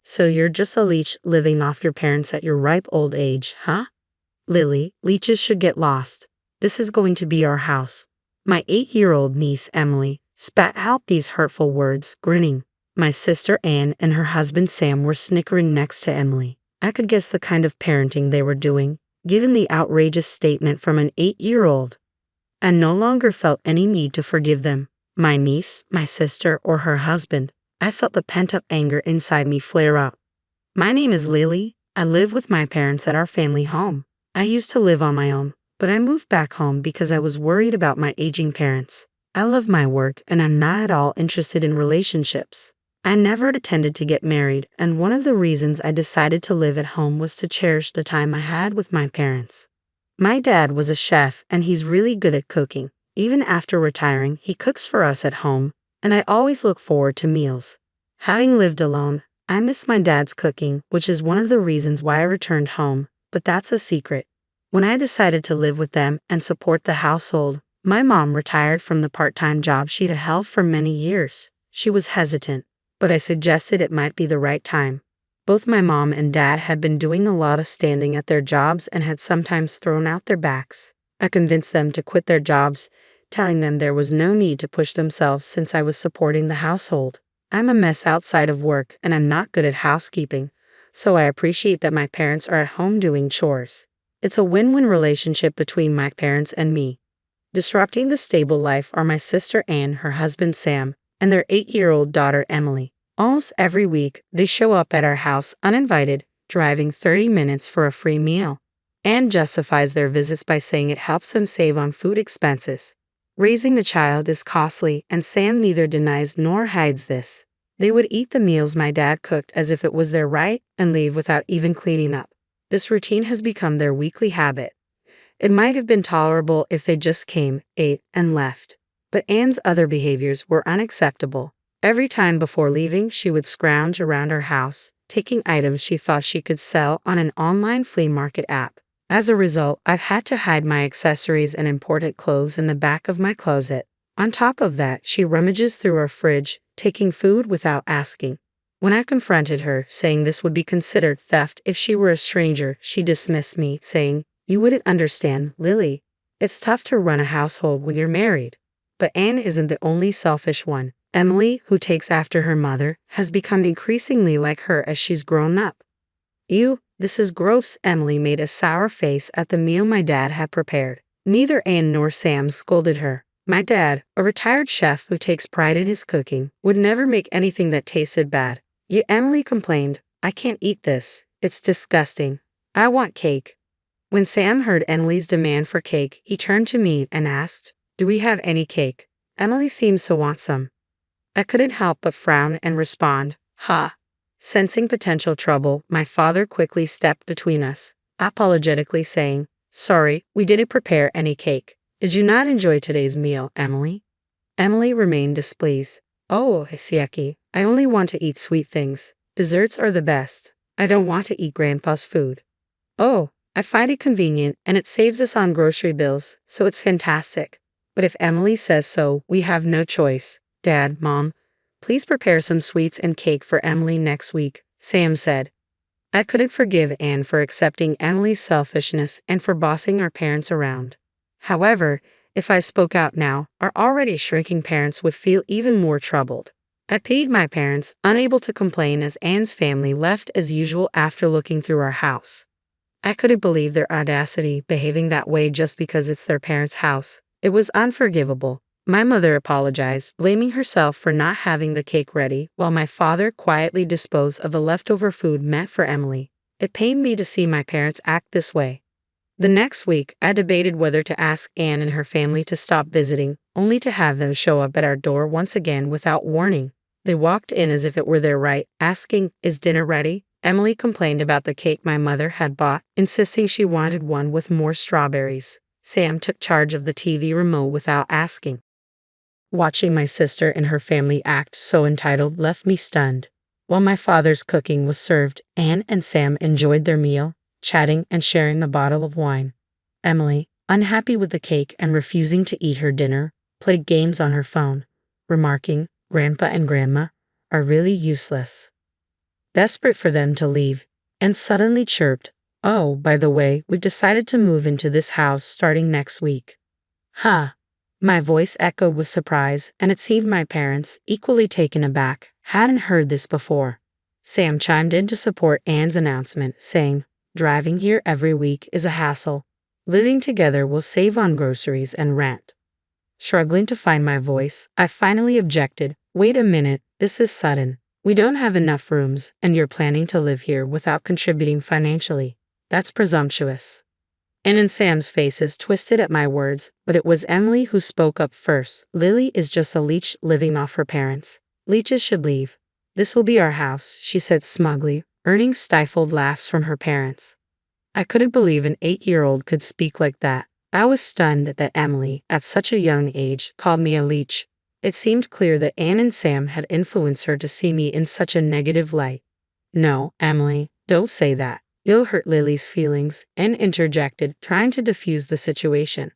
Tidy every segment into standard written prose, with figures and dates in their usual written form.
So you're just a leech living off your parents at your ripe old age, huh? Lily, leeches should get lost. This is going to be our house. My 8-year-old niece, Emily, spat out these hurtful words, grinning. My sister Anne and her husband Sam were snickering next to Emily. I could guess the kind of parenting they were doing, given the outrageous statement from an 8-year-old. I no longer felt any need to forgive them, my niece, my sister, or her husband. I felt the pent-up anger inside me flare up. My name is Lily. I live with my parents at our family home. I used to live on my own, but I moved back home because I was worried about my aging parents. I love my work and I'm not at all interested in relationships. I never intended to get married, and one of the reasons I decided to live at home was to cherish the time I had with my parents. My dad was a chef and he's really good at cooking. Even after retiring, he cooks for us at home, and I always look forward to meals. Having lived alone, I miss my dad's cooking, which is one of the reasons why I returned home, but that's a secret. When I decided to live with them and support the household, my mom retired from the part-time job she'd held for many years. She was hesitant, but I suggested it might be the right time. Both my mom and dad had been doing a lot of standing at their jobs and had sometimes thrown out their backs. I convinced them to quit their jobs, telling them there was no need to push themselves since I was supporting the household. I'm a mess outside of work and I'm not good at housekeeping, so I appreciate that my parents are at home doing chores. It's a win-win relationship between my parents and me. Disrupting the stable life are my sister Anne, her husband Sam, and their 8-year-old daughter Emily. Almost every week, they show up at our house uninvited, driving 30 minutes for a free meal. Anne justifies their visits by saying it helps them save on food expenses. Raising the child is costly, and Sam neither denies nor hides this. They would eat the meals my dad cooked as if it was their right and leave without even cleaning up. This routine has become their weekly habit. It might have been tolerable if they just came, ate, and left. But Anne's other behaviors were unacceptable. Every time before leaving, she would scrounge around our house, taking items she thought she could sell on an online flea market app. As a result, I've had to hide my accessories and imported clothes in the back of my closet. On top of that, she rummages through our fridge, taking food without asking. When I confronted her, saying this would be considered theft if she were a stranger, she dismissed me, saying, "You wouldn't understand, Lily. It's tough to run a household when you're married." But Anne isn't the only selfish one. Emily, who takes after her mother, has become increasingly like her as she's grown up. "Ew, this is gross." Emily made a sour face at the meal my dad had prepared. Neither Anne nor Sam scolded her. My dad, a retired chef who takes pride in his cooking, would never make anything that tasted bad. Yet Emily complained, "I can't eat this. It's disgusting. I want cake." When Sam heard Emily's demand for cake, he turned to me and asked, "Do we have any cake? Emily seems to want some." I couldn't help but frown and respond, "Ha." Sensing potential trouble, my father quickly stepped between us, apologetically saying, "Sorry, we didn't prepare any cake. Did you not enjoy today's meal, Emily?" Emily remained displeased. "Oh, Hisiaki, I only want to eat sweet things. Desserts are the best. I don't want to eat Grandpa's food." "Oh, I find it convenient and it saves us on grocery bills, so it's fantastic. But if Emily says so, we have no choice." "Dad, Mom, please prepare some sweets and cake for Emily next week," Sam said. I couldn't forgive Anne for accepting Emily's selfishness and for bossing our parents around. However, if I spoke out now, our already shrinking parents would feel even more troubled. I pitied my parents, unable to complain as Anne's family left as usual after looking through our house. I couldn't believe their audacity, behaving that way just because it's their parents' house. It was unforgivable. My mother apologized, blaming herself for not having the cake ready, while my father quietly disposed of the leftover food meant for Emily. It pained me to see my parents act this way. The next week, I debated whether to ask Anne and her family to stop visiting, only to have them show up at our door once again without warning. They walked in as if it were their right, asking, "Is dinner ready?" Emily complained about the cake my mother had bought, insisting she wanted one with more strawberries. Sam took charge of the TV remote without asking. Watching my sister and her family act so entitled left me stunned. While my father's cooking was served, Anne and Sam enjoyed their meal, chatting and sharing a bottle of wine. Emily, unhappy with the cake and refusing to eat her dinner, played games on her phone, remarking, "Grandpa and Grandma are really useless." desperate for them to leave, and suddenly chirped, "Oh, by the way, we've decided to move into this house starting next week." Huh. My voice echoed with surprise, and it seemed my parents, equally taken aback, hadn't heard this before. Sam chimed in to support Anne's announcement, saying, "Driving here every week is a hassle. Living together will save on groceries and rent." Struggling to find my voice, I finally objected. "Wait a minute, this is sudden. We don't have enough rooms, and you're planning to live here without contributing financially. That's presumptuous." Anne and Sam's faces twisted at my words, but it was Emily who spoke up first. "Lily is just a leech living off her parents. Leeches should leave. This will be our house," she said smugly, earning stifled laughs from her parents. I couldn't believe an 8-year-old could speak like that. I was stunned that Emily, at such a young age, called me a leech. It seemed clear that Anne and Sam had influenced her to see me in such a negative light. "No, Emily, don't say that. You'll hurt Lily's feelings," Anne interjected, trying to defuse the situation.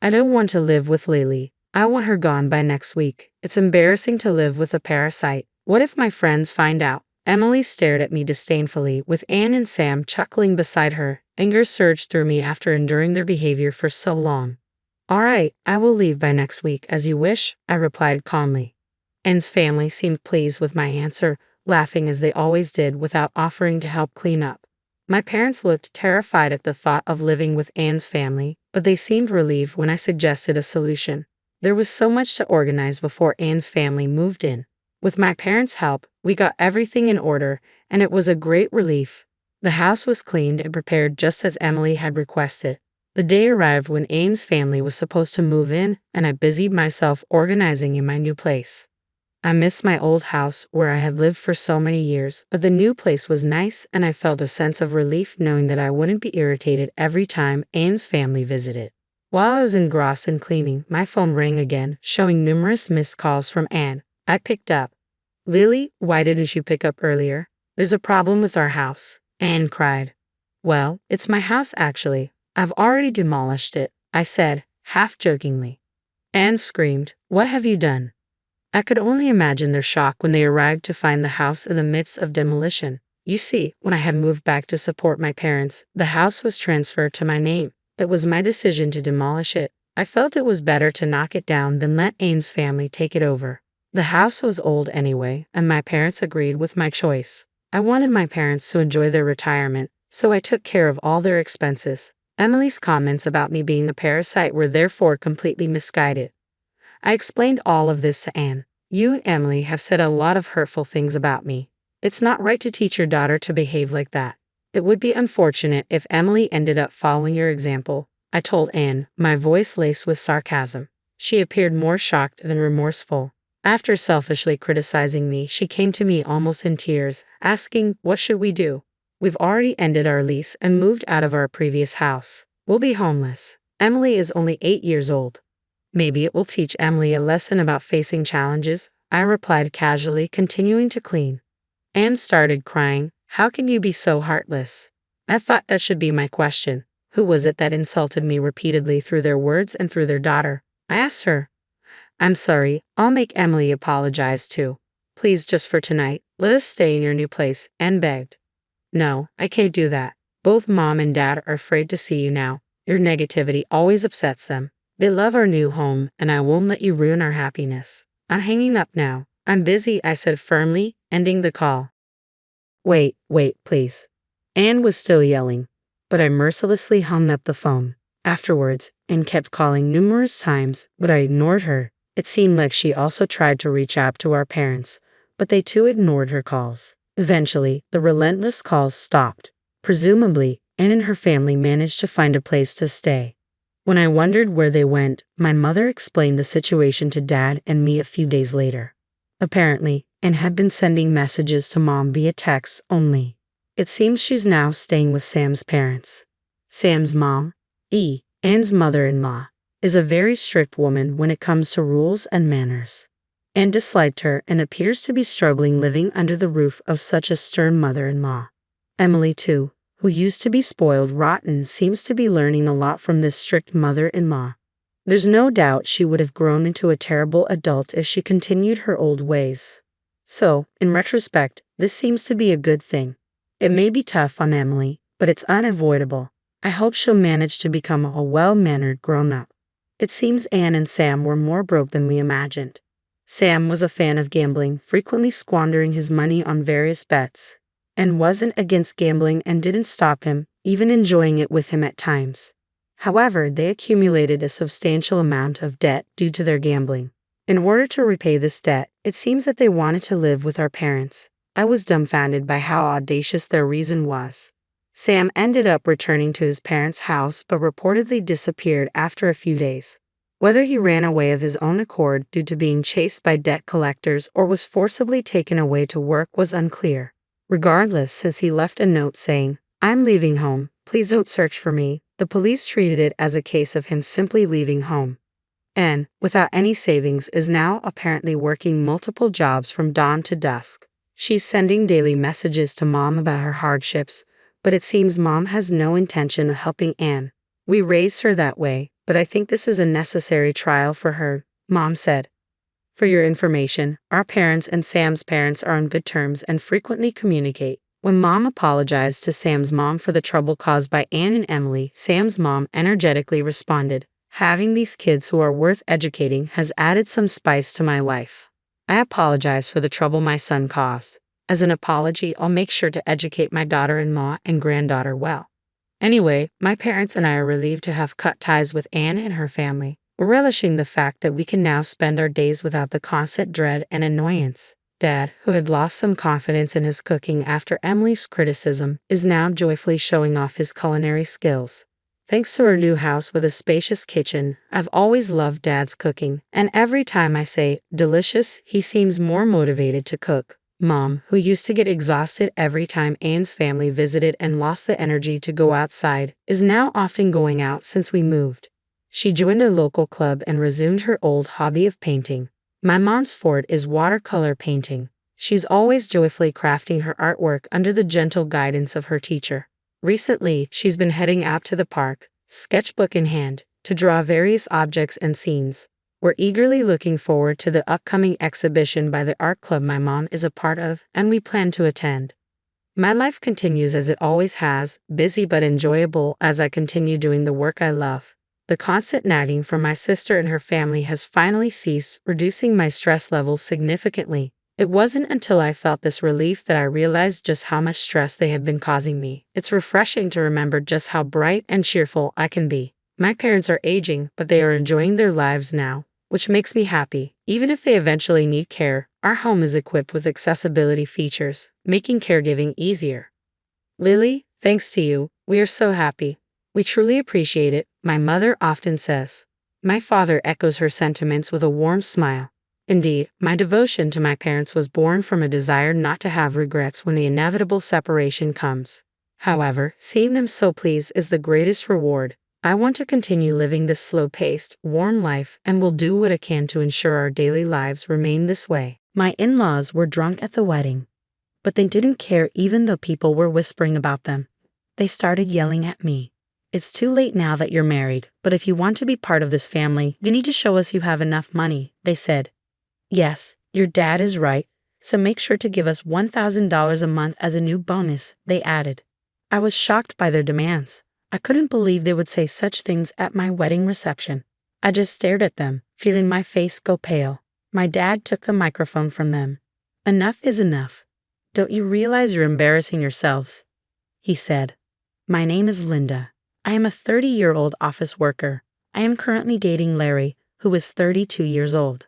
"I don't want to live with Lily. I want her gone by next week. It's embarrassing to live with a parasite. What if my friends find out?" Emily stared at me disdainfully, with Anne and Sam chuckling beside her. Anger surged through me after enduring their behavior for so long. "All right, I will leave by next week, as you wish," I replied calmly. Anne's family seemed pleased with my answer, laughing as they always did without offering to help clean up. My parents looked terrified at the thought of living with Anne's family, but they seemed relieved when I suggested a solution. There was so much to organize before Anne's family moved in. With my parents' help, we got everything in order, and it was a great relief. The house was cleaned and prepared just as Emily had requested. The day arrived when Anne's family was supposed to move in, and I busied myself organizing in my new place. I missed my old house where I had lived for so many years, but the new place was nice, and I felt a sense of relief knowing that I wouldn't be irritated every time Anne's family visited. While I was engrossed in cleaning, my phone rang again, showing numerous missed calls from Anne. I picked up. "Lily, why didn't you pick up earlier? There's a problem with our house," Anne cried. "Well, it's my house actually. I've already demolished it," I said, half jokingly. Anne screamed, "What have you done?" I could only imagine their shock when they arrived to find the house in the midst of demolition. You see, when I had moved back to support my parents, the house was transferred to my name. It was my decision to demolish it. I felt it was better to knock it down than let Anne's family take it over. The house was old anyway, and my parents agreed with my choice. I wanted my parents to enjoy their retirement, so I took care of all their expenses. Emily's comments about me being a parasite were therefore completely misguided. I explained all of this to Anne. "You and Emily have said a lot of hurtful things about me. It's not right to teach your daughter to behave like that. It would be unfortunate if Emily ended up following your example," I told Anne, my voice laced with sarcasm. She appeared more shocked than remorseful. After selfishly criticizing me, she came to me almost in tears, asking, "What should we do? We've already ended our lease and moved out of our previous house. We'll be homeless. Emily is only 8 years old." "Maybe it will teach Emily a lesson about facing challenges," I replied casually, continuing to clean. Anne started crying. "How can you be so heartless?" I thought that should be my question. Who was it that insulted me repeatedly through their words and through their daughter? I asked her. "I'm sorry, I'll make Emily apologize too. Please, just for tonight, let us stay in your new place," Anne begged. "No, I can't do that. Both Mom and Dad are afraid to see you now. Your negativity always upsets them. They love our new home, and I won't let you ruin our happiness. I'm hanging up now. I'm busy," I said firmly, ending the call. Wait, please." Anne was still yelling, but I mercilessly hung up the phone. Afterwards, Anne kept calling numerous times, but I ignored her. It seemed like she also tried to reach out to our parents, but they too ignored her calls. Eventually, the relentless calls stopped. Presumably, Anne and her family managed to find a place to stay. When I wondered where they went, my mother explained the situation to Dad and me a few days later. Apparently, Anne had been sending messages to Mom via text only. It seems she's now staying with Sam's parents. Sam's mom, Anne's mother-in-law, is a very strict woman when it comes to rules and manners. Anne disliked her and appears to be struggling living under the roof of such a stern mother-in-law. Emily, too, who used to be spoiled rotten, seems to be learning a lot from this strict mother-in-law. There's no doubt she would have grown into a terrible adult if she continued her old ways. So, in retrospect, this seems to be a good thing. It may be tough on Emily, but it's unavoidable. I hope she'll manage to become a well-mannered grown-up. It seems Anne and Sam were more broke than we imagined. Sam was a fan of gambling, frequently squandering his money on various bets, and wasn't against gambling and didn't stop him, even enjoying it with him at times. However, they accumulated a substantial amount of debt due to their gambling. In order to repay this debt, it seems that they wanted to live with our parents. I was dumbfounded by how audacious their reason was. Sam ended up returning to his parents' house but reportedly disappeared after a few days. Whether he ran away of his own accord due to being chased by debt collectors or was forcibly taken away to work was unclear. Regardless, since he left a note saying, "I'm leaving home, please don't search for me," the police treated it as a case of him simply leaving home. Anne, without any savings, is now apparently working multiple jobs from dawn to dusk. She's sending daily messages to Mom about her hardships, but it seems Mom has no intention of helping Anne. "We raised her that way, but I think this is a necessary trial for her," Mom said. "For your information, our parents and Sam's parents are on good terms and frequently communicate." When Mom apologized to Sam's mom for the trouble caused by Anne and Emily, Sam's mom energetically responded, "Having these kids who are worth educating has added some spice to my life. I apologize for the trouble my son caused. As an apology, I'll make sure to educate my daughter-in-law and granddaughter well. Anyway, my parents and I are relieved to have cut ties with Anne and her family. We're relishing the fact that we can now spend our days without the constant dread and annoyance." Dad, who had lost some confidence in his cooking after Emily's criticism, is now joyfully showing off his culinary skills. "Thanks to our new house with a spacious kitchen, I've always loved Dad's cooking, and every time I say, 'delicious,' he seems more motivated to cook." Mom, who used to get exhausted every time Anne's family visited and lost the energy to go outside, is now often going out since we moved. She joined a local club and resumed her old hobby of painting. My mom's forte is watercolor painting. She's always joyfully crafting her artwork under the gentle guidance of her teacher. Recently, she's been heading out to the park, sketchbook in hand, to draw various objects and scenes. We're eagerly looking forward to the upcoming exhibition by the art club my mom is a part of, and we plan to attend. My life continues as it always has, busy but enjoyable as I continue doing the work I love. The constant nagging from my sister and her family has finally ceased, reducing my stress levels significantly. It wasn't until I felt this relief that I realized just how much stress they had been causing me. It's refreshing to remember just how bright and cheerful I can be. My parents are aging, but they are enjoying their lives now, which makes me happy. Even if they eventually need care, our home is equipped with accessibility features, making caregiving easier. "Lily, thanks to you, we are so happy. We truly appreciate it," my mother often says. My father echoes her sentiments with a warm smile. Indeed, my devotion to my parents was born from a desire not to have regrets when the inevitable separation comes. However, seeing them so pleased is the greatest reward. I want to continue living this slow-paced, warm life and will do what I can to ensure our daily lives remain this way. My in-laws were drunk at the wedding, but they didn't care even though people were whispering about them. They started yelling at me. "It's too late now that you're married, but if you want to be part of this family, you need to show us you have enough money," they said. "Yes, your dad is right, so make sure to give us $1,000 a month as a new bonus," they added. I was shocked by their demands. I couldn't believe they would say such things at my wedding reception. I just stared at them, feeling my face go pale. My dad took the microphone from them. "Enough is enough. Don't you realize you're embarrassing yourselves?" he said. "My name is Linda. I am a 30-year-old office worker. I am currently dating Larry, who is 32 years old.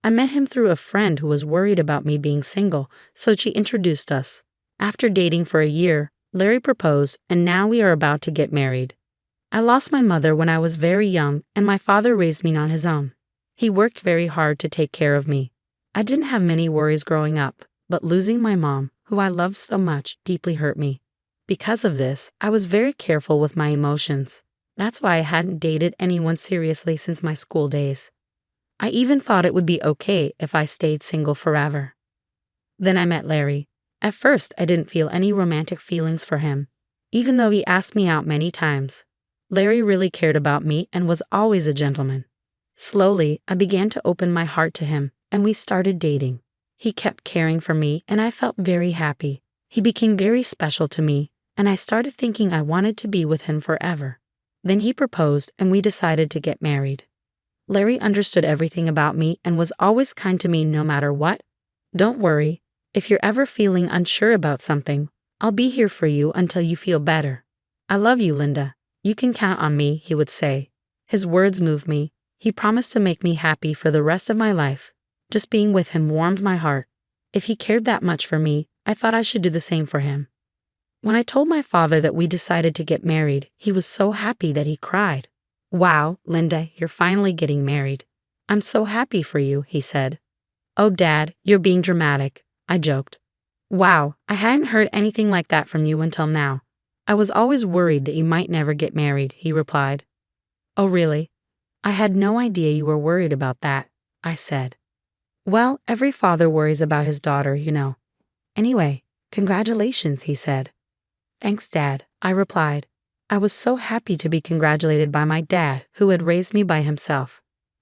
I met him through a friend who was worried about me being single, so she introduced us. After dating for a year, Larry proposed, and now we are about to get married. I lost my mother when I was very young, and my father raised me on his own. He worked very hard to take care of me. I didn't have many worries growing up, but losing my mom, who I loved so much, deeply hurt me. Because of this, I was very careful with my emotions. That's why I hadn't dated anyone seriously since my school days. I even thought it would be okay if I stayed single forever. Then I met Larry. At first, I didn't feel any romantic feelings for him, even though he asked me out many times. Larry really cared about me and was always a gentleman. Slowly, I began to open my heart to him, and we started dating. He kept caring for me, and I felt very happy. He became very special to me, and I started thinking I wanted to be with him forever. Then he proposed, and we decided to get married. Larry understood everything about me and was always kind to me no matter what. Don't worry, if you're ever feeling unsure about something, I'll be here for you until you feel better. I love you, Linda. You can count on me, he would say. His words moved me. He promised to make me happy for the rest of my life. Just being with him warmed my heart. If he cared that much for me, I thought I should do the same for him. When I told my father that we decided to get married, he was so happy that he cried. Wow, Linda, you're finally getting married. I'm so happy for you, he said. Oh, Dad, you're being dramatic, I joked. Wow, I hadn't heard anything like that from you until now. I was always worried that you might never get married, he replied. Oh, really? I had no idea you were worried about that, I said. Well, every father worries about his daughter, you know. Anyway, congratulations, he said. Thanks, Dad, I replied. I was so happy to be congratulated by my dad, who had raised me by himself.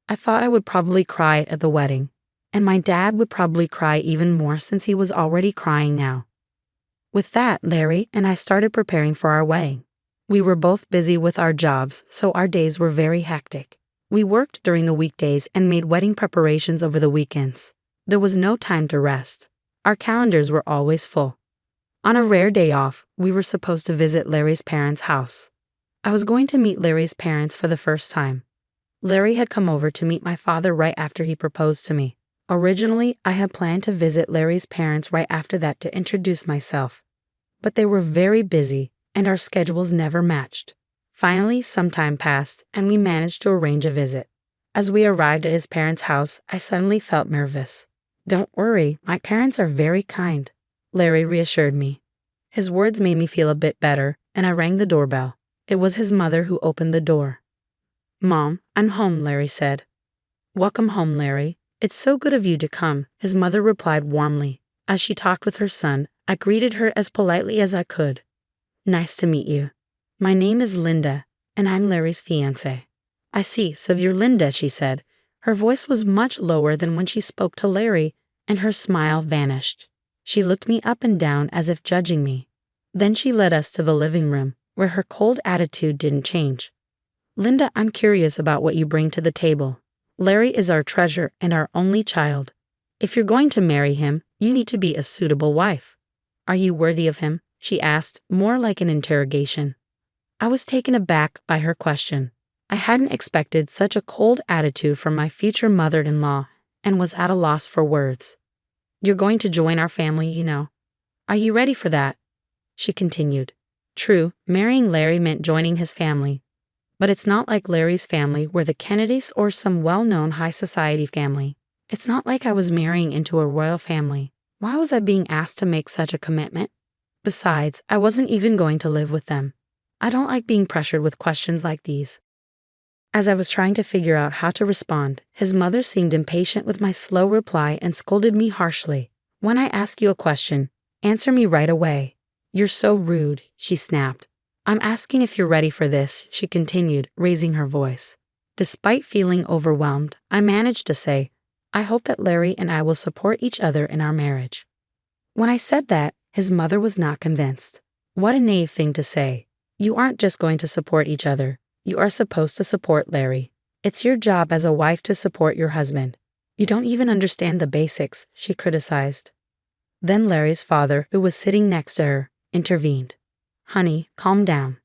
I thought I would probably cry at the wedding, and my dad would probably cry even more since he was already crying now. With that, Larry and I started preparing for our wedding. We were both busy with our jobs, so our days were very hectic. We worked during the weekdays and made wedding preparations over the weekends. There was no time to rest. Our calendars were always full. On a rare day off, we were supposed to visit Larry's parents' house. I was going to meet Larry's parents for the first time. Larry had come over to meet my father right after he proposed to me. Originally, I had planned to visit Larry's parents right after that to introduce myself. But they were very busy, and our schedules never matched. Finally, some time passed, and we managed to arrange a visit. As we arrived at his parents' house, I suddenly felt nervous. Don't worry, my parents are very kind, Larry reassured me. His words made me feel a bit better, and I rang the doorbell. It was his mother who opened the door. Mom, I'm home, Larry said. Welcome home, Larry. It's so good of you to come, his mother replied warmly. As she talked with her son, I greeted her as politely as I could. Nice to meet you. My name is Linda, and I'm Larry's fiancée. I see, so you're Linda, she said. Her voice was much lower than when she spoke to Larry, and her smile vanished. She looked me up and down as if judging me. Then she led us to the living room, where her cold attitude didn't change. Linda, I'm curious about what you bring to the table. Larry is our treasure and our only child. If you're going to marry him, you need to be a suitable wife. Are you worthy of him? She asked, more like an interrogation. I was taken aback by her question. I hadn't expected such a cold attitude from my future mother-in-law and was at a loss for words. You're going to join our family, you know. Are you ready for that? She continued. True, marrying Larry meant joining his family. But it's not like Larry's family were the Kennedys or some well-known high society family. It's not like I was marrying into a royal family. Why was I being asked to make such a commitment? Besides, I wasn't even going to live with them. I don't like being pressured with questions like these. As I was trying to figure out how to respond, his mother seemed impatient with my slow reply and scolded me harshly. When I ask you a question, answer me right away. You're so rude, she snapped. I'm asking if you're ready for this, she continued, raising her voice. Despite feeling overwhelmed, I managed to say, I hope that Larry and I will support each other in our marriage. When I said that, his mother was not convinced. What a naive thing to say. You aren't just going to support each other. You are supposed to support Larry. It's your job as a wife to support your husband. You don't even understand the basics, she criticized. Then Larry's father, who was sitting next to her, intervened. Honey, calm down.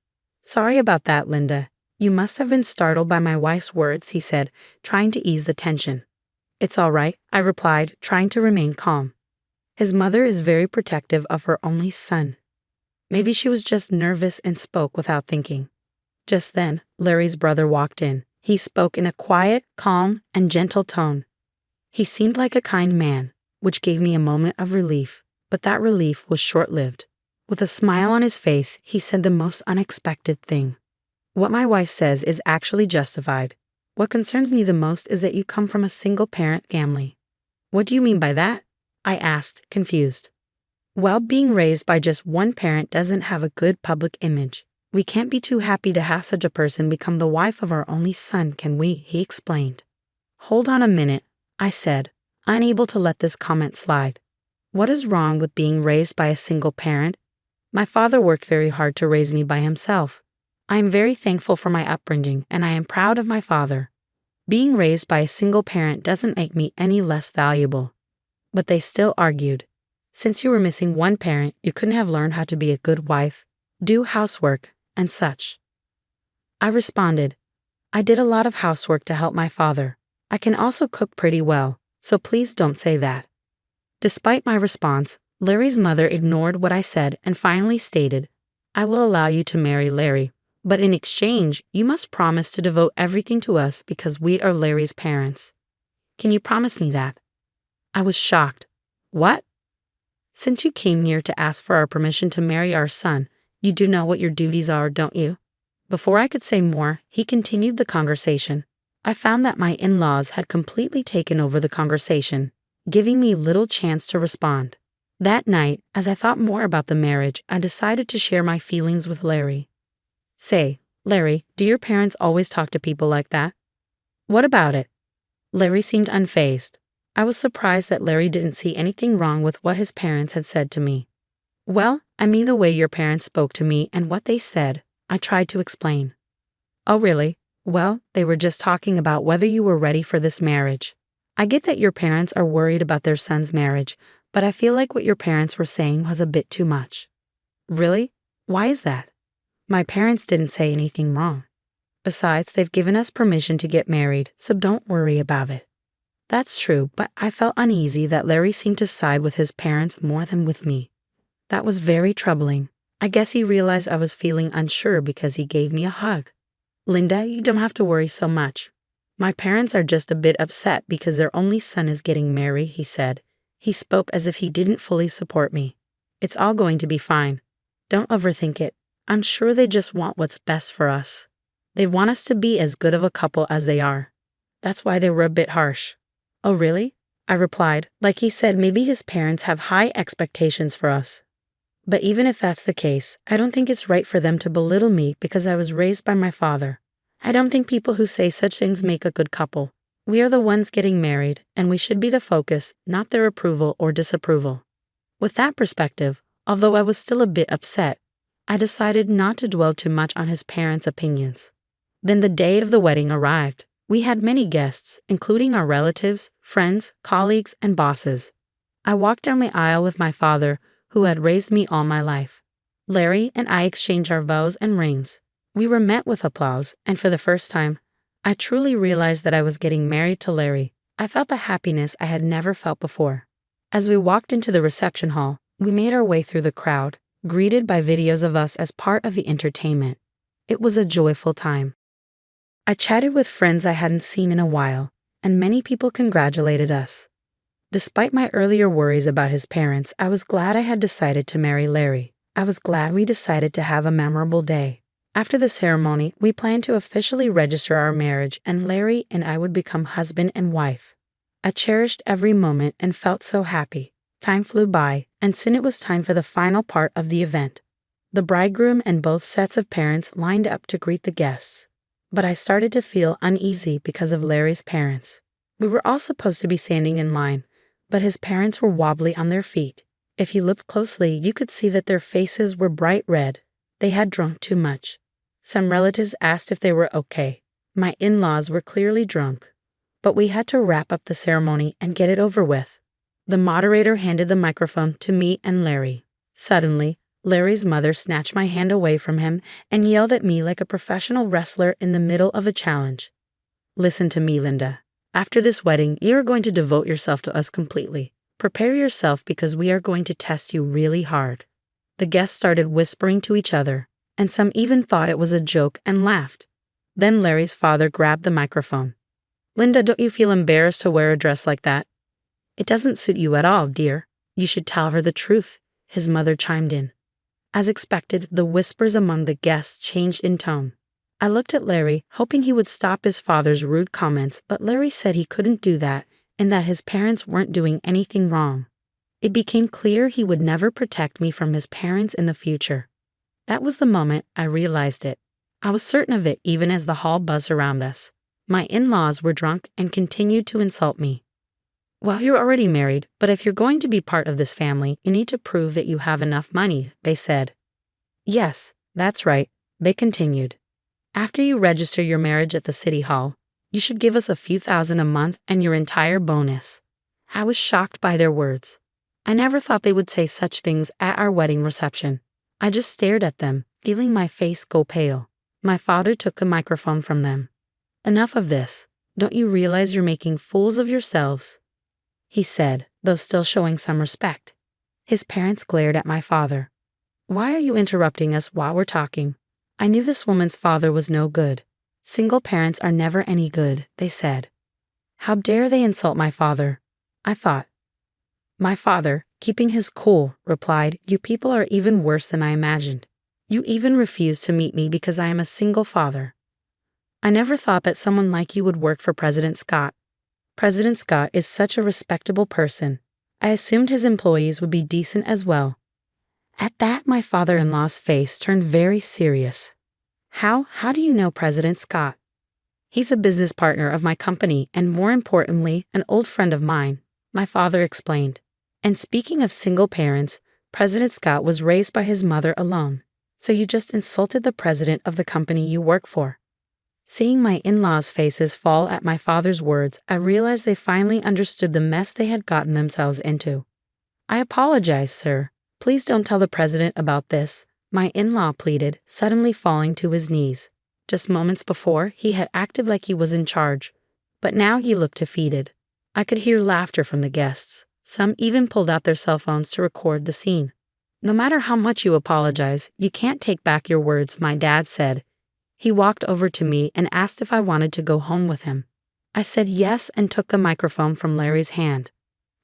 Sorry about that, Linda. You must have been startled by my wife's words, he said, trying to ease the tension. It's all right, I replied, trying to remain calm. His mother is very protective of her only son. Maybe she was just nervous and spoke without thinking. Just then, Larry's brother walked in. He spoke in a quiet, calm, and gentle tone. He seemed like a kind man, which gave me a moment of relief, but that relief was short-lived. With a smile on his face, he said the most unexpected thing. What my wife says is actually justified. What concerns me the most is that you come from a single-parent family. What do you mean by that? I asked, confused. Well, being raised by just one parent doesn't have a good public image. We can't be too happy to have such a person become the wife of our only son, can we? He explained. Hold on a minute, I said. unable to let this comment slide. What is wrong with being raised by a single parent? My father worked very hard to raise me by himself. I am very thankful for my upbringing, and I am proud of my father. Being raised by a single parent doesn't make me any less valuable. But they still argued. Since you were missing one parent, you couldn't have learned how to be a good wife, do housework, and such. I responded, I did a lot of housework to help my father. I can also cook pretty well, so please don't say that. Despite my response, Larry's mother ignored what I said and finally stated, I will allow you to marry Larry, but in exchange, you must promise to devote everything to us because we are Larry's parents. Can you promise me that? I was shocked. What? Since you came here to ask for our permission to marry our son, you do know what your duties are, don't you? Before I could say more, he continued the conversation. I found that my in-laws had completely taken over the conversation, giving me little chance to respond. That night, as I thought more about the marriage, I decided to share my feelings with Larry. Say, Larry, do your parents always talk to people like that? What about it? Larry seemed unfazed. I was surprised that Larry didn't see anything wrong with what his parents had said to me. Well, I mean the way your parents spoke to me and what they said, I tried to explain. Oh really? Well, they were just talking about whether you were ready for this marriage. I get that your parents are worried about their son's marriage, but I feel like what your parents were saying was a bit too much. Really? Why is that? My parents didn't say anything wrong. Besides, they've given us permission to get married, so don't worry about it. That's true, but I felt uneasy that Larry seemed to side with his parents more than with me. That was very troubling. I guess he realized I was feeling unsure because he gave me a hug. Linda, you don't have to worry so much. My parents are just a bit upset because their only son is getting married, he said. He spoke as if he didn't fully support me. It's all going to be fine. Don't overthink it. I'm sure they just want what's best for us. They want us to be as good of a couple as they are. That's why they were a bit harsh. Oh really? I replied, like he said maybe his parents have high expectations for us. But even if that's the case, I don't think it's right for them to belittle me because I was raised by my father. I don't think people who say such things make a good couple. We are the ones getting married, and we should be the focus, not their approval or disapproval. With that perspective, although I was still a bit upset, I decided not to dwell too much on his parents' opinions. Then the day of the wedding arrived. We had many guests, including our relatives, friends, colleagues, and bosses. I walked down the aisle with my father, who had raised me all my life. Larry and I exchanged our vows and rings. We were met with applause, and for the first time, I truly realized that I was getting married to Larry. I felt a happiness I had never felt before. As we walked into the reception hall, we made our way through the crowd, greeted by videos of us as part of the entertainment. It was a joyful time. I chatted with friends I hadn't seen in a while, and many people congratulated us. Despite my earlier worries about his parents, I was glad I had decided to marry Larry. I was glad we decided to have a memorable day. After the ceremony, we planned to officially register our marriage, and Larry and I would become husband and wife. I cherished every moment and felt so happy. Time flew by, and soon it was time for the final part of the event. The bridegroom and both sets of parents lined up to greet the guests. But I started to feel uneasy because of Larry's parents. We were all supposed to be standing in line, but his parents were wobbly on their feet. If you looked closely, you could see that their faces were bright red. They had drunk too much. Some relatives asked if they were okay. My in-laws were clearly drunk. But we had to wrap up the ceremony and get it over with. The moderator handed the microphone to me and Larry. Suddenly, Larry's mother snatched my hand away from him and yelled at me like a professional wrestler in the middle of a challenge. Listen to me, Linda. After this wedding, you are going to devote yourself to us completely. Prepare yourself because we are going to test you really hard. The guests started whispering to each other, and some even thought it was a joke and laughed. Then Larry's father grabbed the microphone. Linda, don't you feel embarrassed to wear a dress like that? It doesn't suit you at all, dear. You should tell her the truth, his mother chimed in. As expected, the whispers among the guests changed in tone. I looked at Larry, hoping he would stop his father's rude comments, but Larry said he couldn't do that and that his parents weren't doing anything wrong. It became clear he would never protect me from his parents in the future. That was the moment I realized it. I was certain of it even as the hall buzzed around us. My in-laws were drunk and continued to insult me. Well, you're already married, but if you're going to be part of this family, you need to prove that you have enough money, they said. Yes, that's right, they continued. After you register your marriage at the city hall, you should give us a few thousand a month and your entire bonus. I was shocked by their words. I never thought they would say such things at our wedding reception. I just stared at them, feeling my face go pale. My father took the microphone from them. Enough of this. Don't you realize you're making fools of yourselves? He said, though still showing some respect. His parents glared at my father. Why are you interrupting us while we're talking? I knew this woman's father was no good. Single parents are never any good, they said. How dare they insult my father? I thought. My father, keeping his cool, replied, You people are even worse than I imagined. You even refuse to meet me because I am a single father. I never thought that someone like you would work for President Scott. President Scott is such a respectable person. I assumed his employees would be decent as well. At that, my father-in-law's face turned very serious. How do you know President Scott? He's a business partner of my company and, more importantly, an old friend of mine, my father explained. And speaking of single parents, President Scott was raised by his mother alone. So you just insulted the president of the company you work for. Seeing my in-laws' faces fall at my father's words, I realized they finally understood the mess they had gotten themselves into. I apologize, sir. Please don't tell the president about this, my in-law pleaded, suddenly falling to his knees. Just moments before, he had acted like he was in charge, but now he looked defeated. I could hear laughter from the guests. Some even pulled out their cell phones to record the scene. No matter how much you apologize, you can't take back your words, my dad said. He walked over to me and asked if I wanted to go home with him. I said yes and took the microphone from Larry's hand.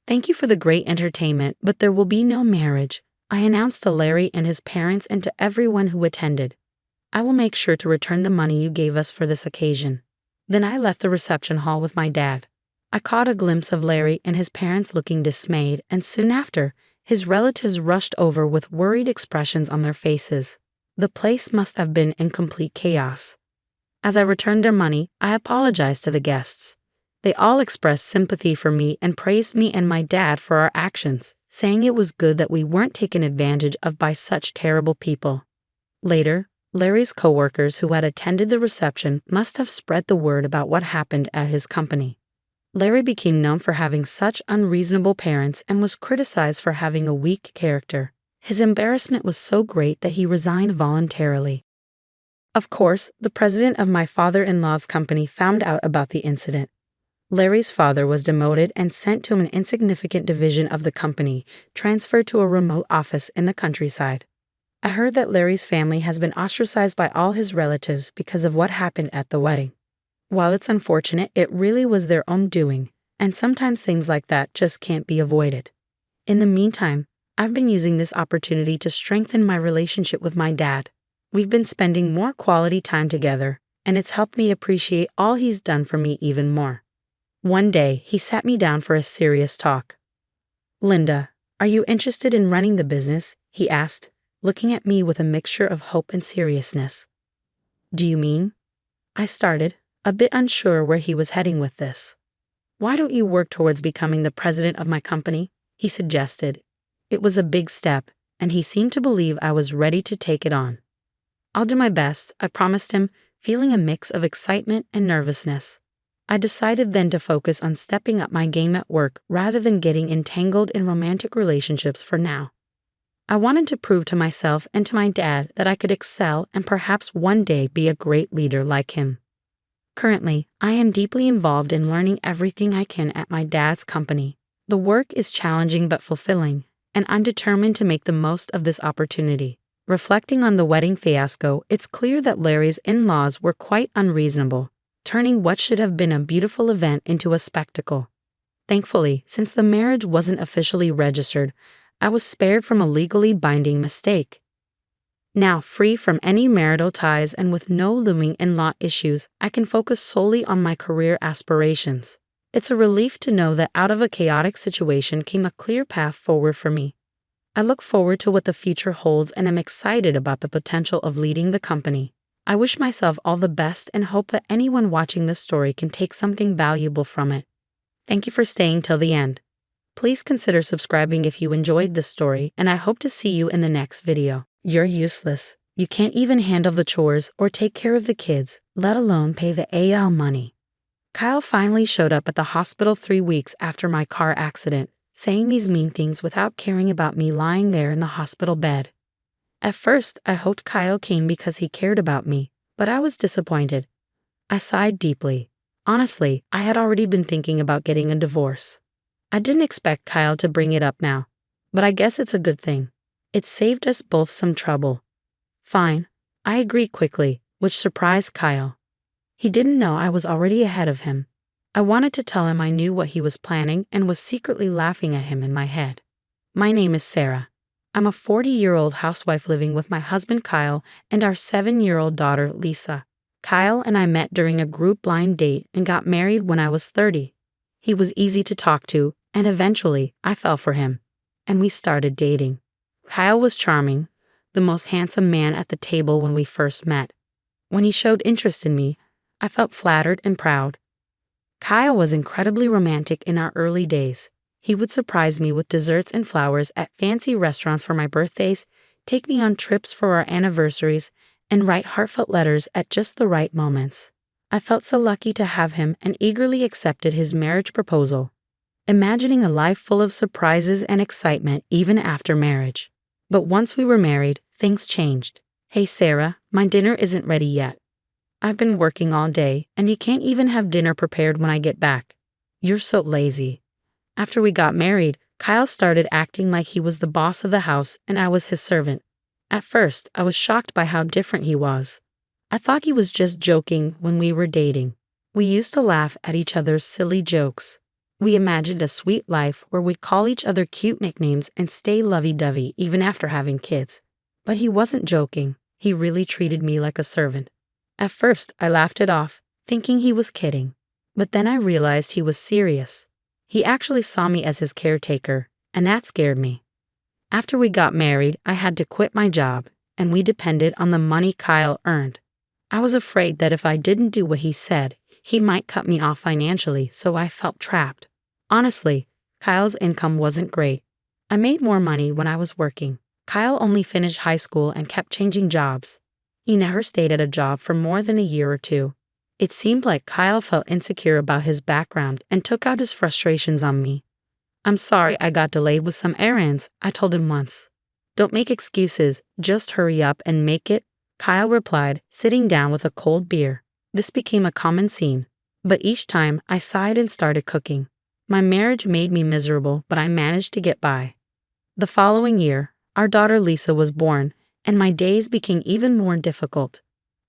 Thank you for the great entertainment, but there will be no marriage, I announced to Larry and his parents and to everyone who attended. I will make sure to return the money you gave us for this occasion. Then I left the reception hall with my dad. I caught a glimpse of Larry and his parents looking dismayed, and soon after, his relatives rushed over with worried expressions on their faces. The place must have been in complete chaos. As I returned their money, I apologized to the guests. They all expressed sympathy for me and praised me and my dad for our actions, saying it was good that we weren't taken advantage of by such terrible people. Later, Larry's coworkers who had attended the reception must have spread the word about what happened at his company. Larry became known for having such unreasonable parents and was criticized for having a weak character. His embarrassment was so great that he resigned voluntarily. Of course, the president of my father-in-law's company found out about the incident. Larry's father was demoted and sent to an insignificant division of the company, transferred to a remote office in the countryside. I heard that Larry's family has been ostracized by all his relatives because of what happened at the wedding. While it's unfortunate, it really was their own doing, and sometimes things like that just can't be avoided. In the meantime, I've been using this opportunity to strengthen my relationship with my dad. We've been spending more quality time together, and it's helped me appreciate all he's done for me even more. One day, he sat me down for a serious talk. Linda, are you interested in running the business? He asked, looking at me with a mixture of hope and seriousness. Do you mean? I started, a bit unsure where he was heading with this. Why don't you work towards becoming the president of my company? He suggested. It was a big step, and he seemed to believe I was ready to take it on. I'll do my best, I promised him, feeling a mix of excitement and nervousness. I decided then to focus on stepping up my game at work rather than getting entangled in romantic relationships for now. I wanted to prove to myself and to my dad that I could excel and perhaps one day be a great leader like him. Currently, I am deeply involved in learning everything I can at my dad's company. The work is challenging but fulfilling, and I'm determined to make the most of this opportunity. Reflecting on the wedding fiasco, it's clear that Larry's in-laws were quite unreasonable, turning what should have been a beautiful event into a spectacle. Thankfully, since the marriage wasn't officially registered, I was spared from a legally binding mistake. Now, free from any marital ties and with no looming in-law issues, I can focus solely on my career aspirations. It's a relief to know that out of a chaotic situation came a clear path forward for me. I look forward to what the future holds and am excited about the potential of leading the company. I wish myself all the best and hope that anyone watching this story can take something valuable from it. Thank you for staying till the end. Please consider subscribing if you enjoyed this story, and I hope to see you in the next video. You're useless. You can't even handle the chores or take care of the kids, let alone pay the AL money. Kyle finally showed up at the hospital 3 weeks after my car accident, saying these mean things without caring about me lying there in the hospital bed. At first, I hoped Kyle came because he cared about me, but I was disappointed. I sighed deeply. Honestly, I had already been thinking about getting a divorce. I didn't expect Kyle to bring it up now, but I guess it's a good thing. It saved us both some trouble. Fine, I agreed quickly, which surprised Kyle. He didn't know I was already ahead of him. I wanted to tell him I knew what he was planning and was secretly laughing at him in my head. My name is Sarah. I'm a 40-year-old housewife living with my husband Kyle and our 7-year-old daughter Lisa. Kyle and I met during a group blind date and got married when I was 30. He was easy to talk to, and eventually I fell for him, and we started dating. Kyle was charming, the most handsome man at the table when we first met. When he showed interest in me, I felt flattered and proud. Kyle was incredibly romantic in our early days. He would surprise me with desserts and flowers at fancy restaurants for my birthdays, take me on trips for our anniversaries, and write heartfelt letters at just the right moments. I felt so lucky to have him and eagerly accepted his marriage proposal, imagining a life full of surprises and excitement even after marriage. But once we were married, things changed. Hey Sarah, my dinner isn't ready yet. I've been working all day, and you can't even have dinner prepared when I get back. You're so lazy. After we got married, Kyle started acting like he was the boss of the house and I was his servant. At first, I was shocked by how different he was. I thought he was just joking when we were dating. We used to laugh at each other's silly jokes. We imagined a sweet life where we'd call each other cute nicknames and stay lovey-dovey even after having kids. But he wasn't joking. He really treated me like a servant. At first, I laughed it off, thinking he was kidding. But then I realized he was serious. He actually saw me as his caretaker, and that scared me. After we got married, I had to quit my job, and we depended on the money Kyle earned. I was afraid that if I didn't do what he said, he might cut me off financially, so I felt trapped. Honestly, Kyle's income wasn't great. I made more money when I was working. Kyle only finished high school and kept changing jobs. He never stayed at a job for more than a year or two. It seemed like Kyle felt insecure about his background and took out his frustrations on me. I'm sorry I got delayed with some errands, I told him once. Don't make excuses, just hurry up and make it, Kyle replied, sitting down with a cold beer. This became a common scene, but each time I sighed and started cooking. My marriage made me miserable, but I managed to get by. The following year, our daughter Lisa was born, and my days became even more difficult.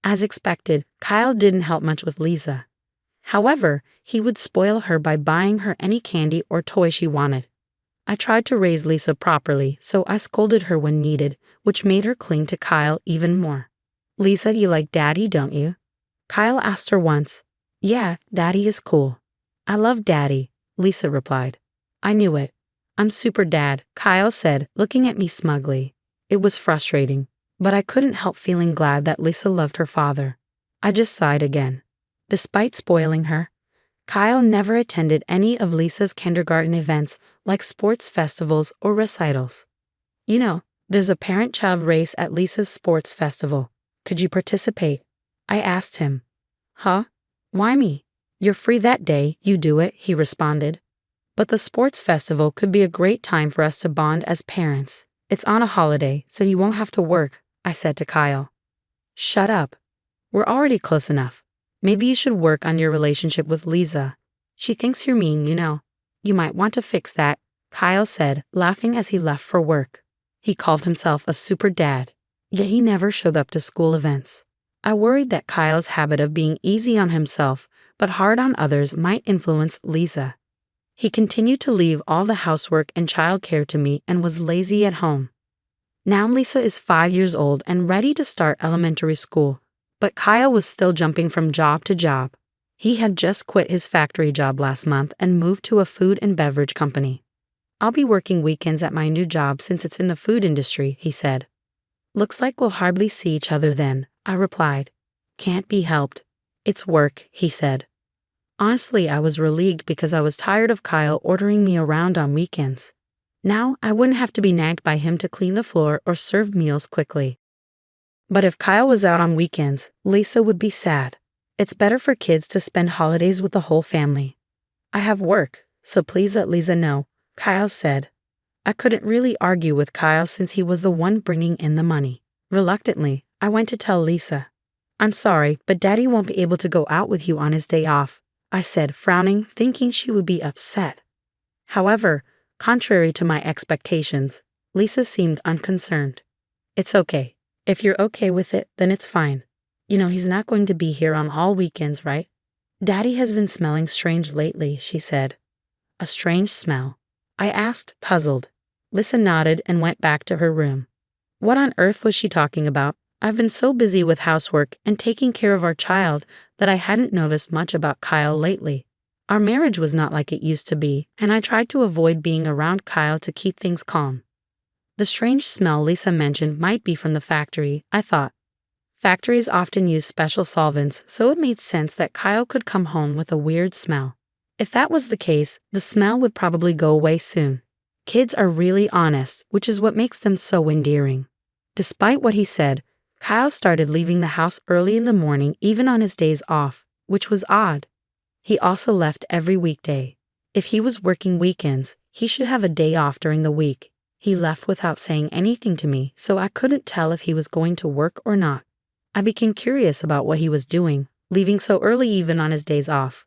As expected, Kyle didn't help much with Lisa. However, he would spoil her by buying her any candy or toy she wanted. I tried to raise Lisa properly, so I scolded her when needed, which made her cling to Kyle even more. Lisa, you like Daddy, don't you? Kyle asked her once. Yeah, Daddy is cool. I love Daddy, Lisa replied. I knew it. I'm super dad, Kyle said, looking at me smugly. It was frustrating, but I couldn't help feeling glad that Lisa loved her father. I just sighed again. Despite spoiling her, Kyle never attended any of Lisa's kindergarten events like sports festivals or recitals. You know, there's a parent-child race at Lisa's sports festival. Could you participate? I asked him. Huh? Why me? You're free that day, you do it, he responded. But the sports festival could be a great time for us to bond as parents. It's on a holiday, so you won't have to work, I said to Kyle. Shut up. We're already close enough. Maybe you should work on your relationship with Lisa. She thinks you're mean, you know. You might want to fix that, Kyle said, laughing as he left for work. He called himself a super dad, yet he never showed up to school events. I worried that Kyle's habit of being easy on himself but hard on others might influence Lisa. He continued to leave all the housework and childcare to me and was lazy at home. Now Lisa is 5 years old and ready to start elementary school, but Kyle was still jumping from job to job. He had just quit his factory job last month and moved to a food and beverage company. I'll be working weekends at my new job since it's in the food industry, he said. Looks like we'll hardly see each other then, I replied. Can't be helped. It's work, he said. Honestly, I was relieved because I was tired of Kyle ordering me around on weekends. Now, I wouldn't have to be nagged by him to clean the floor or serve meals quickly. But if Kyle was out on weekends, Lisa would be sad. It's better for kids to spend holidays with the whole family. I have work, so please let Lisa know, Kyle said. I couldn't really argue with Kyle since he was the one bringing in the money. Reluctantly, I went to tell Lisa. I'm sorry, but Daddy won't be able to go out with you on his day off, I said, frowning, thinking she would be upset. However, contrary to my expectations, Lisa seemed unconcerned. It's okay. If you're okay with it, then it's fine. You know he's not going to be here on all weekends, right? Daddy has been smelling strange lately, she said. A strange smell? I asked, puzzled. Lisa nodded and went back to her room. What on earth was she talking about? I've been so busy with housework and taking care of our child that I hadn't noticed much about Kyle lately. Our marriage was not like it used to be, and I tried to avoid being around Kyle to keep things calm. The strange smell Lisa mentioned might be from the factory, I thought. Factories often use special solvents, so it made sense that Kyle could come home with a weird smell. If that was the case, the smell would probably go away soon. Kids are really honest, which is what makes them so endearing. Despite what he said, Kyle started leaving the house early in the morning even on his days off, which was odd. He also left every weekday. If he was working weekends, he should have a day off during the week. He left without saying anything to me, so I couldn't tell if he was going to work or not. I became curious about what he was doing, leaving so early even on his days off.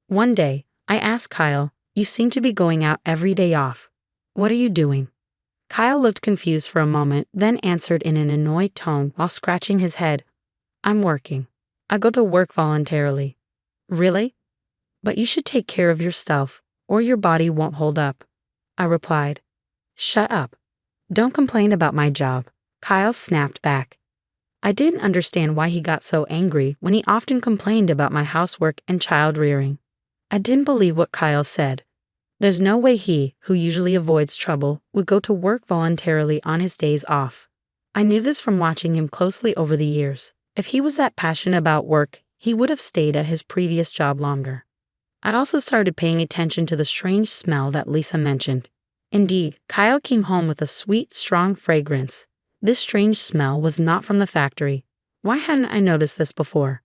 One day, I asked Kyle, "You seem to be going out every day off. What are you doing?" Kyle looked confused for a moment, then answered in an annoyed tone while scratching his head. "I'm working. I go to work voluntarily." "Really? But you should take care of yourself, or your body won't hold up," I replied. "Shut up. Don't complain about my job," Kyle snapped back. I didn't understand why he got so angry when he often complained about my housework and child rearing. I didn't believe what Kyle said. There's no way he, who usually avoids trouble, would go to work voluntarily on his days off. I knew this from watching him closely over the years. If he was that passionate about work, he would have stayed at his previous job longer. I also started paying attention to the strange smell that Lisa mentioned. Indeed, Kyle came home with a sweet, strong fragrance. This strange smell was not from the factory. Why hadn't I noticed this before?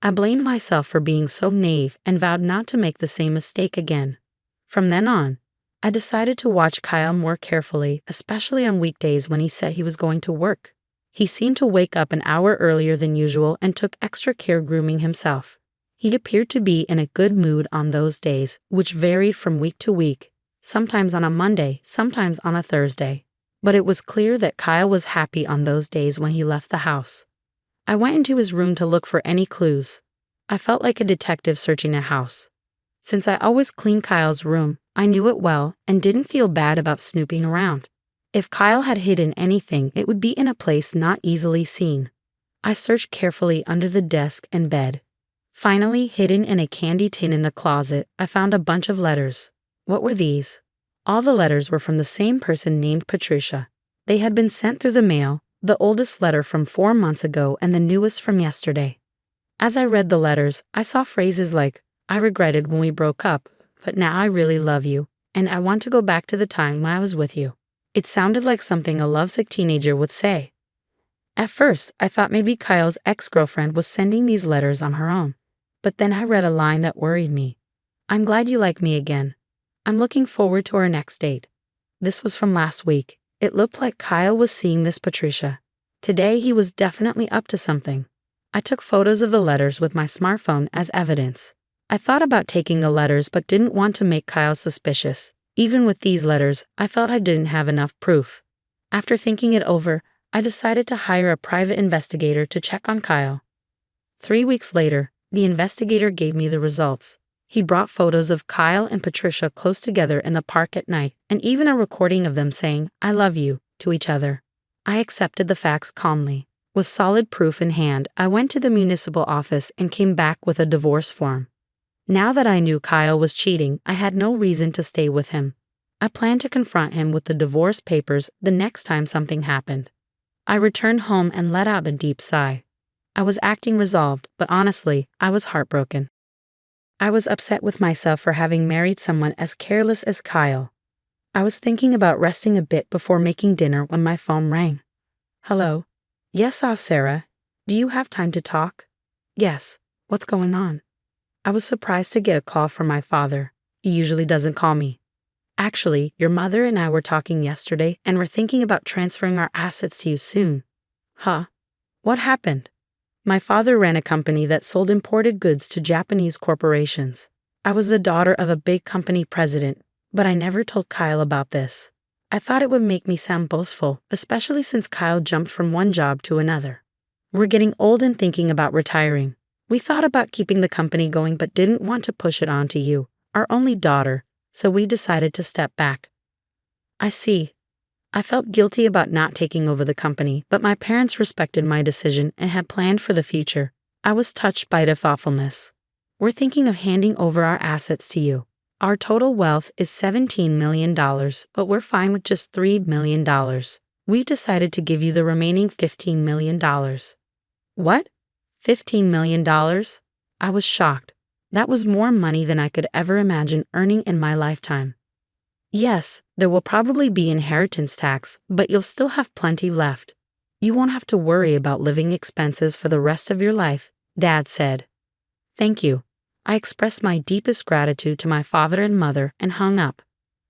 I blamed myself for being so naive and vowed not to make the same mistake again. From then on, I decided to watch Kyle more carefully, especially on weekdays when he said he was going to work. He seemed to wake up an hour earlier than usual and took extra care grooming himself. He appeared to be in a good mood on those days, which varied from week to week, sometimes on a Monday, sometimes on a Thursday. But it was clear that Kyle was happy on those days when he left the house. I went into his room to look for any clues. I felt like a detective searching a house. Since I always cleaned Kyle's room, I knew it well and didn't feel bad about snooping around. If Kyle had hidden anything, it would be in a place not easily seen. I searched carefully under the desk and bed. Finally, hidden in a candy tin in the closet, I found a bunch of letters. What were these? All the letters were from the same person named Patricia. They had been sent through the mail, the oldest letter from 4 months ago and the newest from yesterday. As I read the letters, I saw phrases like, "I regretted when we broke up, but now I really love you, and I want to go back to the time when I was with you." It sounded like something a lovesick teenager would say. At first, I thought maybe Kyle's ex-girlfriend was sending these letters on her own. But then I read a line that worried me. "I'm glad you like me again. I'm looking forward to our next date." This was from last week. It looked like Kyle was seeing this Patricia. Today he was definitely up to something. I took photos of the letters with my smartphone as evidence. I thought about taking the letters but didn't want to make Kyle suspicious. Even with these letters, I felt I didn't have enough proof. After thinking it over, I decided to hire a private investigator to check on Kyle. 3 weeks later, the investigator gave me the results. He brought photos of Kyle and Patricia close together in the park at night, and even a recording of them saying, "I love you," to each other. I accepted the facts calmly. With solid proof in hand, I went to the municipal office and came back with a divorce form. Now that I knew Kyle was cheating, I had no reason to stay with him. I planned to confront him with the divorce papers the next time something happened. I returned home and let out a deep sigh. I was acting resolved, but honestly, I was heartbroken. I was upset with myself for having married someone as careless as Kyle. I was thinking about resting a bit before making dinner when my phone rang. Hello? Yes, Sarah. Do you have time to talk? Yes. What's going on? I was surprised to get a call from my father. He usually doesn't call me. Actually, your mother and I were talking yesterday and we're thinking about transferring our assets to you soon. Huh? What happened? My father ran a company that sold imported goods to Japanese corporations. I was the daughter of a big company president, but I never told Kyle about this. I thought it would make me sound boastful, especially since Kyle jumped from one job to another. We're getting old and thinking about retiring. We thought about keeping the company going but didn't want to push it on to you, our only daughter, so we decided to step back. I see. I felt guilty about not taking over the company, but my parents respected my decision and had planned for the future. I was touched by their thoughtfulness. We're thinking of handing over our assets to you. Our total wealth is $17 million, but we're fine with just $3 million. We've decided to give you the remaining $15 million. What? $15 million? I was shocked. That was more money than I could ever imagine earning in my lifetime. Yes, there will probably be inheritance tax, but you'll still have plenty left. You won't have to worry about living expenses for the rest of your life, Dad said. Thank you. I expressed my deepest gratitude to my father and mother and hung up.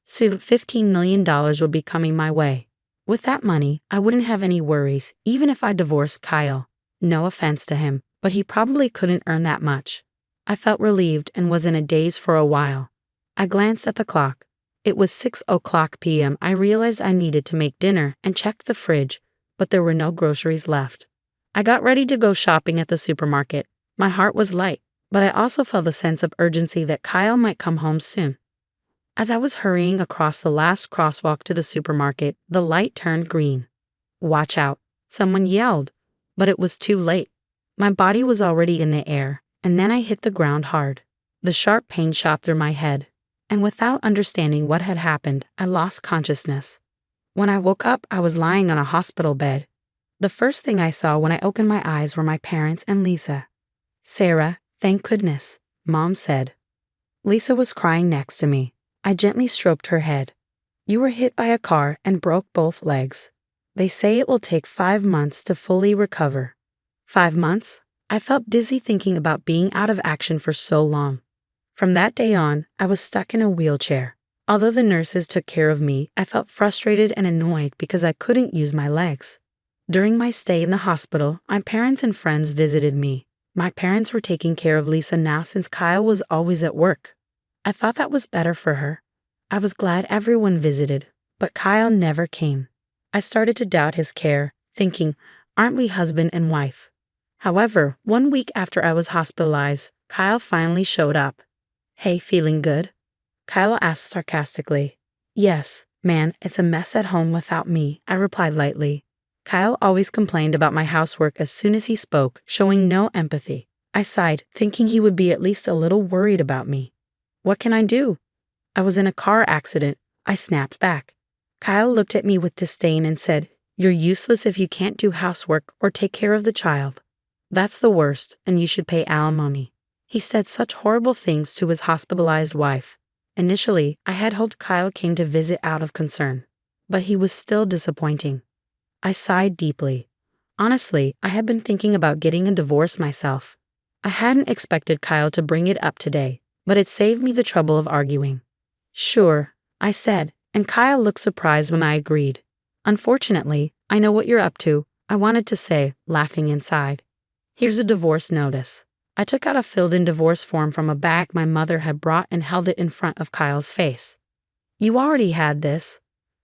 Soon $15 million would be coming my way. With that money, I wouldn't have any worries, even if I divorced Kyle. No offense to him, but he probably couldn't earn that much. I felt relieved and was in a daze for a while. I glanced at the clock. It was 6:00 p.m. I realized I needed to make dinner and checked the fridge, but there were no groceries left. I got ready to go shopping at the supermarket. My heart was light, but I also felt a sense of urgency that Kyle might come home soon. As I was hurrying across the last crosswalk to the supermarket, the light turned green. Watch out, someone yelled, but it was too late. My body was already in the air, and then I hit the ground hard. The sharp pain shot through my head, and without understanding what had happened, I lost consciousness. When I woke up, I was lying on a hospital bed. The first thing I saw when I opened my eyes were my parents and Lisa. Sarah, thank goodness, Mom said. Lisa was crying next to me. I gently stroked her head. You were hit by a car and broke both legs. They say it will take 5 months to fully recover. 5 months? I felt dizzy thinking about being out of action for so long. From that day on, I was stuck in a wheelchair. Although the nurses took care of me, I felt frustrated and annoyed because I couldn't use my legs. During my stay in the hospital, my parents and friends visited me. My parents were taking care of Lisa now since Kyle was always at work. I thought that was better for her. I was glad everyone visited, but Kyle never came. I started to doubt his care, thinking, aren't we husband and wife? However, 1 week after I was hospitalized, Kyle finally showed up. Hey, feeling good? Kyle asked sarcastically. Yes, man, it's a mess at home without me, I replied lightly. Kyle always complained about my housework as soon as he spoke, showing no empathy. I sighed, thinking he would be at least a little worried about me. What can I do? I was in a car accident, I snapped back. Kyle looked at me with disdain and said, You're useless if you can't do housework or take care of the child. That's the worst, and you should pay alimony. He said such horrible things to his hospitalized wife. Initially, I had hoped Kyle came to visit out of concern, but he was still disappointing. I sighed deeply. Honestly, I had been thinking about getting a divorce myself. I hadn't expected Kyle to bring it up today, but it saved me the trouble of arguing. Sure, I said, and Kyle looked surprised when I agreed. Unfortunately, I know what you're up to, I wanted to say, laughing inside. Here's a divorce notice. I took out a filled-in divorce form from a bag my mother had brought and held it in front of Kyle's face. You already had this.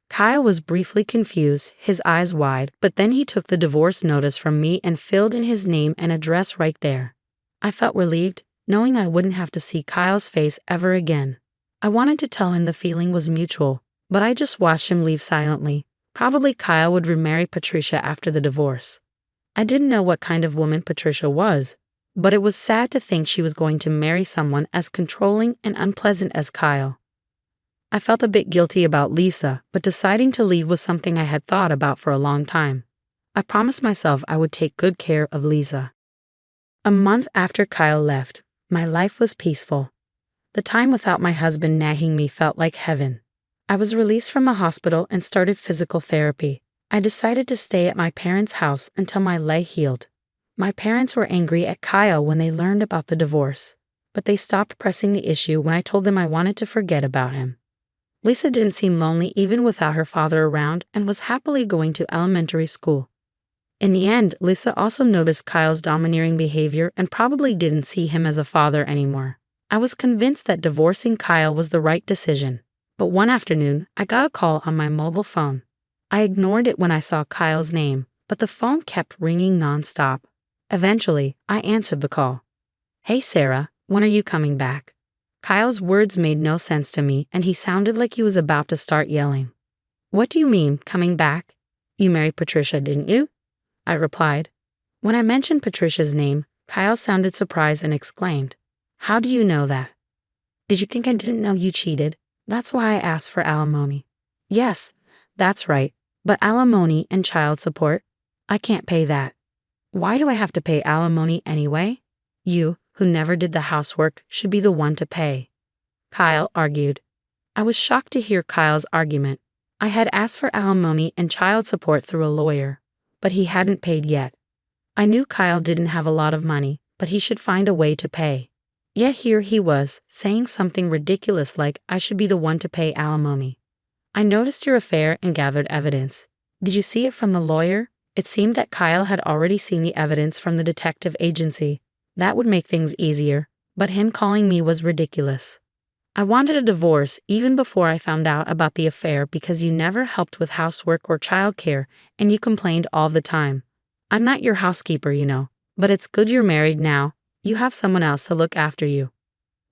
Kyle was briefly confused, his eyes wide, but then he took the divorce notice from me and filled in his name and address right there. I felt relieved, knowing I wouldn't have to see Kyle's face ever again. I wanted to tell him the feeling was mutual, but I just watched him leave silently. Probably Kyle would remarry Patricia after the divorce. I didn't know what kind of woman Patricia was, but it was sad to think she was going to marry someone as controlling and unpleasant as Kyle. I felt a bit guilty about Lisa, but deciding to leave was something I had thought about for a long time. I promised myself I would take good care of Lisa. A month after Kyle left, My life was peaceful. The time without my husband nagging me felt like heaven. I was released from the hospital and started physical therapy. I decided to stay at my parents' house until my leg healed. My parents were angry at Kyle when they learned about the divorce, but they stopped pressing the issue when I told them I wanted to forget about him. Lisa didn't seem lonely even without her father around and was happily going to elementary school. In the end, Lisa also noticed Kyle's domineering behavior and probably didn't see him as a father anymore. I was convinced that divorcing Kyle was the right decision, but one afternoon, I got a call on my mobile phone. I ignored it when I saw Kyle's name, but the phone kept ringing nonstop. Eventually, I answered the call. "Hey Sarah, when are you coming back?" Kyle's words made no sense to me, and he sounded like he was about to start yelling. "What do you mean, coming back? You married Patricia, didn't you?" I replied. When I mentioned Patricia's name, Kyle sounded surprised and exclaimed, "How do you know that? Did you think I didn't know you cheated? That's why I asked for alimony." "Yes, that's right, but alimony and child support? I can't pay that." "Why do I have to pay alimony anyway? You, who never did the housework, should be the one to pay," Kyle argued. I was shocked to hear Kyle's argument. I had asked for alimony and child support through a lawyer, but he hadn't paid yet. I knew Kyle didn't have a lot of money, but he should find a way to pay. Yet here he was, saying something ridiculous like I should be the one to pay alimony. "I noticed your affair and gathered evidence. Did you see it from the lawyer?" It seemed that Kyle had already seen the evidence from the detective agency. That would make things easier, but him calling me was ridiculous. "I wanted a divorce even before I found out about the affair because you never helped with housework or childcare, and you complained all the time. I'm not your housekeeper, you know, but it's good you're married now. You have someone else to look after you."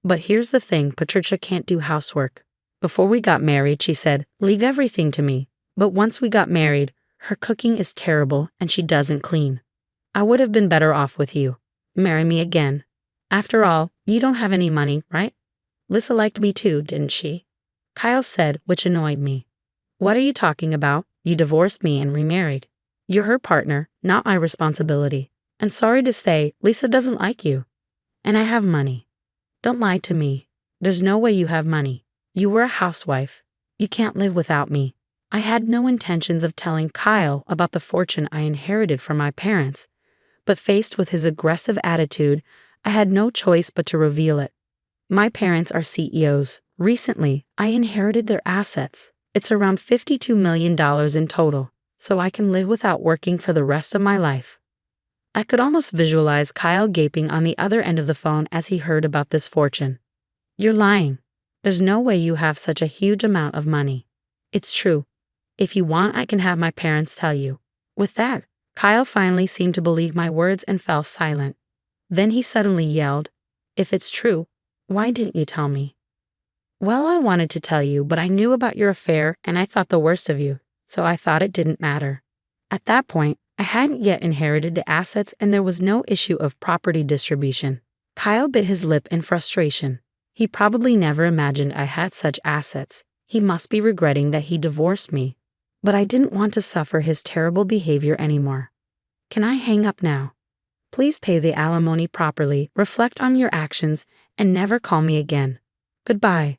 But here's the thing, Patricia can't do housework. Before we got married, she said, "Leave everything to me." But once we got married, her cooking is terrible and she doesn't clean. I would have been better off with you. Marry me again. After all, you don't have any money, right? Lisa liked me too, didn't she? Kyle said, which annoyed me. "What are you talking about? You divorced me and remarried. You're her partner, not my responsibility. And sorry to say, Lisa doesn't like you. And I have money." "Don't lie to me. There's no way you have money. You were a housewife. You can't live without me." I had no intentions of telling Kyle about the fortune I inherited from my parents, but faced with his aggressive attitude, I had no choice but to reveal it. My parents are CEOs. Recently, I inherited their assets. It's around $52 million in total, so I can live without working for the rest of my life. I could almost visualize Kyle gaping on the other end of the phone as he heard about this fortune. "You're lying. There's no way you have such a huge amount of money." "It's true. If you want, I can have my parents tell you." With that, Kyle finally seemed to believe my words and fell silent. Then he suddenly yelled, "If it's true, why didn't you tell me?" "Well, I wanted to tell you, but I knew about your affair and I thought the worst of you, so I thought it didn't matter." At that point, I hadn't yet inherited the assets and there was no issue of property distribution. Kyle bit his lip in frustration. He probably never imagined I had such assets. He must be regretting that he divorced me. But I didn't want to suffer his terrible behavior anymore. "Can I hang up now? Please pay the alimony properly, reflect on your actions, and never call me again. Goodbye."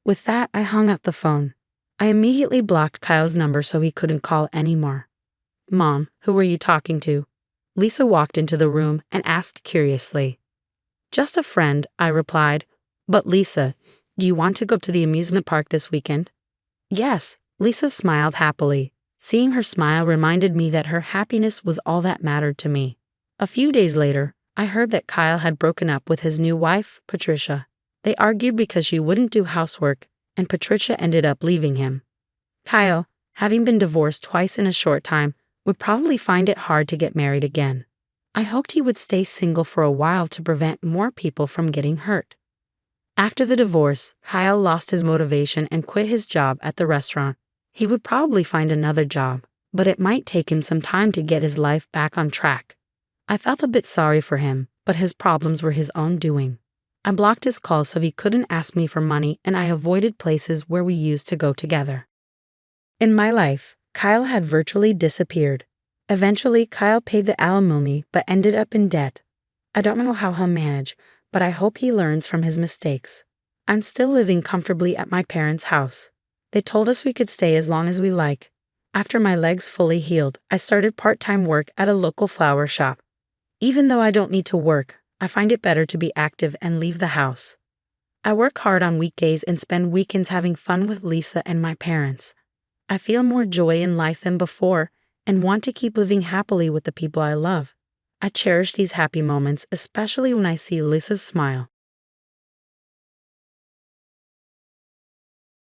With that, I hung up the phone. I immediately blocked Kyle's number so he couldn't call anymore. "Mom, who were you talking to?" Lisa walked into the room and asked curiously. "Just a friend," I replied. "But Lisa, do you want to go to the amusement park this weekend?" "Yes." Lisa smiled happily. Seeing her smile reminded me that her happiness was all that mattered to me. A few days later, I heard that Kyle had broken up with his new wife, Patricia. They argued because she wouldn't do housework, and Patricia ended up leaving him. Kyle, having been divorced twice in a short time, would probably find it hard to get married again. I hoped he would stay single for a while to prevent more people from getting hurt. After the divorce, Kyle lost his motivation and quit his job at the restaurant. He would probably find another job, but it might take him some time to get his life back on track. I felt a bit sorry for him, but his problems were his own doing. I blocked his calls so he couldn't ask me for money, and I avoided places where we used to go together. In my life, Kyle had virtually disappeared. Eventually, Kyle paid the alimony but ended up in debt. I don't know how he'll manage, but I hope he learns from his mistakes. I'm still living comfortably at my parents' house. They told us we could stay as long as we like. After my legs fully healed, I started part-time work at a local flower shop. Even though I don't need to work, I find it better to be active and leave the house. I work hard on weekdays and spend weekends having fun with Lisa and my parents. I feel more joy in life than before and want to keep living happily with the people I love. I cherish these happy moments, especially when I see Lisa's smile.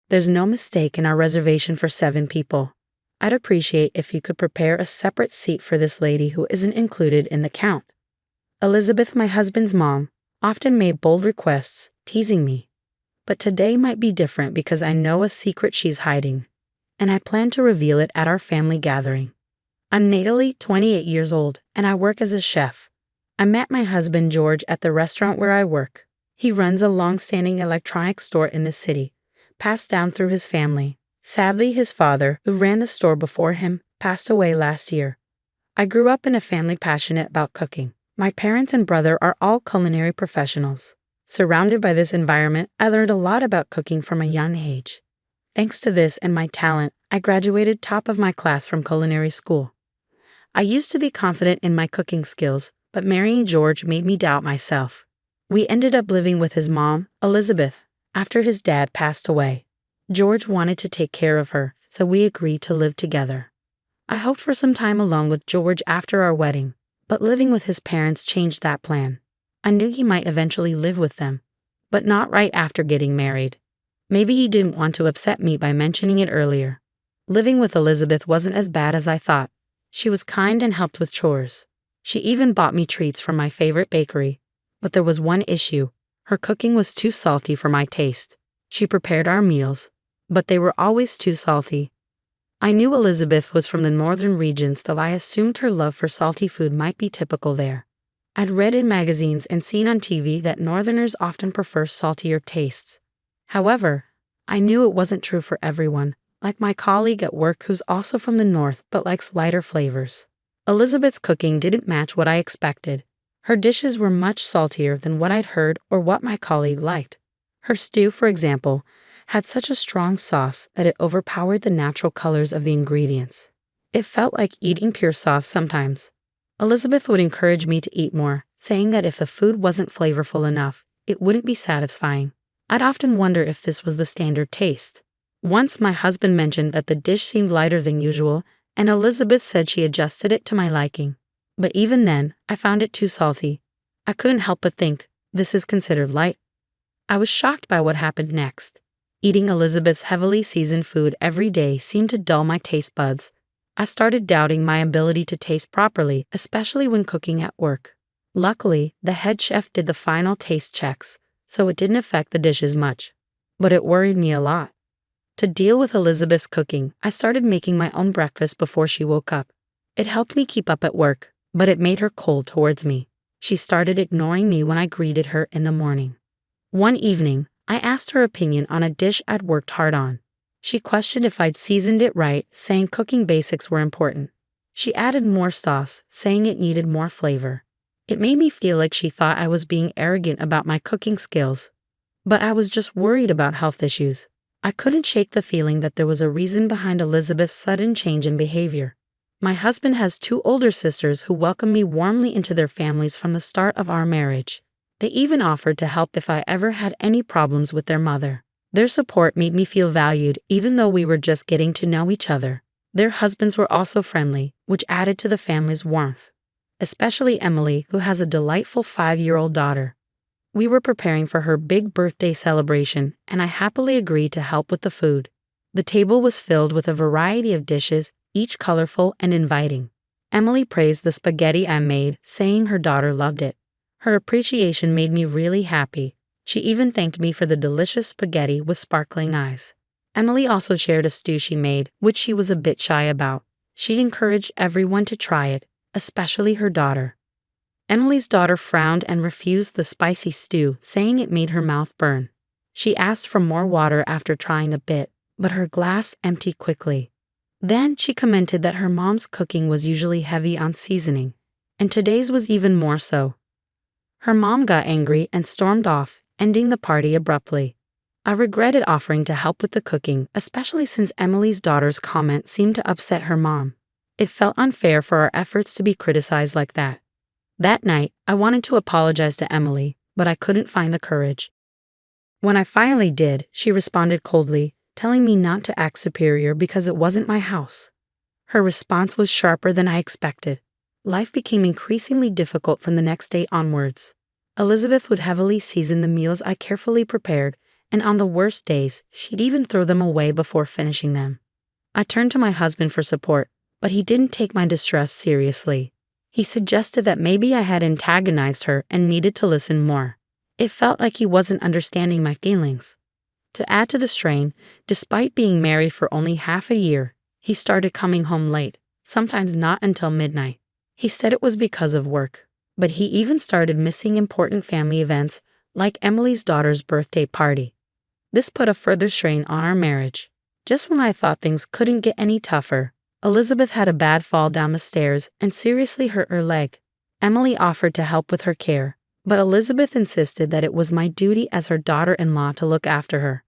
There's no mistake in our reservation for 7 people. I'd appreciate if you could prepare a separate seat for this lady who isn't included in the count. Elizabeth, my husband's mom, often made bold requests, teasing me. But today might be different because I know a secret she's hiding, and I plan to reveal it at our family gathering. I'm Natalie, 28 years old, and I work as a chef. I met my husband George at the restaurant where I work. He runs a long-standing electronics store in the city, passed down through his family. Sadly, his father, who ran the store before him, passed away last year. I grew up in a family passionate about cooking. My parents and brother are all culinary professionals. Surrounded by this environment, I learned a lot about cooking from a young age. Thanks to this and my talent, I graduated top of my class from culinary school. I used to be confident in my cooking skills, but marrying George made me doubt myself. We ended up living with his mom, Elizabeth, after his dad passed away. George wanted to take care of her, so we agreed to live together. I hoped for some time alone with George after our wedding, but living with his parents changed that plan. I knew he might eventually live with them, but not right after getting married. Maybe he didn't want to upset me by mentioning it earlier. Living with Elizabeth wasn't as bad as I thought. She was kind and helped with chores. She even bought me treats from my favorite bakery. But there was one issue. Her cooking was too salty for my taste. She prepared our meals, but they were always too salty. I knew Elizabeth was from the northern regions, though I assumed her love for salty food might be typical there. I'd read in magazines and seen on TV that northerners often prefer saltier tastes. However, I knew it wasn't true for everyone, like my colleague at work who's also from the north but likes lighter flavors. Elizabeth's cooking didn't match what I expected. Her dishes were much saltier than what I'd heard or what my colleague liked. Her stew, for example, had such a strong sauce that it overpowered the natural colors of the ingredients. It felt like eating pure sauce sometimes. Elizabeth would encourage me to eat more, saying that if the food wasn't flavorful enough, it wouldn't be satisfying. I'd often wonder if this was the standard taste. Once my husband mentioned that the dish seemed lighter than usual, and Elizabeth said she adjusted it to my liking. But even then, I found it too salty. I couldn't help but think, this is considered light. I was shocked by what happened next. Eating Elizabeth's heavily seasoned food every day seemed to dull my taste buds. I started doubting my ability to taste properly, especially when cooking at work. Luckily, the head chef did the final taste checks, so it didn't affect the dishes much. But it worried me a lot. To deal with Elizabeth's cooking, I started making my own breakfast before she woke up. It helped me keep up at work, but it made her cold towards me. She started ignoring me when I greeted her in the morning. One evening, I asked her opinion on a dish I'd worked hard on. She questioned if I'd seasoned it right, saying cooking basics were important. She added more sauce, saying it needed more flavor. It made me feel like she thought I was being arrogant about my cooking skills. But I was just worried about health issues. I couldn't shake the feeling that there was a reason behind Elizabeth's sudden change in behavior. My husband has 2 older sisters who welcomed me warmly into their families from the start of our marriage. They even offered to help if I ever had any problems with their mother. Their support made me feel valued even though we were just getting to know each other. Their husbands were also friendly, which added to the family's warmth. Especially Emily, who has a delightful 5-year-old daughter. We were preparing for her big birthday celebration, and I happily agreed to help with the food. The table was filled with a variety of dishes, each colorful and inviting. Emily praised the spaghetti I made, saying her daughter loved it. Her appreciation made me really happy. She even thanked me for the delicious spaghetti with sparkling eyes. Emily also shared a stew she made, which she was a bit shy about. She encouraged everyone to try it, especially her daughter. Emily's daughter frowned and refused the spicy stew, saying it made her mouth burn. She asked for more water after trying a bit, but her glass emptied quickly. Then she commented that her mom's cooking was usually heavy on seasoning, and today's was even more so. Her mom got angry and stormed off, ending the party abruptly. I regretted offering to help with the cooking, especially since Emily's daughter's comment seemed to upset her mom. It felt unfair for our efforts to be criticized like that. That night, I wanted to apologize to Emily, but I couldn't find the courage. When I finally did, she responded coldly, telling me not to act superior because it wasn't my house. Her response was sharper than I expected. Life became increasingly difficult from the next day onwards. Elizabeth would heavily season the meals I carefully prepared, and on the worst days, she'd even throw them away before finishing them. I turned to my husband for support, but he didn't take my distress seriously. He suggested that maybe I had antagonized her and needed to listen more. It felt like he wasn't understanding my feelings. To add to the strain, despite being married for only half a year, he started coming home late, sometimes not until midnight. He said it was because of work, but he even started missing important family events, like Emily's daughter's birthday party. This put a further strain on our marriage. Just when I thought things couldn't get any tougher, Elizabeth had a bad fall down the stairs and seriously hurt her leg. Emily offered to help with her care, but Elizabeth insisted that it was my duty as her daughter-in-law to look after her.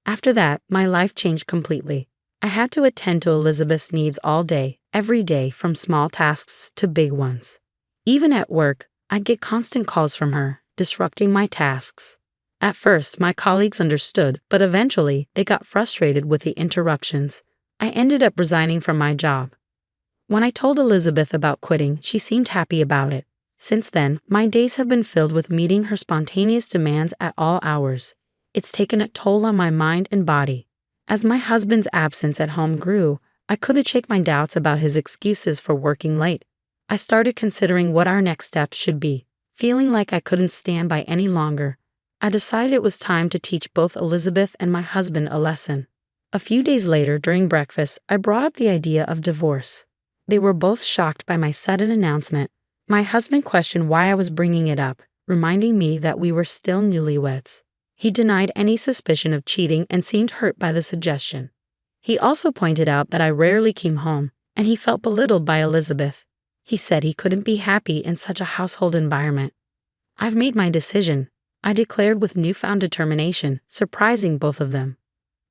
After that, my life changed completely. I had to attend to Elizabeth's needs all day, every day, from small tasks to big ones. Even at work, I'd get constant calls from her, disrupting my tasks. At first, my colleagues understood, but eventually, they got frustrated with the interruptions. I ended up resigning from my job. When I told Elizabeth about quitting, she seemed happy about it. Since then, my days have been filled with meeting her spontaneous demands at all hours. It's taken a toll on my mind and body. As my husband's absence at home grew, I couldn't shake my doubts about his excuses for working late. I started considering what our next steps should be. Feeling like I couldn't stand by any longer, I decided it was time to teach both Elizabeth and my husband a lesson. A few days later, during breakfast, I brought up the idea of divorce. They were both shocked by my sudden announcement. My husband questioned why I was bringing it up, reminding me that we were still newlyweds. He denied any suspicion of cheating and seemed hurt by the suggestion. He also pointed out that I rarely came home, and he felt belittled by Elizabeth. He said he couldn't be happy in such a household environment. "I've made my decision," I declared with newfound determination, surprising both of them.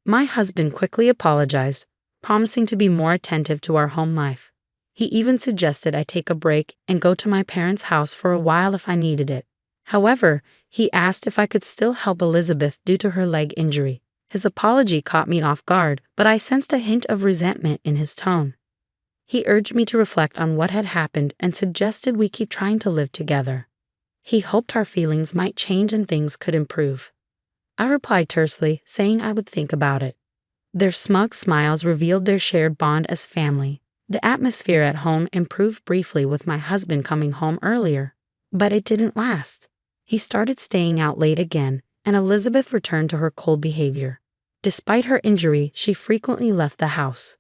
My husband quickly apologized, promising to be more attentive to our home life. He even suggested I take a break and go to my parents' house for a while if I needed it. However, he asked if I could still help Elizabeth due to her leg injury. His apology caught me off guard, but I sensed a hint of resentment in his tone. He urged me to reflect on what had happened and suggested we keep trying to live together. He hoped our feelings might change and things could improve. I replied tersely, saying I would think about it. Their smug smiles revealed their shared bond as family. The atmosphere at home improved briefly with my husband coming home earlier, but it didn't last. He started staying out late again, and Elizabeth returned to her cold behavior. Despite her injury, she frequently left the house.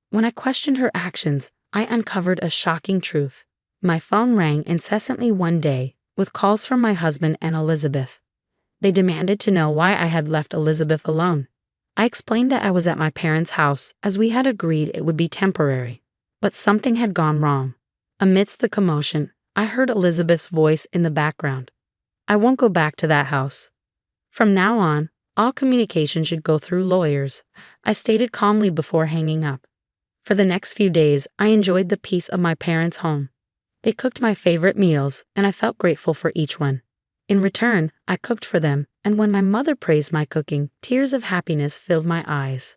When I questioned her actions, I uncovered a shocking truth. My phone rang incessantly one day, with calls from my husband and Elizabeth. They demanded to know why I had left Elizabeth alone. I explained that I was at my parents' house, as we had agreed it would be temporary. But something had gone wrong. Amidst the commotion, I heard Elizabeth's voice in the background. "I won't go back to that house. From now on, all communication should go through lawyers," I stated calmly before hanging up. For the next few days, I enjoyed the peace of my parents' home. They cooked my favorite meals, and I felt grateful for each one. In return, I cooked for them, and when my mother praised my cooking, tears of happiness filled my eyes.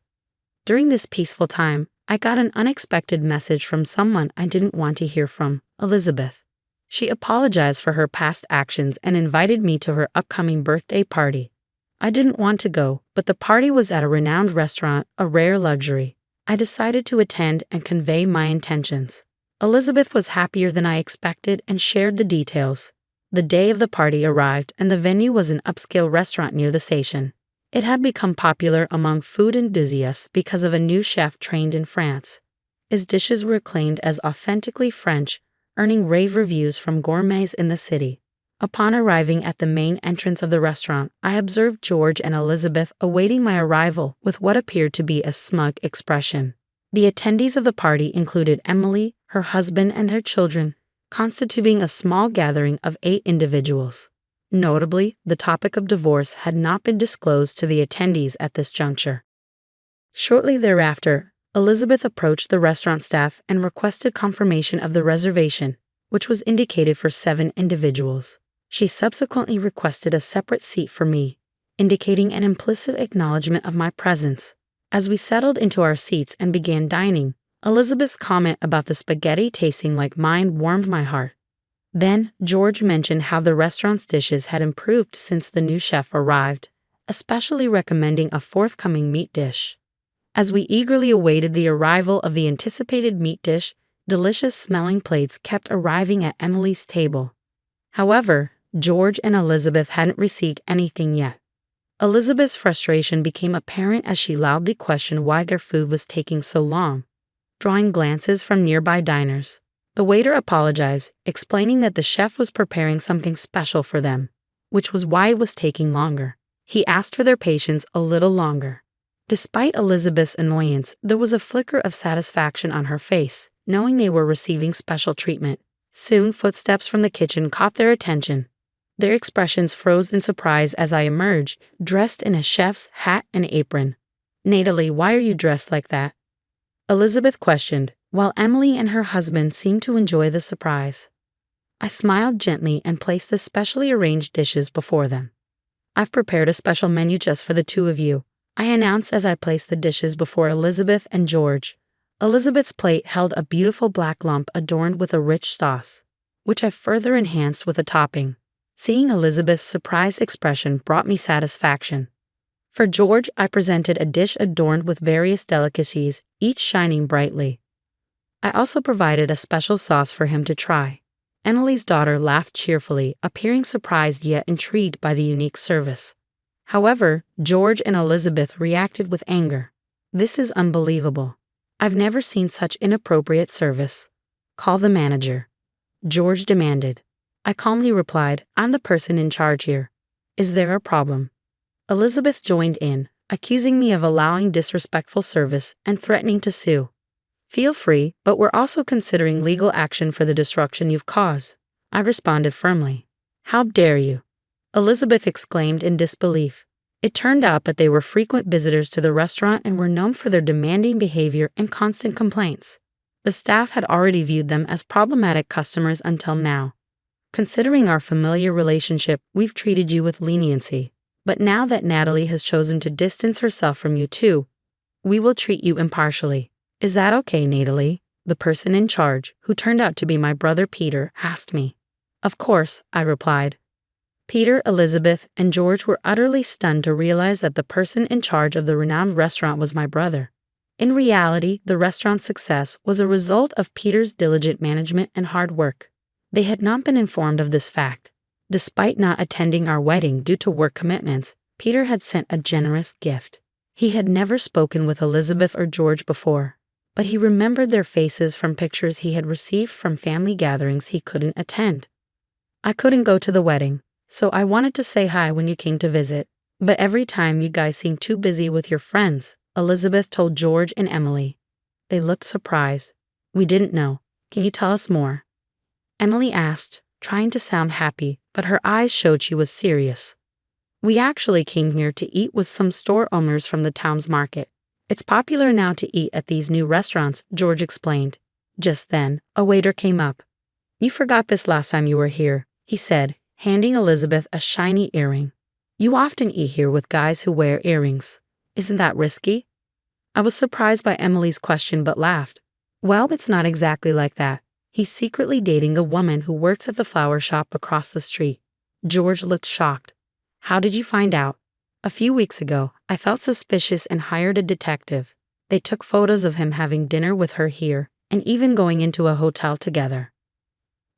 During this peaceful time, I got an unexpected message from someone I didn't want to hear from, Elizabeth. She apologized for her past actions and invited me to her upcoming birthday party. I didn't want to go, but the party was at a renowned restaurant, a rare luxury. I decided to attend and convey my intentions. Elizabeth was happier than I expected and shared the details. The day of the party arrived, and the venue was an upscale restaurant near the station. It had become popular among food enthusiasts because of a new chef trained in France. His dishes were acclaimed as authentically French, earning rave reviews from gourmets in the city. Upon arriving at the main entrance of the restaurant, I observed George and Elizabeth awaiting my arrival with what appeared to be a smug expression. The attendees of the party included Emily, her husband, and her children. constituting a small gathering of 8 individuals. Notably, the topic of divorce had not been disclosed to the attendees at this juncture. Shortly thereafter, Elizabeth approached the restaurant staff and requested confirmation of the reservation, which was indicated for 7 individuals. She subsequently requested a separate seat for me, indicating an implicit acknowledgement of my presence. As we settled into our seats and began dining, Elizabeth's comment about the spaghetti tasting like mine warmed my heart. Then, George mentioned how the restaurant's dishes had improved since the new chef arrived, especially recommending a forthcoming meat dish. As we eagerly awaited the arrival of the anticipated meat dish, delicious smelling plates kept arriving at Emily's table. However, George and Elizabeth hadn't received anything yet. Elizabeth's frustration became apparent as she loudly questioned why their food was taking so long, drawing glances from nearby diners. The waiter apologized, explaining that the chef was preparing something special for them, which was why it was taking longer. He asked for their patience a little longer. Despite Elizabeth's annoyance, there was a flicker of satisfaction on her face, knowing they were receiving special treatment. Soon, footsteps from the kitchen caught their attention. Their expressions froze in surprise as I emerged, dressed in a chef's hat and apron. "Natalie, why are you dressed like that?" Elizabeth questioned, while Emily and her husband seemed to enjoy the surprise. I smiled gently and placed the specially arranged dishes before them. "I've prepared a special menu just for the two of you," I announced as I placed the dishes before Elizabeth and George. Elizabeth's plate held a beautiful black lump adorned with a rich sauce, which I further enhanced with a topping. Seeing Elizabeth's surprised expression brought me satisfaction. For George, I presented a dish adorned with various delicacies, each shining brightly. I also provided a special sauce for him to try. Emily's daughter laughed cheerfully, appearing surprised yet intrigued by the unique service. However, George and Elizabeth reacted with anger. "This is unbelievable. I've never seen such inappropriate service. Call the manager," George demanded. I calmly replied, "I'm the person in charge here. Is there a problem?" Elizabeth joined in, accusing me of allowing disrespectful service and threatening to sue. "Feel free, but we're also considering legal action for the disruption you've caused," I responded firmly. "How dare you?" Elizabeth exclaimed in disbelief. It turned out that they were frequent visitors to the restaurant and were known for their demanding behavior and constant complaints. The staff had already viewed them as problematic customers until now. "Considering our familiar relationship, we've treated you with leniency. But now that Natalie has chosen to distance herself from you too, we will treat you impartially. Is that okay, Natalie?" the person in charge, who turned out to be my brother Peter, asked me. "Of course," I replied. Peter, Elizabeth, and George were utterly stunned to realize that the person in charge of the renowned restaurant was my brother. In reality, the restaurant's success was a result of Peter's diligent management and hard work. They had not been informed of this fact. Despite not attending our wedding due to work commitments, Peter had sent a generous gift. He had never spoken with Elizabeth or George before, but he remembered their faces from pictures he had received from family gatherings he couldn't attend. "I couldn't go to the wedding, so I wanted to say hi when you came to visit, but every time you guys seem too busy with your friends," Elizabeth told George and Emily. They looked surprised. "We didn't know. Can you tell us more?" Emily asked, trying to sound happy, but her eyes showed she was serious. "We actually came here to eat with some store owners from the town's market. It's popular now to eat at these new restaurants," George explained. Just then, a waiter came up. "You forgot this last time you were here," he said, handing Elizabeth a shiny earring. "You often eat here with guys who wear earrings. Isn't that risky?" I was surprised by Emily's question but laughed. "Well, it's not exactly like that. He's secretly dating a woman who works at the flower shop across the street." George looked shocked. "How did you find out?" "A few weeks ago, I felt suspicious and hired a detective. They took photos of him having dinner with her here and even going into a hotel together.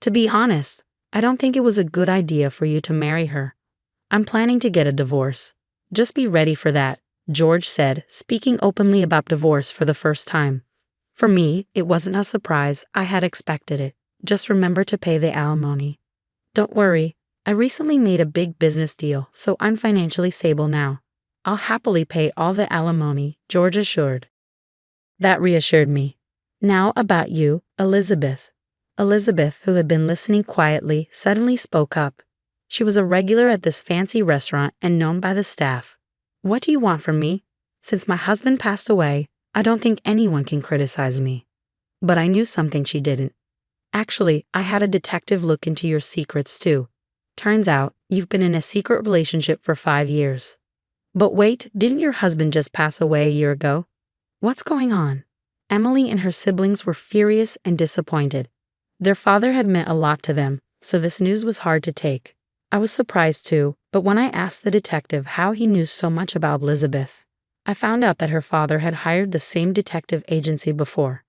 To be honest, I don't think it was a good idea for you to marry her. I'm planning to get a divorce. Just be ready for that," George said, speaking openly about divorce for the first time. For me, it wasn't a surprise. I had expected it. Just remember to pay the alimony. "Don't worry. I recently made a big business deal, so I'm financially stable now. I'll happily pay all the alimony," George assured. That reassured me. "Now about you, Elizabeth. Elizabeth, who had been listening quietly, suddenly spoke up. She was a regular at this fancy restaurant and known by the staff. "What do you want from me? Since my husband passed away, I don't think anyone can criticize me." But I knew something she didn't. "Actually, I had a detective look into your secrets too. Turns out, you've been in a secret relationship for 5 years." "But wait, didn't your husband just pass away a year ago? What's going on?" Emily and her siblings were furious and disappointed. Their father had meant a lot to them, so this news was hard to take. I was surprised too, but when I asked the detective how he knew so much about Elizabeth, I found out that her father had hired the same detective agency before.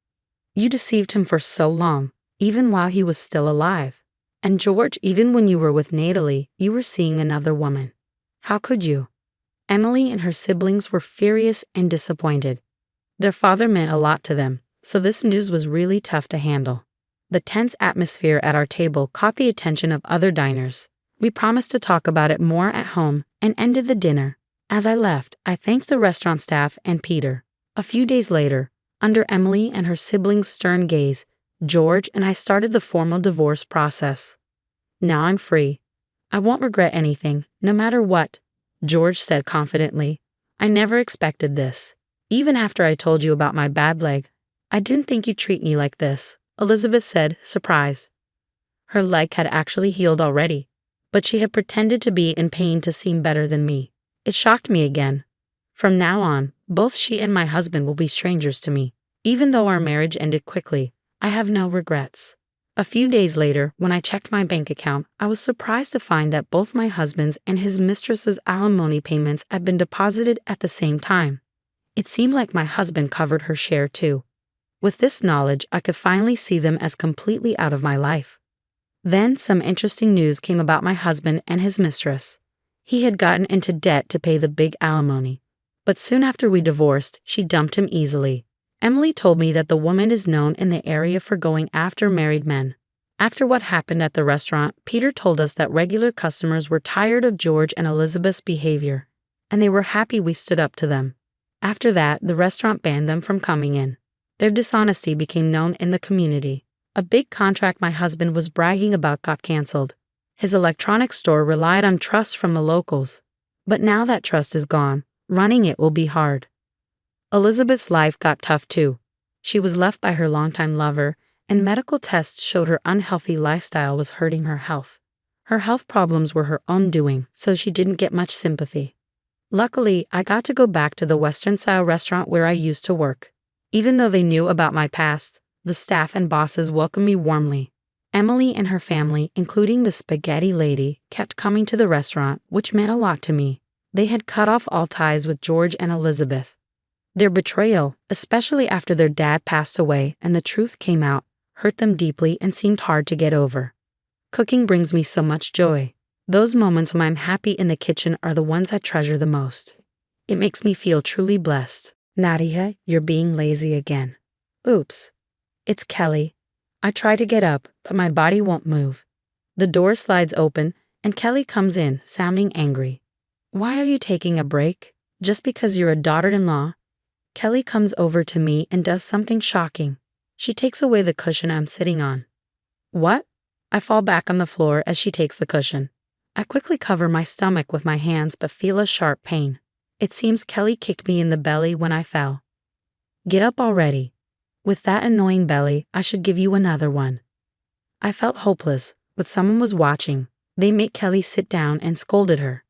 "You deceived him for so long, even while he was still alive. And George, even when you were with Natalie, you were seeing another woman. How could you?" Emily and her siblings were furious and disappointed. Their father meant a lot to them, so this news was really tough to handle. The tense atmosphere at our table caught the attention of other diners. We promised to talk about it more at home and ended the dinner. As I left, I thanked the restaurant staff and Peter. A few days later, under Emily and her siblings' stern gaze, George and I started the formal divorce process. "Now I'm free. I won't regret anything, no matter what," George said confidently. "I never expected this. Even after I told you about my bad leg, I didn't think you'd treat me like this," Elizabeth said, surprised. Her leg had actually healed already, but she had pretended to be in pain to seem better than me. It shocked me again. From now on, both she and my husband will be strangers to me. Even though our marriage ended quickly, I have no regrets. A few days later, when I checked my bank account, I was surprised to find that both my husband's and his mistress's alimony payments had been deposited at the same time. It seemed like my husband covered her share too. With this knowledge, I could finally see them as completely out of my life. Then some interesting news came about my husband and his mistress. He had gotten into debt to pay the big alimony. But soon after we divorced, she dumped him easily. Emily told me that the woman is known in the area for going after married men. After what happened at the restaurant, Peter told us that regular customers were tired of George and Elizabeth's behavior, and they were happy we stood up to them. After that, the restaurant banned them from coming in. Their dishonesty became known in the community. A big contract my husband was bragging about got canceled. His electronics store relied on trust from the locals. But now that trust is gone, running it will be hard. Elizabeth's life got tough too. She was left by her longtime lover, and medical tests showed her unhealthy lifestyle was hurting her health. Her health problems were her own doing, so she didn't get much sympathy. Luckily, I got to go back to the Western-style restaurant where I used to work. Even though they knew about my past, the staff and bosses welcomed me warmly. Emily and her family, including the spaghetti lady, kept coming to the restaurant, which meant a lot to me. They had cut off all ties with George and Elizabeth. Their betrayal, especially after their dad passed away and the truth came out, hurt them deeply and seemed hard to get over. Cooking brings me so much joy. Those moments when I'm happy in the kitchen are the ones I treasure the most. It makes me feel truly blessed. "Nadia, you're being lazy again." "Oops. It's Kelly. I try to get up, but my body won't move." The door slides open, and Kelly comes in, sounding angry. "Why are you taking a break? Just because you're a daughter-in-law?" Kelly comes over to me and does something shocking. She takes away the cushion I'm sitting on. "What?" I fall back on the floor as she takes the cushion. I quickly cover my stomach with my hands but feel a sharp pain. It seems Kelly kicked me in the belly when I fell. "Get up already. With that annoying belly, I should give you another one." I felt hopeless, but someone was watching. They made Kelly sit down and scolded her.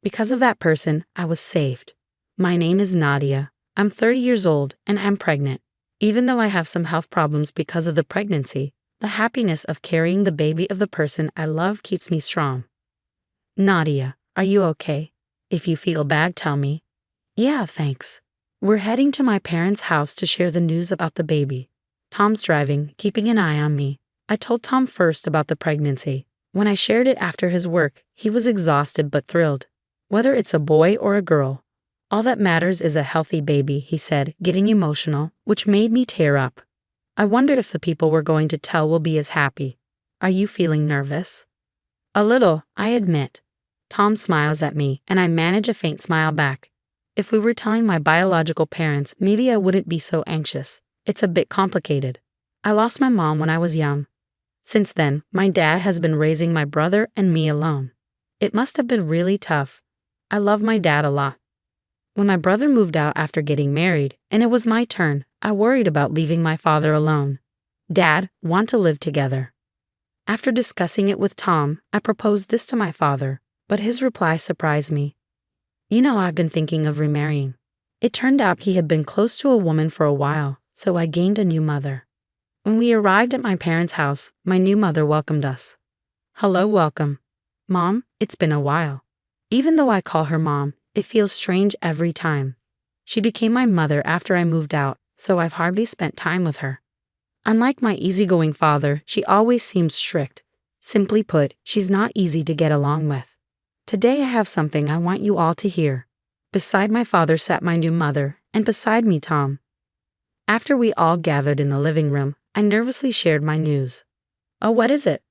Because of that person, I was saved. My name is Nadia. I'm 30 years old and I'm pregnant. Even though I have some health problems because of the pregnancy, the happiness of carrying the baby of the person I love keeps me strong. "Nadia, are you okay? If you feel bad, tell me." "Yeah, thanks. We're heading to my parents' house to share the news about the baby. Tom's driving, keeping an eye on me." I told Tom first about the pregnancy. When I shared it after his work, he was exhausted but thrilled. "Whether it's a boy or a girl, all that matters is a healthy baby," he said, getting emotional, which made me tear up. I wondered if the people we're going to tell will be as happy. "Are you feeling nervous?" "A little, I admit." Tom smiles at me, and I manage a faint smile back. If we were telling my biological parents, maybe I wouldn't be so anxious. It's a bit complicated. I lost my mom when I was young. Since then, my dad has been raising my brother and me alone. It must have been really tough. I love my dad a lot. When my brother moved out after getting married, and it was my turn, I worried about leaving my father alone. Dad, want to live together. After discussing it with Tom, I proposed this to my father, but his reply surprised me. You know, I've been thinking of remarrying. It turned out he had been close to a woman for a while, so I gained a new mother. When we arrived at my parents' house, my new mother welcomed us. Hello, welcome. Mom, it's been a while. Even though I call her mom, it feels strange every time. She became my mother after I moved out, so I've hardly spent time with her. Unlike my easygoing father, she always seems strict. Simply put, she's not easy to get along with. Today I have something I want you all to hear. Beside my father sat my new mother, and beside me Tom. After we all gathered in the living room, I nervously shared my news. Oh, what is it?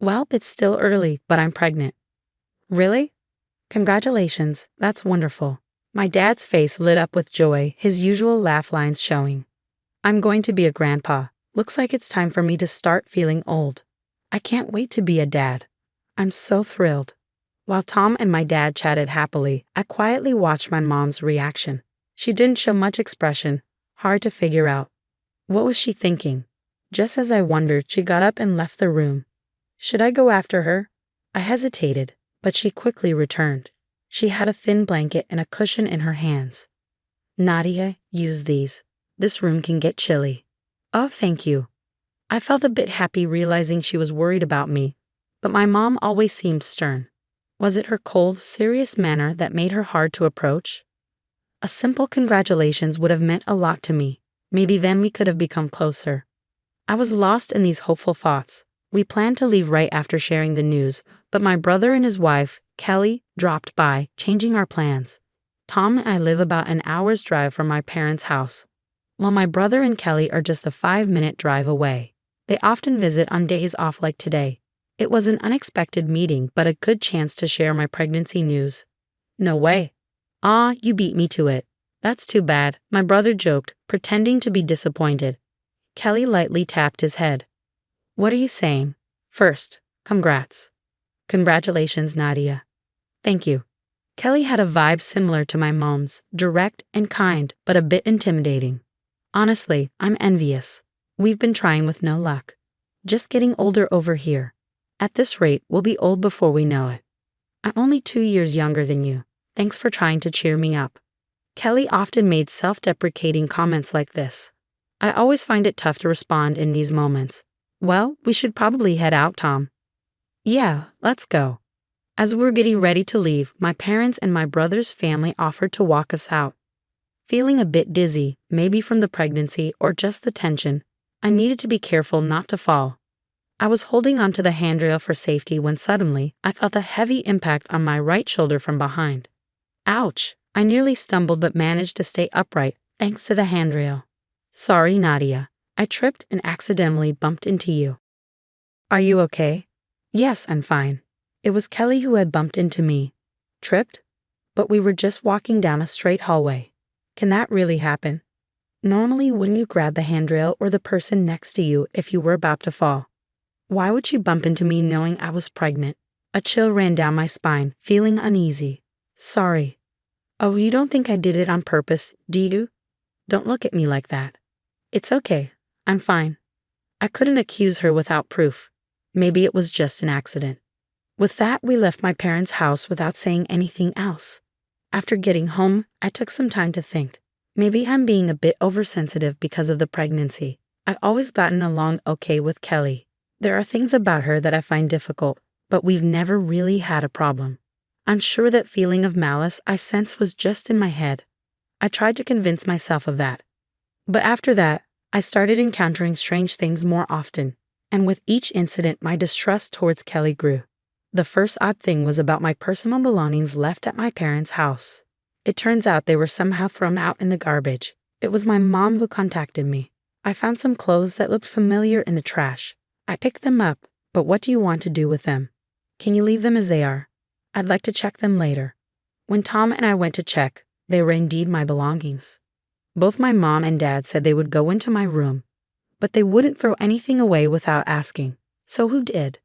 Well, it's still early, but I'm pregnant. Really? Congratulations, that's wonderful. My dad's face lit up with joy, his usual laugh lines showing. I'm going to be a grandpa. Looks like it's time for me to start feeling old. I can't wait to be a dad. I'm so thrilled. While Tom and my dad chatted happily, I quietly watched my mom's reaction. She didn't show much expression, hard to figure out. What was she thinking? Just as I wondered, she got up and left the room. Should I go after her? I hesitated, but she quickly returned. She had a thin blanket and a cushion in her hands. Nadia, use these. This room can get chilly. Oh, thank you. I felt a bit happy realizing she was worried about me, but my mom always seemed stern. Was it her cold, serious manner that made her hard to approach? A simple congratulations would have meant a lot to me. Maybe then we could have become closer. I was lost in these hopeful thoughts. We planned to leave right after sharing the news, but my brother and his wife, Kelly, dropped by, changing our plans. Tom and I live about an hour's drive from my parents' house, while my brother and Kelly are just a 5-minute drive away. They often visit on days off like today. It was an unexpected meeting, but a good chance to share my pregnancy news. No way. Ah, you beat me to it. That's too bad, my brother joked, pretending to be disappointed. Kelly lightly tapped his head. What are you saying? First, congrats. Congratulations, Nadia. Thank you. Kelly had a vibe similar to my mom's, direct and kind, but a bit intimidating. Honestly, I'm envious. We've been trying with no luck. Just getting older over here. At this rate, we'll be old before we know it. I'm only 2 years younger than you. Thanks for trying to cheer me up. Kelly often made self-deprecating comments like this. I always find it tough to respond in these moments. Well, we should probably head out, Tom. Yeah, let's go. As we were getting ready to leave, my parents and my brother's family offered to walk us out. Feeling a bit dizzy, maybe from the pregnancy or just the tension, I needed to be careful not to fall. I was holding onto the handrail for safety when suddenly I felt a heavy impact on my right shoulder from behind. Ouch! I nearly stumbled but managed to stay upright thanks to the handrail. Sorry, Nadia. I tripped and accidentally bumped into you. Are you okay? Yes, I'm fine. It was Kelly who had bumped into me. Tripped? But we were just walking down a straight hallway. Can that really happen? Normally, wouldn't you grab the handrail or the person next to you if you were about to fall? Why would she bump into me knowing I was pregnant? A chill ran down my spine, feeling uneasy. Sorry. Oh, you don't think I did it on purpose, do you? Don't look at me like that. It's okay. I'm fine. I couldn't accuse her without proof. Maybe it was just an accident. With that, we left my parents' house without saying anything else. After getting home, I took some time to think. Maybe I'm being a bit oversensitive because of the pregnancy. I've always gotten along okay with Kelly. There are things about her that I find difficult, but we've never really had a problem. I'm sure that feeling of malice I sensed was just in my head. I tried to convince myself of that. But after that, I started encountering strange things more often, and with each incident my distrust towards Kelly grew. The first odd thing was about my personal belongings left at my parents' house. It turns out they were somehow thrown out in the garbage. It was my mom who contacted me. I found some clothes that looked familiar in the trash. I picked them up, but what do you want to do with them? Can you leave them as they are? I'd like to check them later. When Tom and I went to check, they were indeed my belongings. Both my mom and dad said they would go into my room, but they wouldn't throw anything away without asking. So who did?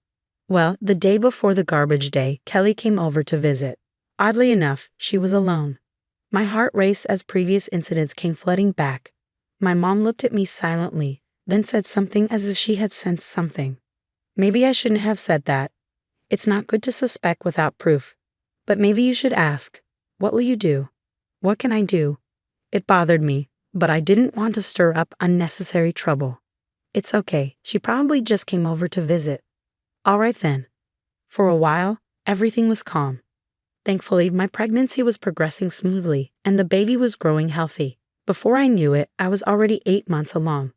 Well, the day before the garbage day, Kelly came over to visit. Oddly enough, she was alone. My heart raced as previous incidents came flooding back. My mom looked at me silently, then said something as if she had sensed something. Maybe I shouldn't have said that. It's not good to suspect without proof. But maybe you should ask, what will you do? What can I do? It bothered me, but I didn't want to stir up unnecessary trouble. It's okay, she probably just came over to visit. All right then. For a while, everything was calm. Thankfully, my pregnancy was progressing smoothly, and the baby was growing healthy. Before I knew it, I was already 8 months along.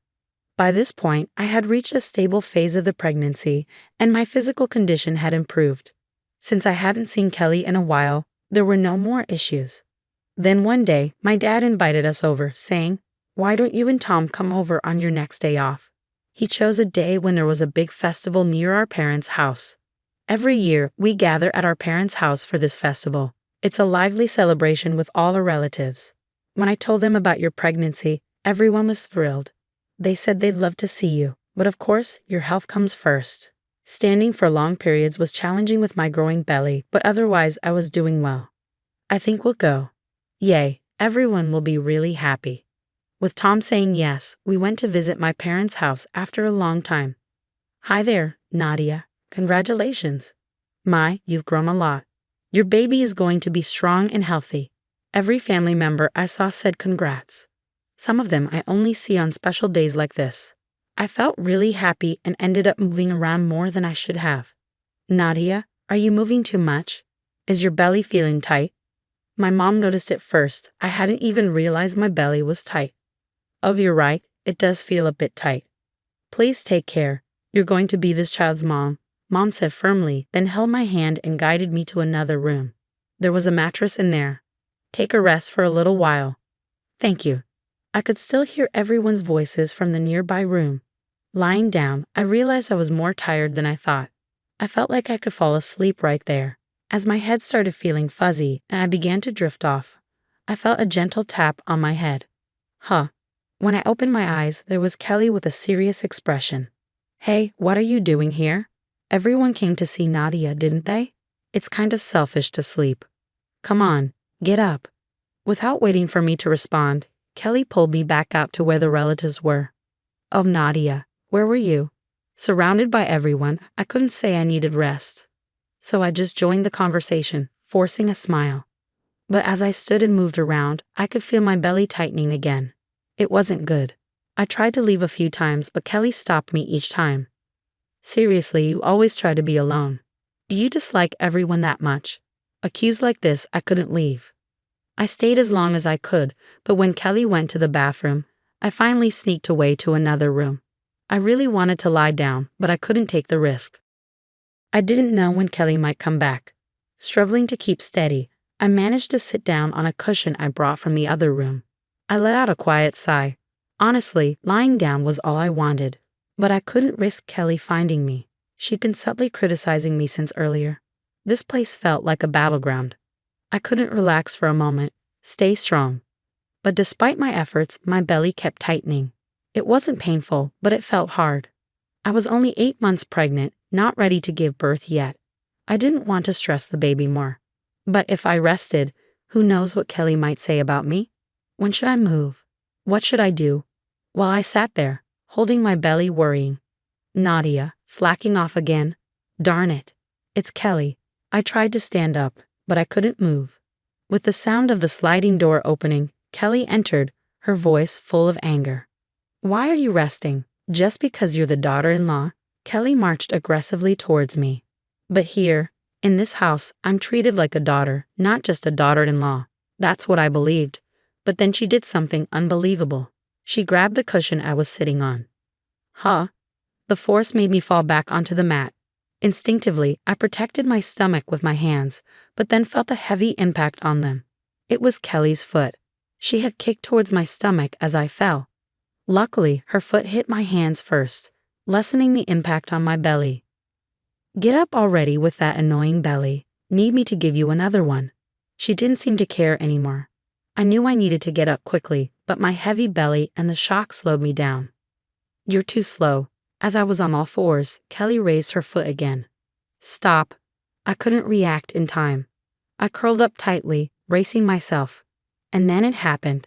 By this point, I had reached a stable phase of the pregnancy, and my physical condition had improved. Since I hadn't seen Kelly in a while, there were no more issues. Then one day, my dad invited us over, saying, "Why don't you and Tom come over on your next day off?" He chose a day when there was a big festival near our parents' house. Every year, we gather at our parents' house for this festival. It's a lively celebration with all our relatives. When I told them about your pregnancy, everyone was thrilled. They said they'd love to see you, but of course, your health comes first. Standing for long periods was challenging with my growing belly, but otherwise I was doing well. I think we'll go. Yay, everyone will be really happy. With Tom saying yes, we went to visit my parents' house after a long time. Hi there, Nadia. Congratulations. You've grown a lot. Your baby is going to be strong and healthy. Every family member I saw said congrats. Some of them I only see on special days like this. I felt really happy and ended up moving around more than I should have. Nadia, are you moving too much? Is your belly feeling tight? My mom noticed it first. I hadn't even realized my belly was tight. Oh, you're right, it does feel a bit tight. Please take care. You're going to be this child's mom, Mom said firmly, then held my hand and guided me to another room. There was a mattress in there. Take a rest for a little while. Thank you. I could still hear everyone's voices from the nearby room. Lying down, I realized I was more tired than I thought. I felt like I could fall asleep right there. As my head started feeling fuzzy and I began to drift off, I felt a gentle tap on my head. When I opened my eyes, there was Kelly with a serious expression. Hey, what are you doing here? Everyone came to see Nadia, didn't they? It's kind of selfish to sleep. Come on, get up. Without waiting for me to respond, Kelly pulled me back out to where the relatives were. Oh, Nadia, where were you? Surrounded by everyone, I couldn't say I needed rest. So I just joined the conversation, forcing a smile. But as I stood and moved around, I could feel my belly tightening again. It wasn't good. I tried to leave a few times, but Kelly stopped me each time. Seriously, you always try to be alone. Do you dislike everyone that much? Accused like this, I couldn't leave. I stayed as long as I could, but when Kelly went to the bathroom, I finally sneaked away to another room. I really wanted to lie down, but I couldn't take the risk. I didn't know when Kelly might come back. Struggling to keep steady, I managed to sit down on a cushion I brought from the other room. I let out a quiet sigh. Honestly, lying down was all I wanted. But I couldn't risk Kelly finding me. She'd been subtly criticizing me since earlier. This place felt like a battleground. I couldn't relax for a moment, stay strong. But despite my efforts, my belly kept tightening. It wasn't painful, but it felt hard. I was only 8 months pregnant, not ready to give birth yet. I didn't want to stress the baby more. But if I rested, who knows what Kelly might say about me? When should I move? What should I do? While I sat there, holding my belly, worrying. Nadia, slacking off again. Darn it. It's Kelly. I tried to stand up, but I couldn't move. With the sound of the sliding door opening, Kelly entered, her voice full of anger. Why are you resting? Just because you're the daughter-in-law? Kelly marched aggressively towards me. But here, in this house, I'm treated like a daughter, not just a daughter-in-law. That's what I believed. But then she did something unbelievable. She grabbed the cushion I was sitting on. The force made me fall back onto the mat. Instinctively, I protected my stomach with my hands, but then felt a heavy impact on them. It was Kelly's foot. She had kicked towards my stomach as I fell. Luckily, her foot hit my hands first, lessening the impact on my belly. Get up already with that annoying belly. Need me to give you another one? She didn't seem to care anymore. I knew I needed to get up quickly, but my heavy belly and the shock slowed me down. You're too slow. As I was on all fours, Kelly raised her foot again. Stop. I couldn't react in time. I curled up tightly, bracing myself. And then it happened.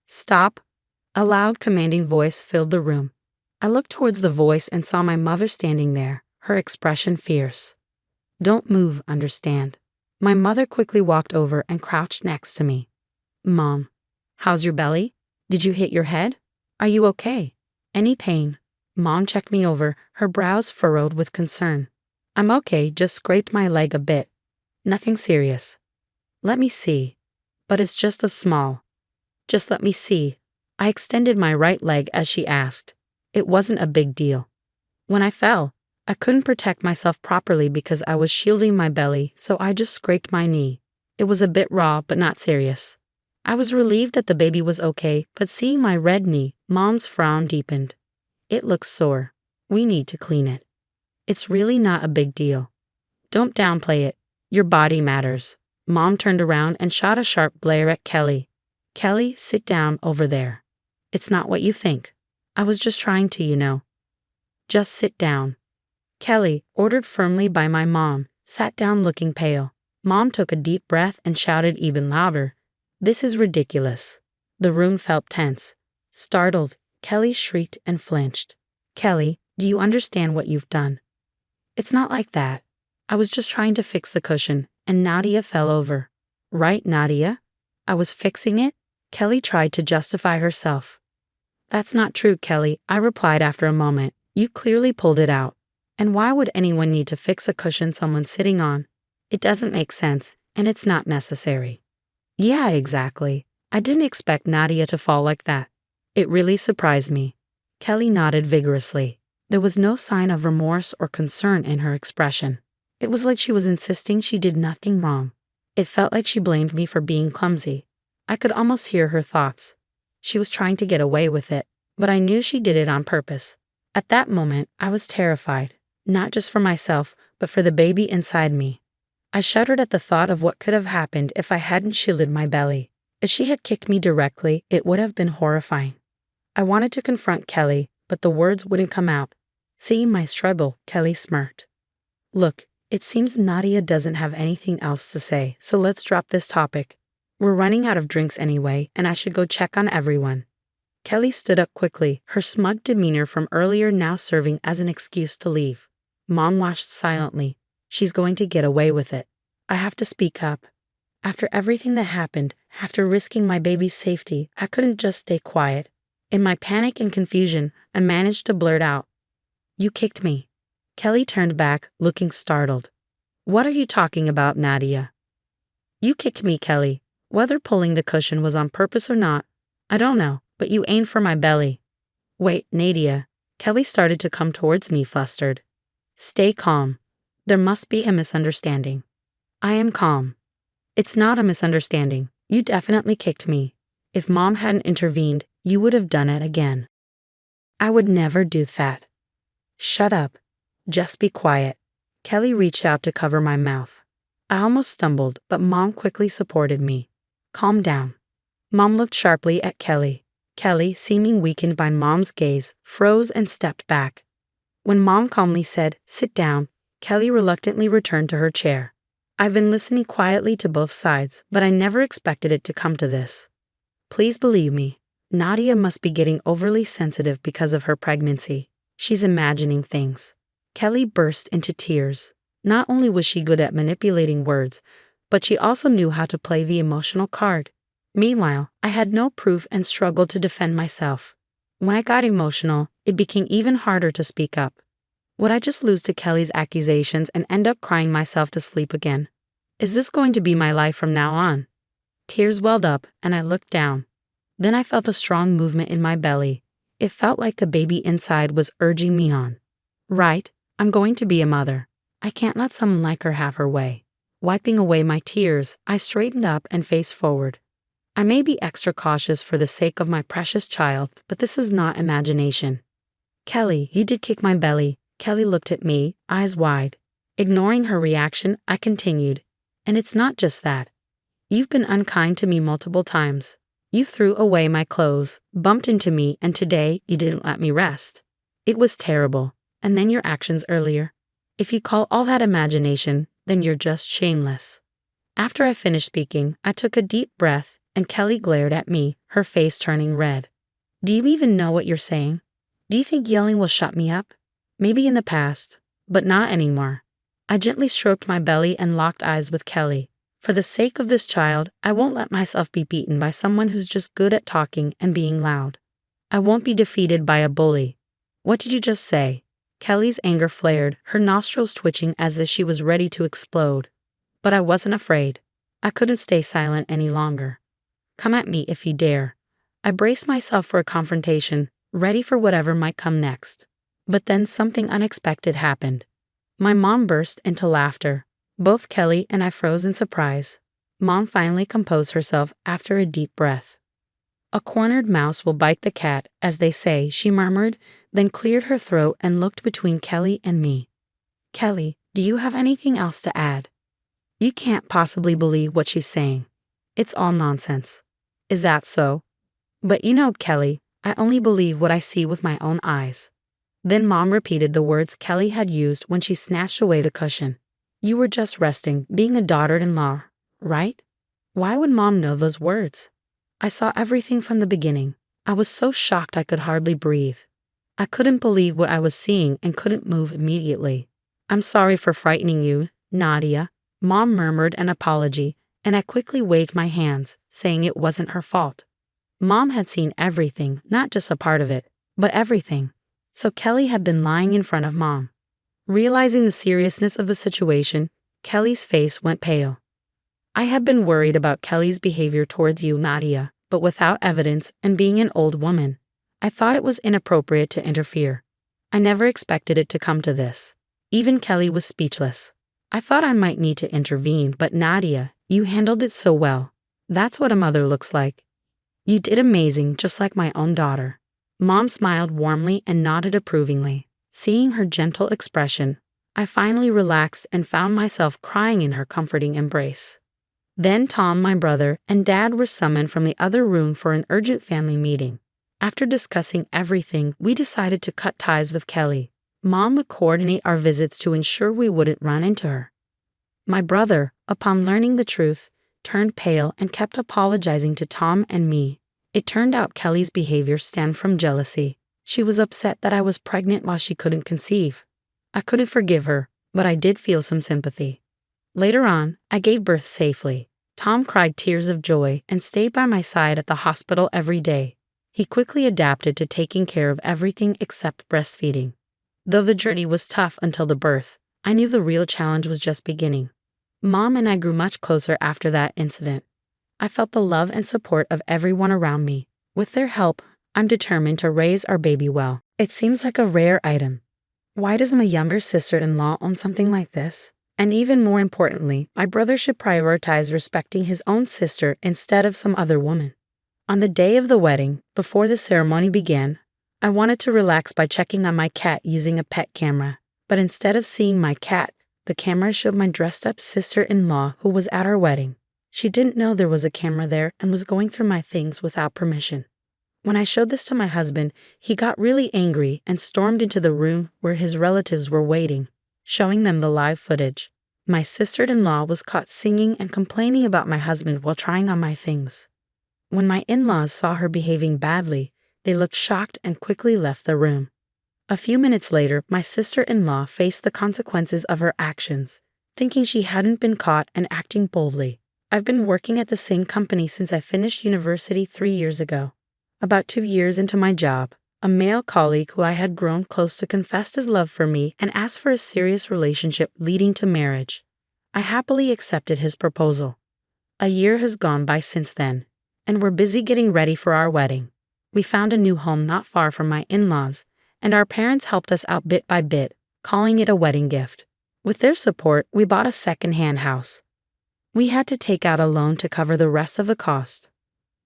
Stop. A loud, commanding voice filled the room. I looked towards the voice and saw my mother standing there, her expression fierce. Don't move, understand? My mother quickly walked over and crouched next to me. Mom, how's your belly? Did you hit your head? Are you okay? Any pain? Mom checked me over, her brows furrowed with concern. I'm okay, just scraped my leg a bit. Nothing serious. Let me see. But it's just a small. Just let me see. I extended my right leg as she asked. It wasn't a big deal. When I fell, I couldn't protect myself properly because I was shielding my belly, so I just scraped my knee. It was a bit raw, but not serious. I was relieved that the baby was okay, but seeing my red knee, Mom's frown deepened. It looks sore. We need to clean it. It's really not a big deal. Don't downplay it. Your body matters. Mom turned around and shot a sharp glare at Kelly. Kelly, sit down over there. It's not what you think. I was just trying to, you know. Just sit down. Kelly, ordered firmly by my mom, sat down looking pale. Mom took a deep breath and shouted even louder. This is ridiculous. The room felt tense. Startled, Kelly shrieked and flinched. Kelly, do you understand what you've done? It's not like that. I was just trying to fix the cushion, and Nadia fell over. Right, Nadia? I was fixing it? Kelly tried to justify herself. That's not true, Kelly, I replied after a moment. You clearly pulled it out. And why would anyone need to fix a cushion someone's sitting on? It doesn't make sense, and it's not necessary. Yeah, exactly. I didn't expect Nadia to fall like that. It really surprised me. Kelly nodded vigorously. There was no sign of remorse or concern in her expression. It was like she was insisting she did nothing wrong. It felt like she blamed me for being clumsy. I could almost hear her thoughts. She was trying to get away with it, but I knew she did it on purpose. At that moment, I was terrified, not just for myself, but for the baby inside me. I shuddered at the thought of what could have happened if I hadn't shielded my belly. If she had kicked me directly, it would have been horrifying. I wanted to confront Kelly, but the words wouldn't come out. Seeing my struggle, Kelly smirked. Look, it seems Nadia doesn't have anything else to say, so let's drop this topic. We're running out of drinks anyway, and I should go check on everyone. Kelly stood up quickly, her smug demeanor from earlier now serving as an excuse to leave. Mom watched silently. She's going to get away with it. I have to speak up. After everything that happened, after risking my baby's safety, I couldn't just stay quiet. In my panic and confusion, I managed to blurt out. You kicked me. Kelly turned back, looking startled. What are you talking about, Nadia? You kicked me, Kelly. Whether pulling the cushion was on purpose or not, I don't know, but you aimed for my belly. Wait, Nadia. Kelly started to come towards me, flustered. Stay calm. There must be a misunderstanding. I am calm. It's not a misunderstanding. You definitely kicked me. If Mom hadn't intervened, you would have done it again. I would never do that. Shut up. Just be quiet. Kelly reached out to cover my mouth. I almost stumbled, but Mom quickly supported me. Calm down. Mom looked sharply at Kelly. Kelly, seeming weakened by Mom's gaze, froze and stepped back. When Mom calmly said, sit down, Kelly reluctantly returned to her chair. I've been listening quietly to both sides, but I never expected it to come to this. Please believe me, Nadia must be getting overly sensitive because of her pregnancy. She's imagining things. Kelly burst into tears. Not only was she good at manipulating words, but she also knew how to play the emotional card. Meanwhile, I had no proof and struggled to defend myself. When I got emotional, it became even harder to speak up. Would I just lose to Kelly's accusations and end up crying myself to sleep again? Is this going to be my life from now on? Tears welled up, and I looked down. Then I felt a strong movement in my belly. It felt like the baby inside was urging me on. Right, I'm going to be a mother. I can't let someone like her have her way. Wiping away my tears, I straightened up and faced forward. I may be extra cautious for the sake of my precious child, but this is not imagination. Kelly, you did kick my belly. Kelly looked at me, eyes wide. Ignoring her reaction, I continued. And it's not just that. You've been unkind to me multiple times. You threw away my clothes, bumped into me, and today you didn't let me rest. It was terrible. and then your actions earlier. If you call all that imagination, then you're just shameless. After I finished speaking, I took a deep breath, and Kelly glared at me, her face turning red. Do you even know what you're saying? Do you think yelling will shut me up? Maybe in the past, but not anymore. I gently stroked my belly and locked eyes with Kelly. For the sake of this child, I won't let myself be beaten by someone who's just good at talking and being loud. I won't be defeated by a bully. What did you just say? Kelly's anger flared, her nostrils twitching as if she was ready to explode. But I wasn't afraid. I couldn't stay silent any longer. Come at me if you dare. I braced myself for a confrontation, ready for whatever might come next. But then something unexpected happened. My mom burst into laughter. Both Kelly and I froze in surprise. Mom finally composed herself after a deep breath. A cornered mouse will bite the cat, as they say, she murmured, then cleared her throat and looked between Kelly and me. Kelly, do you have anything else to add? You can't possibly believe what she's saying. It's all nonsense. Is that so? But you know, Kelly, I only believe what I see with my own eyes. Then Mom repeated the words Kelly had used when she snatched away the cushion. You were just resting, being a daughter-in-law, right? Why would Mom know those words? I saw everything from the beginning. I was so shocked I could hardly breathe. I couldn't believe what I was seeing and couldn't move immediately. I'm sorry for frightening you, Nadia. Mom murmured an apology, and I quickly waved my hands, saying it wasn't her fault. Mom had seen everything, not just a part of it, but everything. So Kelly had been lying in front of Mom. Realizing the seriousness of the situation, Kelly's face went pale. I had been worried about Kelly's behavior towards you, Nadia, but without evidence and being an old woman, I thought it was inappropriate to interfere. I never expected it to come to this. Even Kelly was speechless. I thought I might need to intervene, but Nadia, you handled it so well. That's what a mother looks like. You did amazing, just like my own daughter. Mom smiled warmly and nodded approvingly. Seeing her gentle expression, I finally relaxed and found myself crying in her comforting embrace. Then Tom, my brother, and Dad were summoned from the other room for an urgent family meeting. After discussing everything, we decided to cut ties with Kelly. Mom would coordinate our visits to ensure we wouldn't run into her. My brother, upon learning the truth, turned pale and kept apologizing to Tom and me. It turned out Kelly's behavior stemmed from jealousy. She was upset that I was pregnant while she couldn't conceive. I couldn't forgive her, but I did feel some sympathy. Later on, I gave birth safely. Tom cried tears of joy and stayed by my side at the hospital every day. He quickly adapted to taking care of everything except breastfeeding. Though the journey was tough until the birth, I knew the real challenge was just beginning. Mom and I grew much closer after that incident. I felt the love and support of everyone around me. With their help, I'm determined to raise our baby well. It seems like a rare item. Why does my younger sister-in-law own something like this? And even more importantly, my brother should prioritize respecting his own sister instead of some other woman. On the day of the wedding, before the ceremony began, I wanted to relax by checking on my cat using a pet camera. But instead of seeing my cat, the camera showed my dressed-up sister-in-law who was at our wedding. She didn't know there was a camera there and was going through my things without permission. When I showed this to my husband, he got really angry and stormed into the room where his relatives were waiting, showing them the live footage. My sister-in-law was caught singing and complaining about my husband while trying on my things. When my in-laws saw her behaving badly, they looked shocked and quickly left the room. A few minutes later, my sister-in-law faced the consequences of her actions, thinking she hadn't been caught and acting boldly. I've been working at the same company since I finished university 3 years ago. About 2 years into my job, a male colleague who I had grown close to confessed his love for me and asked for a serious relationship leading to marriage. I happily accepted his proposal. A year has gone by since then, and we're busy getting ready for our wedding. We found a new home not far from my in-laws, and our parents helped us out bit by bit, calling it a wedding gift. With their support, we bought a second-hand house. We had to take out a loan to cover the rest of the cost.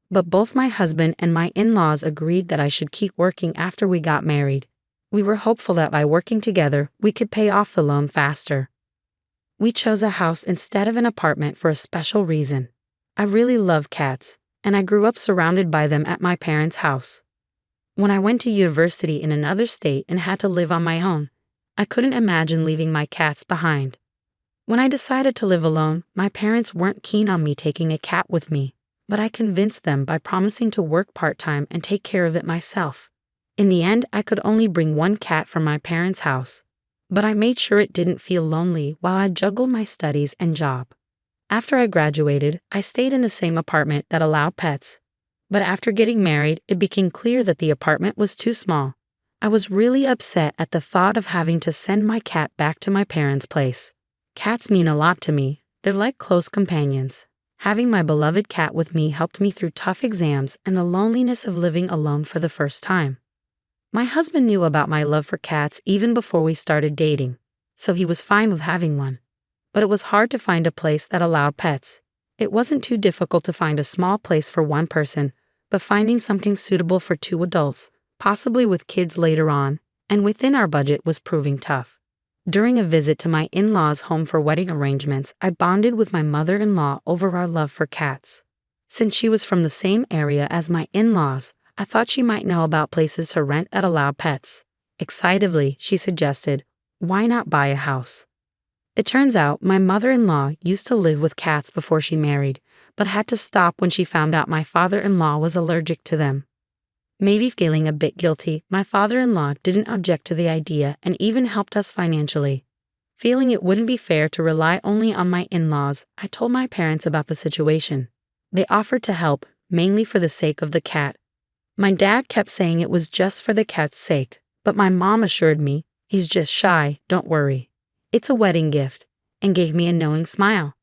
But both my husband and my in-laws agreed that I should keep working after we got married. We were hopeful that by working together, we could pay off the loan faster. We chose a house instead of an apartment for a special reason. I really love cats, and I grew up surrounded by them at my parents' house. When I went to university in another state and had to live on my own, I couldn't imagine leaving my cats behind. When I decided to live alone, my parents weren't keen on me taking a cat with me, but I convinced them by promising to work part-time and take care of it myself. In the end, I could only bring one cat from my parents' house, but I made sure it didn't feel lonely while I juggled my studies and job. After I graduated, I stayed in the same apartment that allowed pets, but after getting married, it became clear that the apartment was too small. I was really upset at the thought of having to send my cat back to my parents' place. Cats mean a lot to me. They're like close companions. Having my beloved cat with me helped me through tough exams and the loneliness of living alone for the first time. My husband knew about my love for cats even before we started dating, so he was fine with having one. But it was hard to find a place that allowed pets. It wasn't too difficult to find a small place for one person, but finding something suitable for two adults, possibly with kids later on, and within our budget was proving tough. During a visit to my in-laws' home for wedding arrangements, I bonded with my mother-in-law over our love for cats. Since she was from the same area as my in-laws, I thought she might know about places to rent that allowed pets. Excitedly, she suggested, "Why not buy a house?" It turns out my mother-in-law used to live with cats before she married, but had to stop when she found out my father-in-law was allergic to them. Maybe feeling a bit guilty, my father-in-law didn't object to the idea and even helped us financially. Feeling it wouldn't be fair to rely only on my in-laws, I told my parents about the situation. They offered to help, mainly for the sake of the cat. My dad kept saying it was just for the cat's sake, but my mom assured me, "He's just shy, don't worry. It's a wedding gift," and gave me a knowing smile.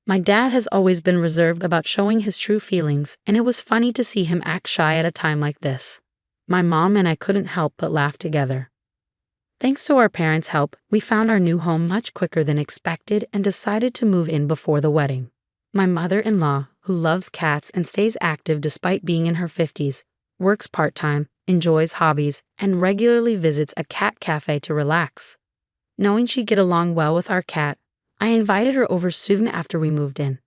My dad has always been reserved about showing his true feelings, and it was funny to see him act shy at a time like this. My mom and I couldn't help but laugh together. Thanks to our parents' help, we found our new home much quicker than expected and decided to move in before the wedding. My mother-in-law, who loves cats and stays active despite being in her 50s, works part-time, enjoys hobbies, and regularly visits a cat cafe to relax. Knowing she'd get along well with our cat, I invited her over soon after we moved in.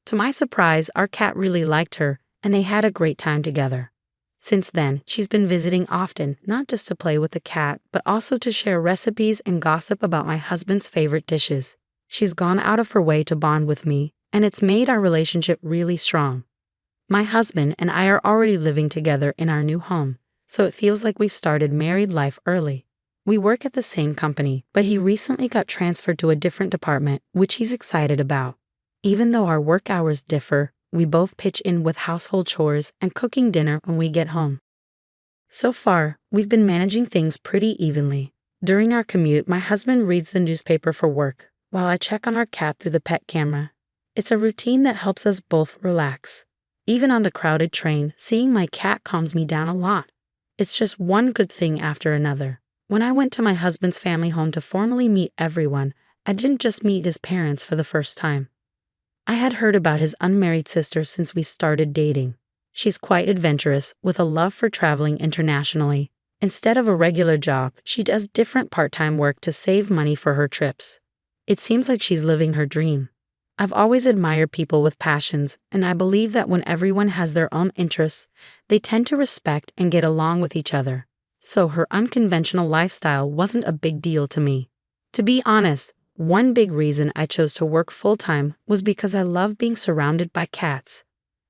To my surprise, our cat really liked her, and they had a great time together. Since then, she's been visiting often, not just to play with the cat, but also to share recipes and gossip about my husband's favorite dishes. She's gone out of her way to bond with me, and it's made our relationship really strong. My husband and I are already living together in our new home, so it feels like we've started married life early. We work at the same company, but he recently got transferred to a different department, which he's excited about. Even though our work hours differ, we both pitch in with household chores and cooking dinner when we get home. So far, we've been managing things pretty evenly. During our commute, my husband reads the newspaper for work, while I check on our cat through the pet camera. It's a routine that helps us both relax. Even on the crowded train, seeing my cat calms me down a lot. It's just one good thing after another. When I went to my husband's family home to formally meet everyone, I didn't just meet his parents for the first time. I had heard about his unmarried sister since we started dating. She's quite adventurous, with a love for traveling internationally. Instead of a regular job, she does different part-time work to save money for her trips. It seems like she's living her dream. I've always admired people with passions, and I believe that when everyone has their own interests, they tend to respect and get along with each other. So her unconventional lifestyle wasn't a big deal to me. To be honest, one big reason I chose to work full-time was because I love being surrounded by cats.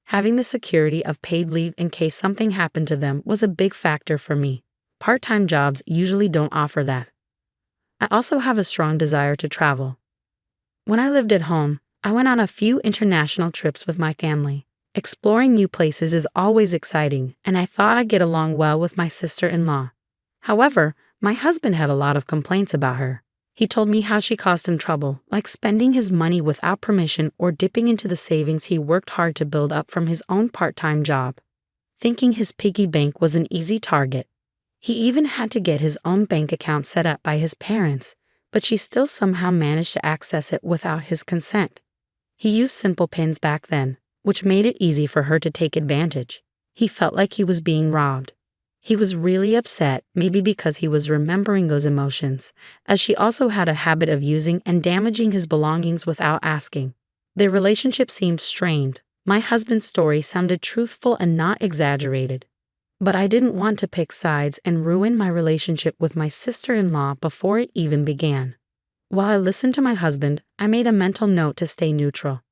Having the security of paid leave in case something happened to them was a big factor for me. Part-time jobs usually don't offer that. I also have a strong desire to travel. When I lived at home, I went on a few international trips with my family. Exploring new places is always exciting, and I thought I'd get along well with my sister-in-law. However, my husband had a lot of complaints about her. He told me how she caused him trouble, like spending his money without permission or dipping into the savings he worked hard to build up from his own part-time job. Thinking his piggy bank was an easy target, he even had to get his own bank account set up by his parents, but she still somehow managed to access it without his consent. He used simple pins back then, which made it easy for her to take advantage. He felt like he was being robbed. He was really upset, maybe because he was remembering those emotions, as she also had a habit of using and damaging his belongings without asking. Their relationship seemed strained. My husband's story sounded truthful and not exaggerated. But I didn't want to pick sides and ruin my relationship with my sister-in-law before it even began. While I listened to my husband, I made a mental note to stay neutral.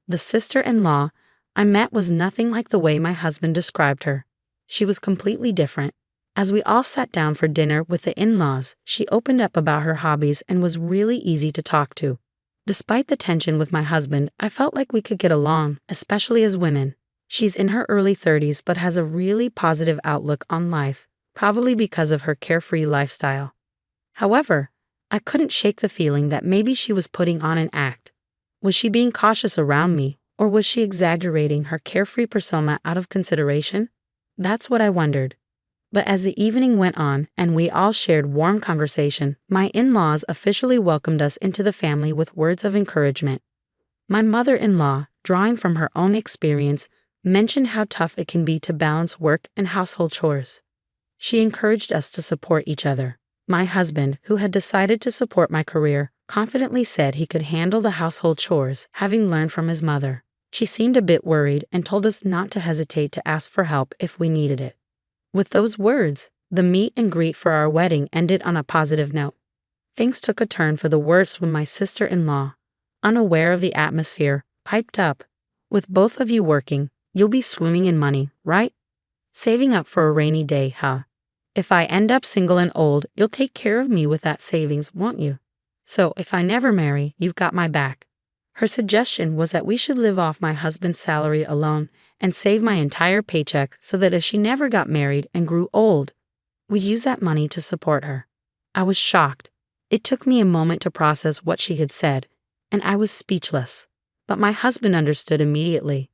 The sister-in-law I met was nothing like the way my husband described her. She was completely different. As we all sat down for dinner with the in-laws, she opened up about her hobbies and was really easy to talk to. Despite the tension with my husband, I felt like we could get along, especially as women. She's in her early 30s but has a really positive outlook on life, probably because of her carefree lifestyle. However, I couldn't shake the feeling that maybe she was putting on an act. Was she being cautious around me, or was she exaggerating her carefree persona out of consideration? That's what I wondered. But as the evening went on and we all shared warm conversation, my in-laws officially welcomed us into the family with words of encouragement. My mother-in-law, drawing from her own experience, mentioned how tough it can be to balance work and household chores. She encouraged us to support each other. My husband, who had decided to support my career, confidently said he could handle the household chores, having learned from his mother. She seemed a bit worried and told us not to hesitate to ask for help if we needed it. With those words, the meet and greet for our wedding ended on a positive note. Things took a turn for the worse when my sister-in-law, unaware of the atmosphere, piped up, "With both of you working, you'll be swimming in money, right? Saving up for a rainy day, huh? If I end up single and old, you'll take care of me with that savings, won't you? So if I never marry, you've got my back." Her suggestion was that we should live off my husband's salary alone and save my entire paycheck so that if she never got married and grew old, we'd use that money to support her. I was shocked. It took me a moment to process what she had said, and I was speechless. But my husband understood immediately.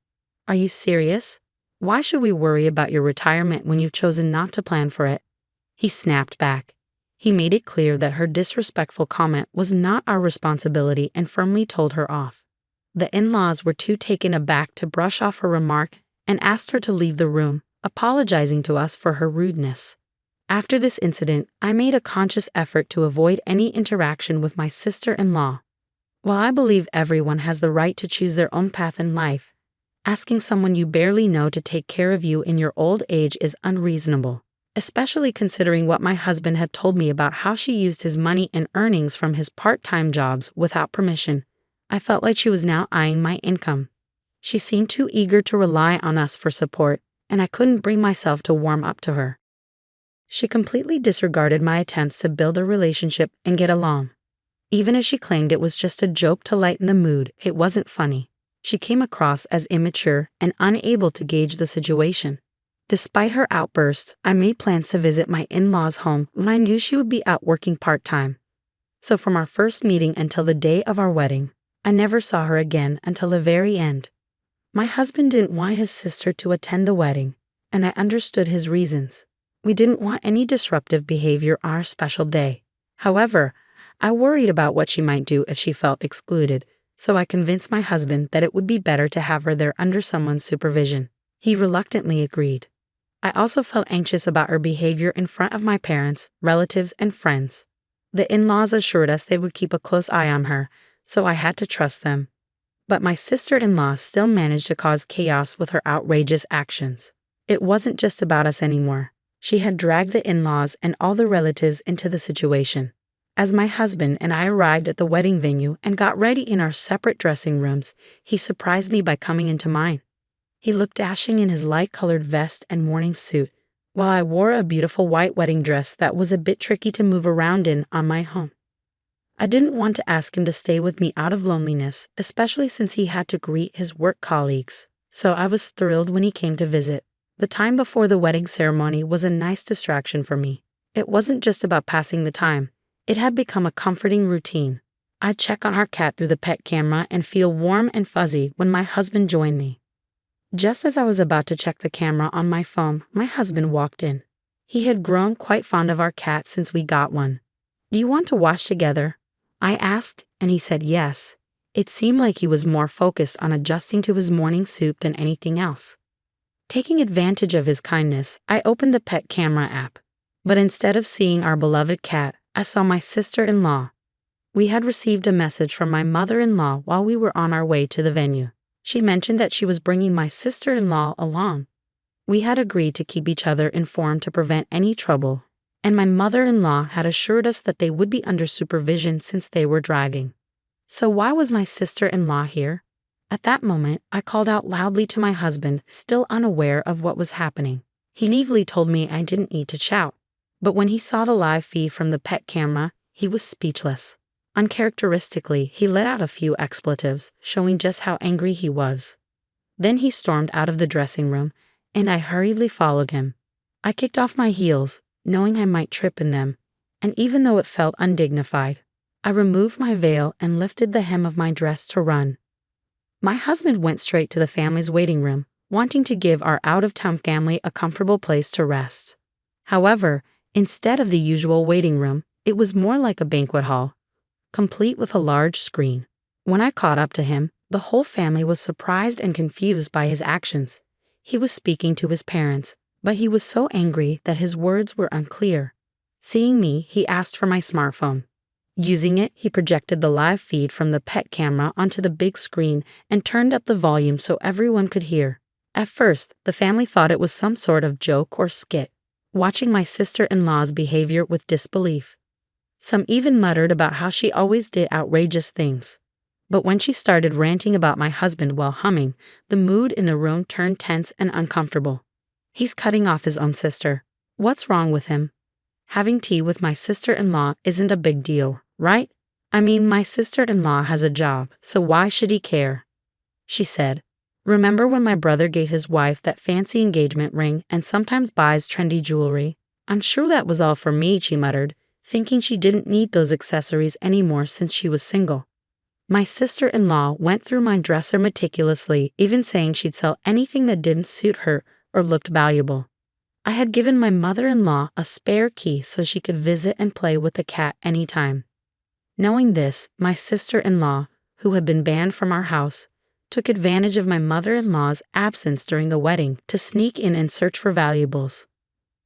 "Are you serious? Why should we worry about your retirement when you've chosen not to plan for it?" He snapped back. He made it clear that her disrespectful comment was not our responsibility and firmly told her off. The in-laws were too taken aback to brush off her remark and asked her to leave the room, apologizing to us for her rudeness. After this incident, I made a conscious effort to avoid any interaction with my sister-in-law. While I believe everyone has the right to choose their own path in life, asking someone you barely know to take care of you in your old age is unreasonable, especially considering what my husband had told me about how she used his money and earnings from his part-time jobs without permission. I felt like she was now eyeing my income. She seemed too eager to rely on us for support, and I couldn't bring myself to warm up to her. She completely disregarded my attempts to build a relationship and get along. Even as she claimed it was just a joke to lighten the mood, it wasn't funny. She came across as immature and unable to gauge the situation. Despite her outburst, I made plans to visit my in-laws' home when I knew she would be out working part-time. So from our first meeting until the day of our wedding, I never saw her again until the very end. My husband didn't want his sister to attend the wedding, and I understood his reasons. We didn't want any disruptive behavior on our special day. However, I worried about what she might do if she felt excluded, so I convinced my husband that it would be better to have her there under someone's supervision. He reluctantly agreed. I also felt anxious about her behavior in front of my parents, relatives, and friends. The in-laws assured us they would keep a close eye on her, so I had to trust them. But my sister-in-law still managed to cause chaos with her outrageous actions. It wasn't just about us anymore. She had dragged the in-laws and all the relatives into the situation. As my husband and I arrived at the wedding venue and got ready in our separate dressing rooms, he surprised me by coming into mine. He looked dashing in his light-colored vest and morning suit, while I wore a beautiful white wedding dress that was a bit tricky to move around in on my own. I didn't want to ask him to stay with me out of loneliness, especially since he had to greet his work colleagues, so I was thrilled when he came to visit. The time before the wedding ceremony was a nice distraction for me. It wasn't just about passing the time. It had become a comforting routine. I'd check on our cat through the pet camera and feel warm and fuzzy when my husband joined me. Just as I was about to check the camera on my phone, my husband walked in. He had grown quite fond of our cat since we got one. "Do you want to wash together?" I asked, and he said yes. It seemed like he was more focused on adjusting to his morning suit than anything else. Taking advantage of his kindness, I opened the pet camera app. But instead of seeing our beloved cat, I saw my sister-in-law. We had received a message from my mother-in-law while we were on our way to the venue. She mentioned that she was bringing my sister-in-law along. We had agreed to keep each other informed to prevent any trouble, and my mother-in-law had assured us that they would be under supervision since they were driving. So why was my sister-in-law here? At that moment, I called out loudly to my husband, still unaware of what was happening. He naively told me I didn't need to shout, but when he saw the live feed from the pet camera, he was speechless. Uncharacteristically, he let out a few expletives, showing just how angry he was. Then he stormed out of the dressing room, and I hurriedly followed him. I kicked off my heels, knowing I might trip in them, and even though it felt undignified, I removed my veil and lifted the hem of my dress to run. My husband went straight to the family's waiting room, wanting to give our out-of-town family a comfortable place to rest. However, instead of the usual waiting room, it was more like a banquet hall, complete with a large screen. When I caught up to him, the whole family was surprised and confused by his actions. He was speaking to his parents, but he was so angry that his words were unclear. Seeing me, he asked for my smartphone. Using it, he projected the live feed from the pet camera onto the big screen and turned up the volume so everyone could hear. At first, the family thought it was some sort of joke or skit, watching my sister-in-law's behavior with disbelief. Some even muttered about how she always did outrageous things. But when she started ranting about my husband while humming, the mood in the room turned tense and uncomfortable. He's cutting off his own sister. What's wrong with him? Having tea with my sister-in-law isn't a big deal, right? I mean, my sister-in-law has a job, so why should he care? She said. Remember when my brother gave his wife that fancy engagement ring and sometimes buys trendy jewelry? I'm sure that was all for me, she muttered, thinking she didn't need those accessories anymore since she was single. My sister-in-law went through my dresser meticulously, even saying she'd sell anything that didn't suit her or looked valuable. I had given my mother-in-law a spare key so she could visit and play with the cat anytime. Knowing this, my sister-in-law, who had been banned from our house, took advantage of my mother-in-law's absence during the wedding to sneak in and search for valuables.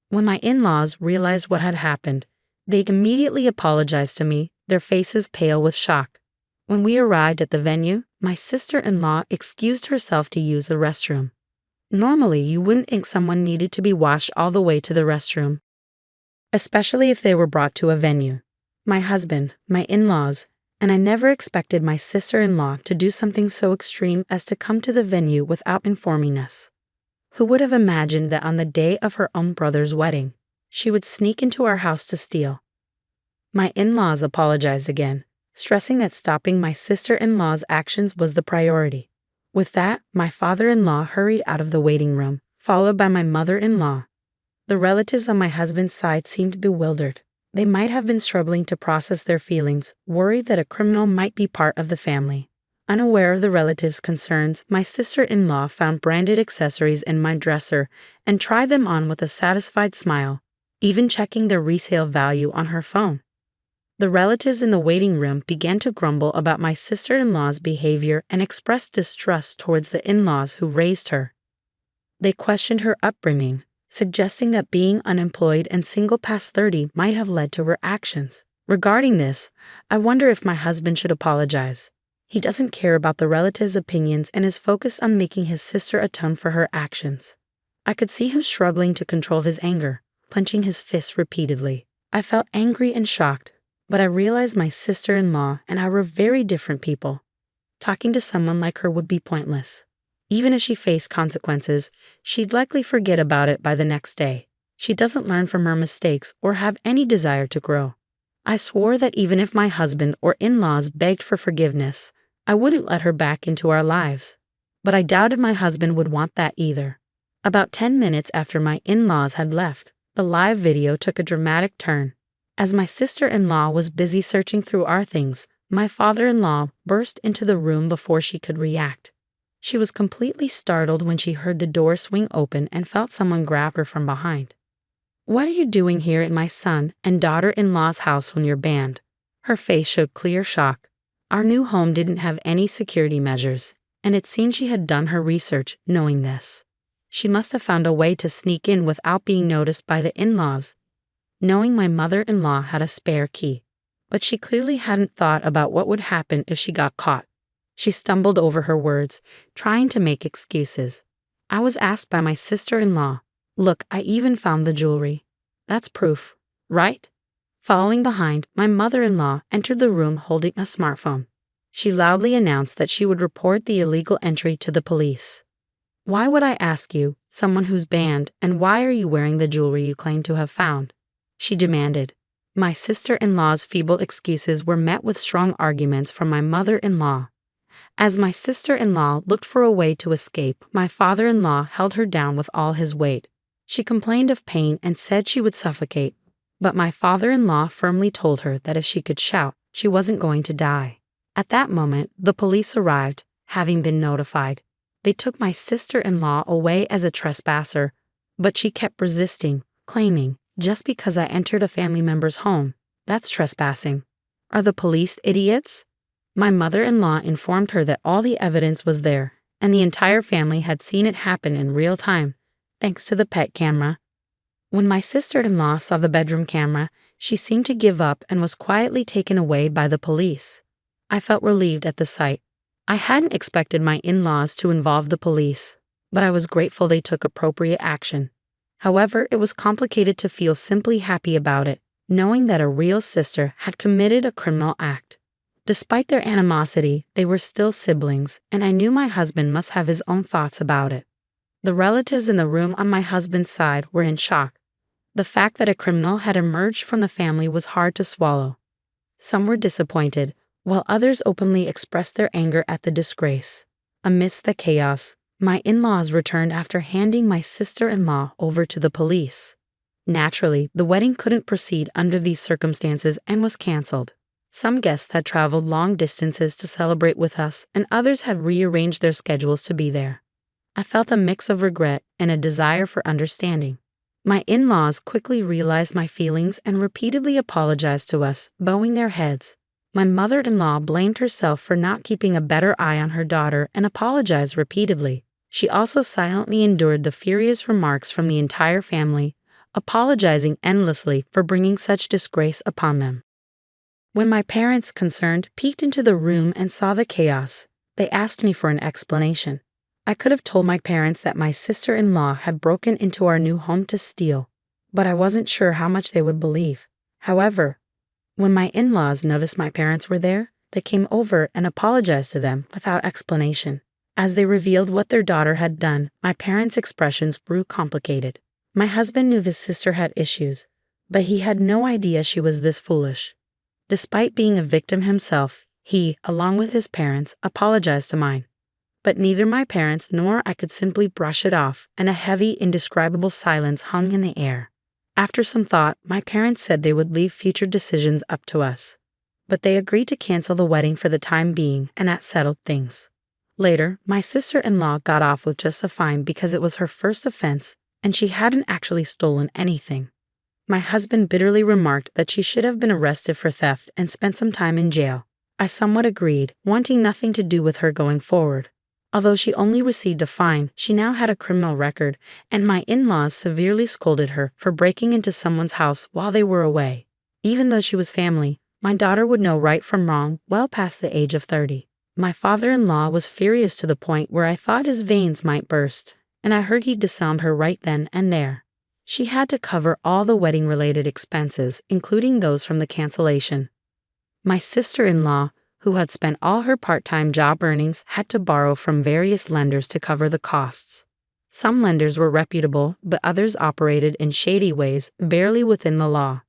When my in-laws realized what had happened, they immediately apologized to me, their faces pale with shock. When we arrived at the venue, my sister-in-law excused herself to use the restroom. Normally, you wouldn't think someone needed to be washed all the way to the restroom, especially if they were brought to a venue. My husband, my in-laws, and I never expected my sister-in-law to do something so extreme as to come to the venue without informing us. Who would have imagined that on the day of her own brother's wedding, she would sneak into our house to steal? My in-laws apologized again, stressing that stopping my sister-in-law's actions was the priority. With that, my father-in-law hurried out of the waiting room, followed by my mother-in-law. The relatives on my husband's side seemed bewildered. They might have been struggling to process their feelings, worried that a criminal might be part of the family. Unaware of the relatives' concerns, my sister-in-law found branded accessories in my dresser and tried them on with a satisfied smile, even checking their resale value on her phone. The relatives in the waiting room began to grumble about my sister-in-law's behavior and expressed distrust towards the in-laws who raised her. They questioned her upbringing, suggesting that being unemployed and single past 30 might have led to her actions. Regarding this, I wonder if my husband should apologize. He doesn't care about the relatives' opinions and is focused on making his sister atone for her actions. I could see him struggling to control his anger, clenching his fists repeatedly. I felt angry and shocked, but I realized my sister-in-law and I were very different people. Talking to someone like her would be pointless. Even if she faced consequences, she'd likely forget about it by the next day. She doesn't learn from her mistakes or have any desire to grow. I swore that even if my husband or in-laws begged for forgiveness, I wouldn't let her back into our lives. But I doubted my husband would want that either. About 10 minutes after my in-laws had left, the live video took a dramatic turn. As my sister-in-law was busy searching through our things, my father-in-law burst into the room before she could react. She was completely startled when she heard the door swing open and felt someone grab her from behind. "What are you doing here in my son and daughter-in-law's house when you're banned?" Her face showed clear shock. Our new home didn't have any security measures, and it seemed she had done her research knowing this. She must have found a way to sneak in without being noticed by the in-laws, knowing my mother-in-law had a spare key. But she clearly hadn't thought about what would happen if she got caught. She stumbled over her words, trying to make excuses. I was asked by my sister-in-law. Look, I even found the jewelry. That's proof, right? Following behind, my mother-in-law entered the room holding a smartphone. She loudly announced that she would report the illegal entry to the police. Why would I ask you, someone who's banned, and why are you wearing the jewelry you claim to have found? She demanded. My sister-in-law's feeble excuses were met with strong arguments from my mother-in-law. As my sister-in-law looked for a way to escape, my father-in-law held her down with all his weight. She complained of pain and said she would suffocate, but my father-in-law firmly told her that if she could shout, she wasn't going to die. At that moment, the police arrived, having been notified. They took my sister-in-law away as a trespasser, but she kept resisting, claiming, just because I entered a family member's home, that's trespassing. Are the police idiots? My mother-in-law informed her that all the evidence was there, and the entire family had seen it happen in real time, thanks to the pet camera. When my sister-in-law saw the bedroom camera, she seemed to give up and was quietly taken away by the police. I felt relieved at the sight. I hadn't expected my in-laws to involve the police, but I was grateful they took appropriate action. However, it was complicated to feel simply happy about it, knowing that a real sister had committed a criminal act. Despite their animosity, they were still siblings, and I knew my husband must have his own thoughts about it. The relatives in the room on my husband's side were in shock. The fact that a criminal had emerged from the family was hard to swallow. Some were disappointed, while others openly expressed their anger at the disgrace. Amidst the chaos, my in-laws returned after handing my sister-in-law over to the police. Naturally, the wedding couldn't proceed under these circumstances and was canceled. Some guests had traveled long distances to celebrate with us, and others had rearranged their schedules to be there. I felt a mix of regret and a desire for understanding. My in-laws quickly realized my feelings and repeatedly apologized to us, bowing their heads. My mother-in-law blamed herself for not keeping a better eye on her daughter and apologized repeatedly. She also silently endured the furious remarks from the entire family, apologizing endlessly for bringing such disgrace upon them. When my parents, concerned, peeked into the room and saw the chaos, they asked me for an explanation. I could have told my parents that my sister-in-law had broken into our new home to steal, but I wasn't sure how much they would believe. However, when my in-laws noticed my parents were there, they came over and apologized to them without explanation. As they revealed what their daughter had done, my parents' expressions grew complicated. My husband knew his sister had issues, but he had no idea she was this foolish. Despite being a victim himself, he, along with his parents, apologized to mine. But neither my parents nor I could simply brush it off, and a heavy, indescribable silence hung in the air. After some thought, my parents said they would leave future decisions up to us. But they agreed to cancel the wedding for the time being, and that settled things. Later, my sister-in-law got off with just a fine because it was her first offense, and she hadn't actually stolen anything. My husband bitterly remarked that she should have been arrested for theft and spent some time in jail. I somewhat agreed, wanting nothing to do with her going forward. Although she only received a fine, she now had a criminal record, and my in-laws severely scolded her for breaking into someone's house while they were away. Even though she was family, my daughter would know right from wrong well past the age of 30. My father-in-law was furious to the point where I thought his veins might burst, and I heard he disowned her right then and there. She had to cover all the wedding-related expenses, including those from the cancellation. My sister-in-law, who had spent all her part-time job earnings, had to borrow from various lenders to cover the costs. Some lenders were reputable, but others operated in shady ways, barely within the law.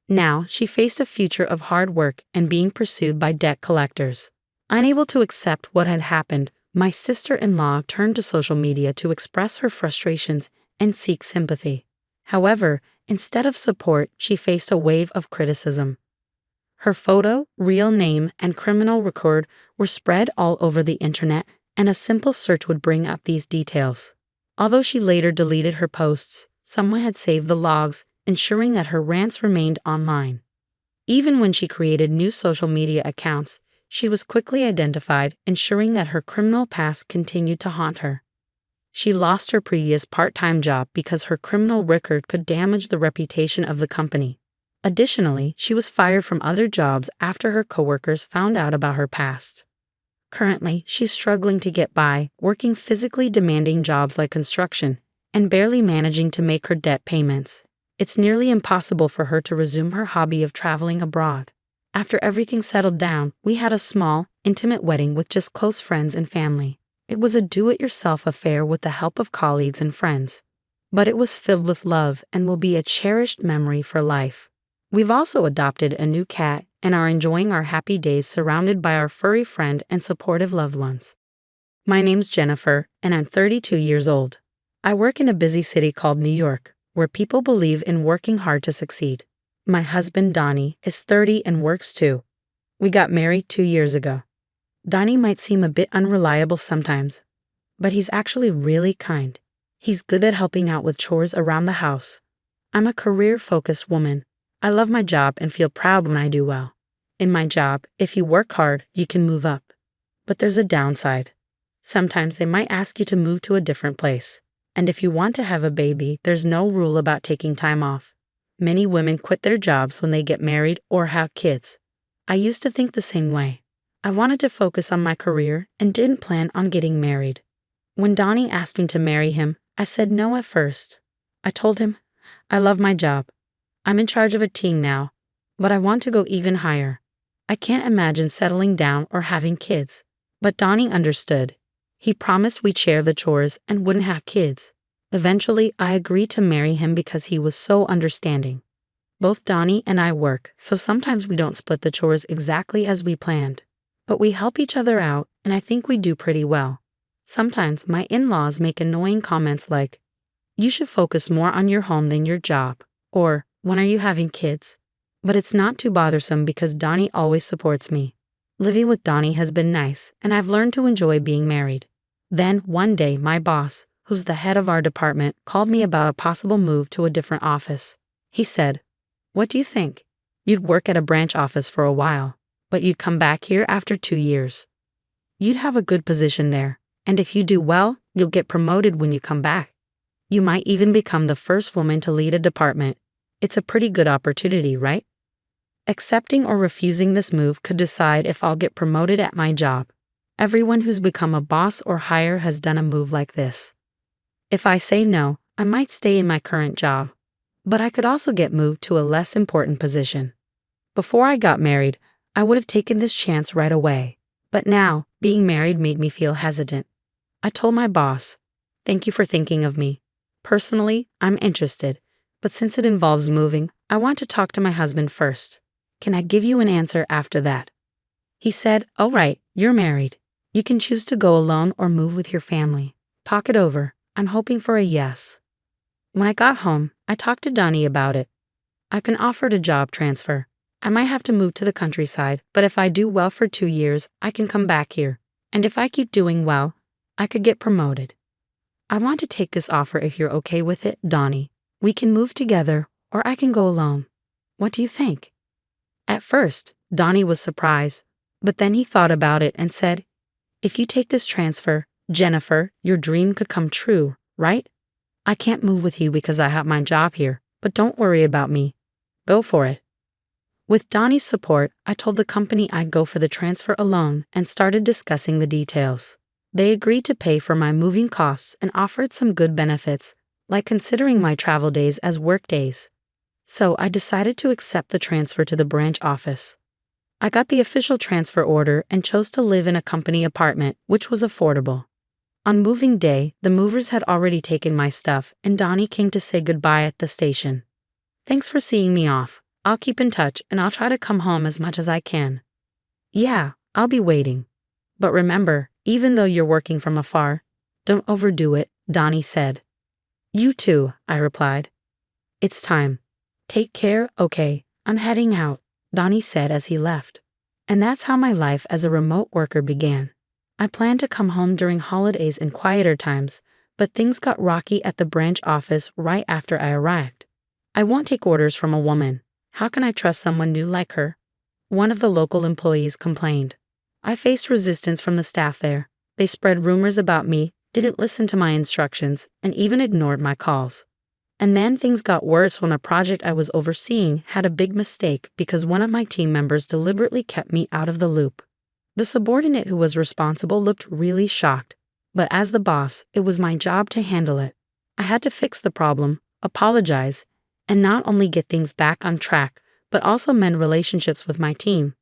Now, she faced a future of hard work and being pursued by debt collectors. Unable to accept what had happened, my sister-in-law turned to social media to express her frustrations and seek sympathy. However, instead of support, she faced a wave of criticism. Her photo, real name, and criminal record were spread all over the internet, and a simple search would bring up these details. Although she later deleted her posts, someone had saved the logs, ensuring that her rants remained online. Even when she created new social media accounts, she was quickly identified, ensuring that her criminal past continued to haunt her. She lost her previous part-time job because her criminal record could damage the reputation of the company. Additionally, she was fired from other jobs after her coworkers found out about her past. Currently, she's struggling to get by, working physically demanding jobs like construction, and barely managing to make her debt payments. It's nearly impossible for her to resume her hobby of traveling abroad. After everything settled down, we had a small, intimate wedding with just close friends and family. It was a do-it-yourself affair with the help of colleagues and friends. But it was filled with love and will be a cherished memory for life. We've also adopted a new cat and are enjoying our happy days surrounded by our furry friend and supportive loved ones. My name's Jennifer, and I'm 32 years old. I work in a busy city called New York, where people believe in working hard to succeed. My husband, Donnie, is 30 and works too. We got married 2 years ago. Donnie might seem a bit unreliable sometimes, but he's actually really kind. He's good at helping out with chores around the house. I'm a career-focused woman. I love my job and feel proud when I do well. In my job, if you work hard, you can move up. But there's a downside. Sometimes they might ask you to move to a different place. And if you want to have a baby, there's no rule about taking time off. Many women quit their jobs when they get married or have kids. I used to think the same way. I wanted to focus on my career and didn't plan on getting married. When Donnie asked me to marry him, I said no at first. I told him, I love my job. I'm in charge of a team now, but I want to go even higher. I can't imagine settling down or having kids. But Donnie understood. He promised we'd share the chores and wouldn't have kids. Eventually, I agreed to marry him because he was so understanding. Both Donnie and I work, so sometimes we don't split the chores exactly as we planned. But we help each other out, and I think we do pretty well. Sometimes my in-laws make annoying comments like, "You should focus more on your home than your job," or, "When are you having kids?" But it's not too bothersome because Donnie always supports me. Living with Donnie has been nice, and I've learned to enjoy being married. Then, one day, my boss, who's the head of our department, called me about a possible move to a different office. He said, "What do you think? You'd work at a branch office for a while, but you'd come back here after 2 years. You'd have a good position there, and if you do well, you'll get promoted when you come back. You might even become the first woman to lead a department. It's a pretty good opportunity, right?" Accepting or refusing this move could decide if I'll get promoted at my job. Everyone who's become a boss or higher has done a move like this. If I say no, I might stay in my current job, but I could also get moved to a less important position. Before I got married, I would have taken this chance right away, but now, being married made me feel hesitant. I told my boss, "Thank you for thinking of me. Personally, I'm interested, but since it involves moving, I want to talk to my husband first. Can I give you an answer after that?" He said, "All right, you're married. You can choose to go alone or move with your family. Talk it over. I'm hoping for a yes." When I got home, I talked to Donnie about it. I've been offered a job transfer. I might have to move to the countryside, but if I do well for 2 years, I can come back here. And if I keep doing well, I could get promoted. I want to take this offer if you're okay with it, Donnie. We can move together, or I can go alone. What do you think? At first, Donnie was surprised, but then he thought about it and said, "If you take this transfer, Jennifer, your dream could come true, right? I can't move with you because I have my job here, but don't worry about me. Go for it." With Donnie's support, I told the company I'd go for the transfer alone and started discussing the details. They agreed to pay for my moving costs and offered some good benefits, like considering my travel days as work days. So I decided to accept the transfer to the branch office. I got the official transfer order and chose to live in a company apartment, which was affordable. On moving day, the movers had already taken my stuff, and Donnie came to say goodbye at the station. "Thanks for seeing me off. I'll keep in touch, and I'll try to come home as much as I can." "Yeah, I'll be waiting. But remember, even though you're working from afar, don't overdo it," Donnie said. "You too," I replied. "It's time. Take care, okay? I'm heading out," Donnie said as he left. And that's how my life as a remote worker began. I planned to come home during holidays and quieter times, but things got rocky at the branch office right after I arrived. "I won't take orders from a woman. How can I trust someone new like her?" one of the local employees complained. I faced resistance from the staff there. They spread rumors about me, didn't listen to my instructions, and even ignored my calls. And then things got worse when a project I was overseeing had a big mistake because one of my team members deliberately kept me out of the loop. The subordinate who was responsible looked really shocked, but as the boss, it was my job to handle it. I had to fix the problem, apologize, and not only get things back on track, but also mend relationships with my team.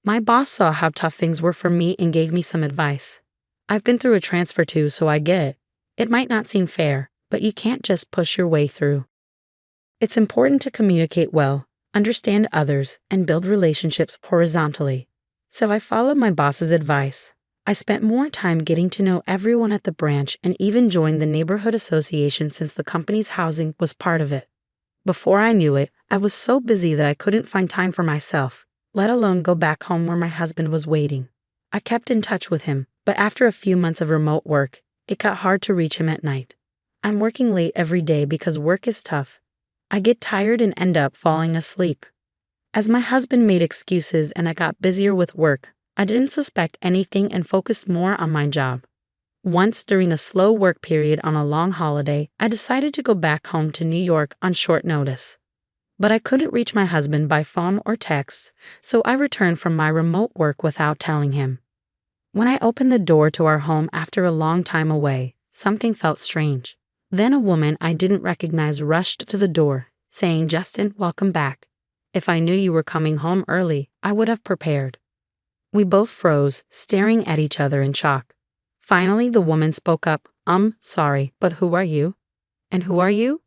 My boss saw how tough things were for me and gave me some advice. I've been through a transfer too, so I get it. It might not seem fair, but you can't just push your way through. It's important to communicate well, understand others, and build relationships horizontally. So I followed my boss's advice. I spent more time getting to know everyone at the branch and even joined the neighborhood association since the company's housing was part of it. Before I knew it, I was so busy that I couldn't find time for myself, let alone go back home where my husband was waiting. I kept in touch with him, but after a few months of remote work, it got hard to reach him at night. I'm working late every day because work is tough. I get tired and end up falling asleep. As my husband made excuses and I got busier with work, I didn't suspect anything and focused more on my job. Once during a slow work period on a long holiday, I decided to go back home to New York on short notice. But I couldn't reach my husband by phone or text, so I returned from my remote work without telling him. When I opened the door to our home after a long time away, something felt strange. Then a woman I didn't recognize rushed to the door, saying, "Justin, welcome back. If I knew you were coming home early, I would have prepared." We both froze, staring at each other in shock. Finally, the woman spoke up, "Sorry, but who are you?" "And who are you?"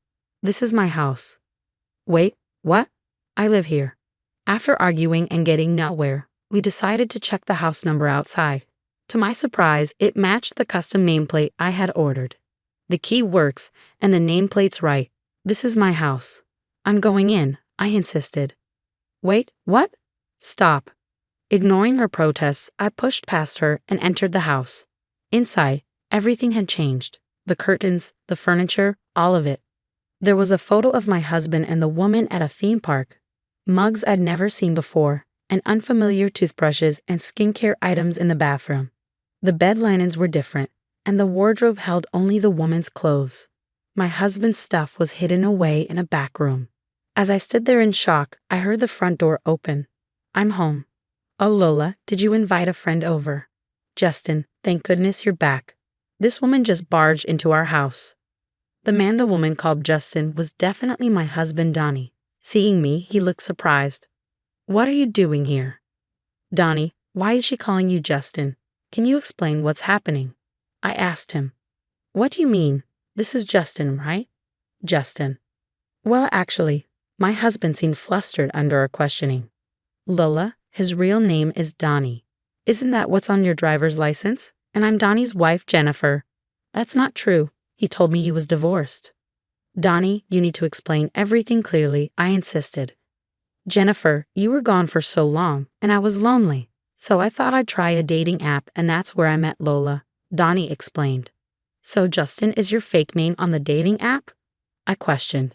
"This is my house." "Wait, what?" "I live here." After arguing and getting nowhere, we decided to check the house number outside. To my surprise, it matched the custom nameplate I had ordered. The key works, and the nameplate's right. "This is my house." "I'm going in," I insisted. "Wait, what?" "Stop." Ignoring her protests, I pushed past her and entered the house. Inside, everything had changed. The curtains, the furniture, all of it. There was a photo of my husband and the woman at a theme park, mugs I'd never seen before, and unfamiliar toothbrushes and skincare items in the bathroom. The bed linens were different, and the wardrobe held only the woman's clothes. My husband's stuff was hidden away in a back room. As I stood there in shock, I heard the front door open. "I'm home." "Oh, Lola, did you invite a friend over?" "Justin, thank goodness you're back." This woman just barged into our house. The man the woman called Justin was definitely my husband, Donnie. Seeing me, he looked surprised. "What are you doing here?" "Donnie, why is she calling you Justin? Can you explain what's happening?" I asked him. "What do you mean? This is Justin, right?" "Justin." "Well, actually," my husband seemed flustered under our questioning. "Lola, his real name is Donnie. Isn't that what's on your driver's license? And I'm Donnie's wife, Jennifer." "That's not true. He told me he was divorced." "Donnie, you need to explain everything clearly," I insisted. "Jennifer, you were gone for so long, and I was lonely. So I thought I'd try a dating app, and that's where I met Lola," Donnie explained. "So Justin is your fake name on the dating app?" I questioned.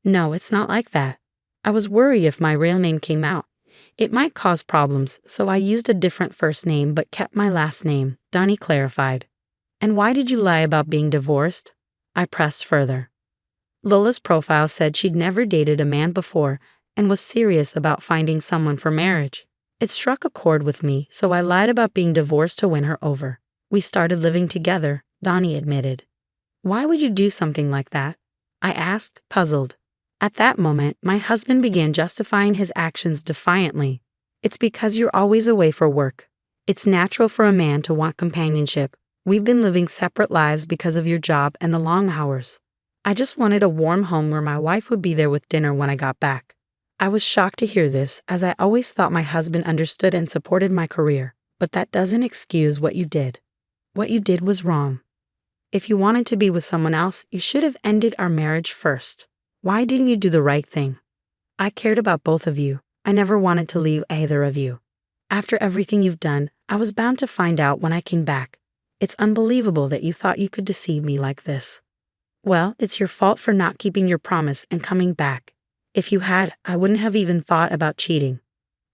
"No, it's not like that. I was worried if my real name came out. It might cause problems, so I used a different first name but kept my last name," Donnie clarified. "And why did you lie about being divorced?" I pressed further. Lola's profile said she'd never dated a man before and was serious about finding someone for marriage. It struck a chord with me, so I lied about being divorced to win her over. "We started living together," Donnie admitted. "Why would you do something like that?" I asked, puzzled. At that moment, my husband began justifying his actions defiantly. "It's because you're always away for work. It's natural for a man to want companionship. We've been living separate lives because of your job and the long hours. I just wanted a warm home where my wife would be there with dinner when I got back." I was shocked to hear this, as I always thought my husband understood and supported my career, but that doesn't excuse what you did. What you did was wrong. If you wanted to be with someone else, you should have ended our marriage first. Why didn't you do the right thing? I cared about both of you. I never wanted to leave either of you. After everything you've done, I was bound to find out when I came back. It's unbelievable that you thought you could deceive me like this. Well, it's your fault for not keeping your promise and coming back. If you had, I wouldn't have even thought about cheating.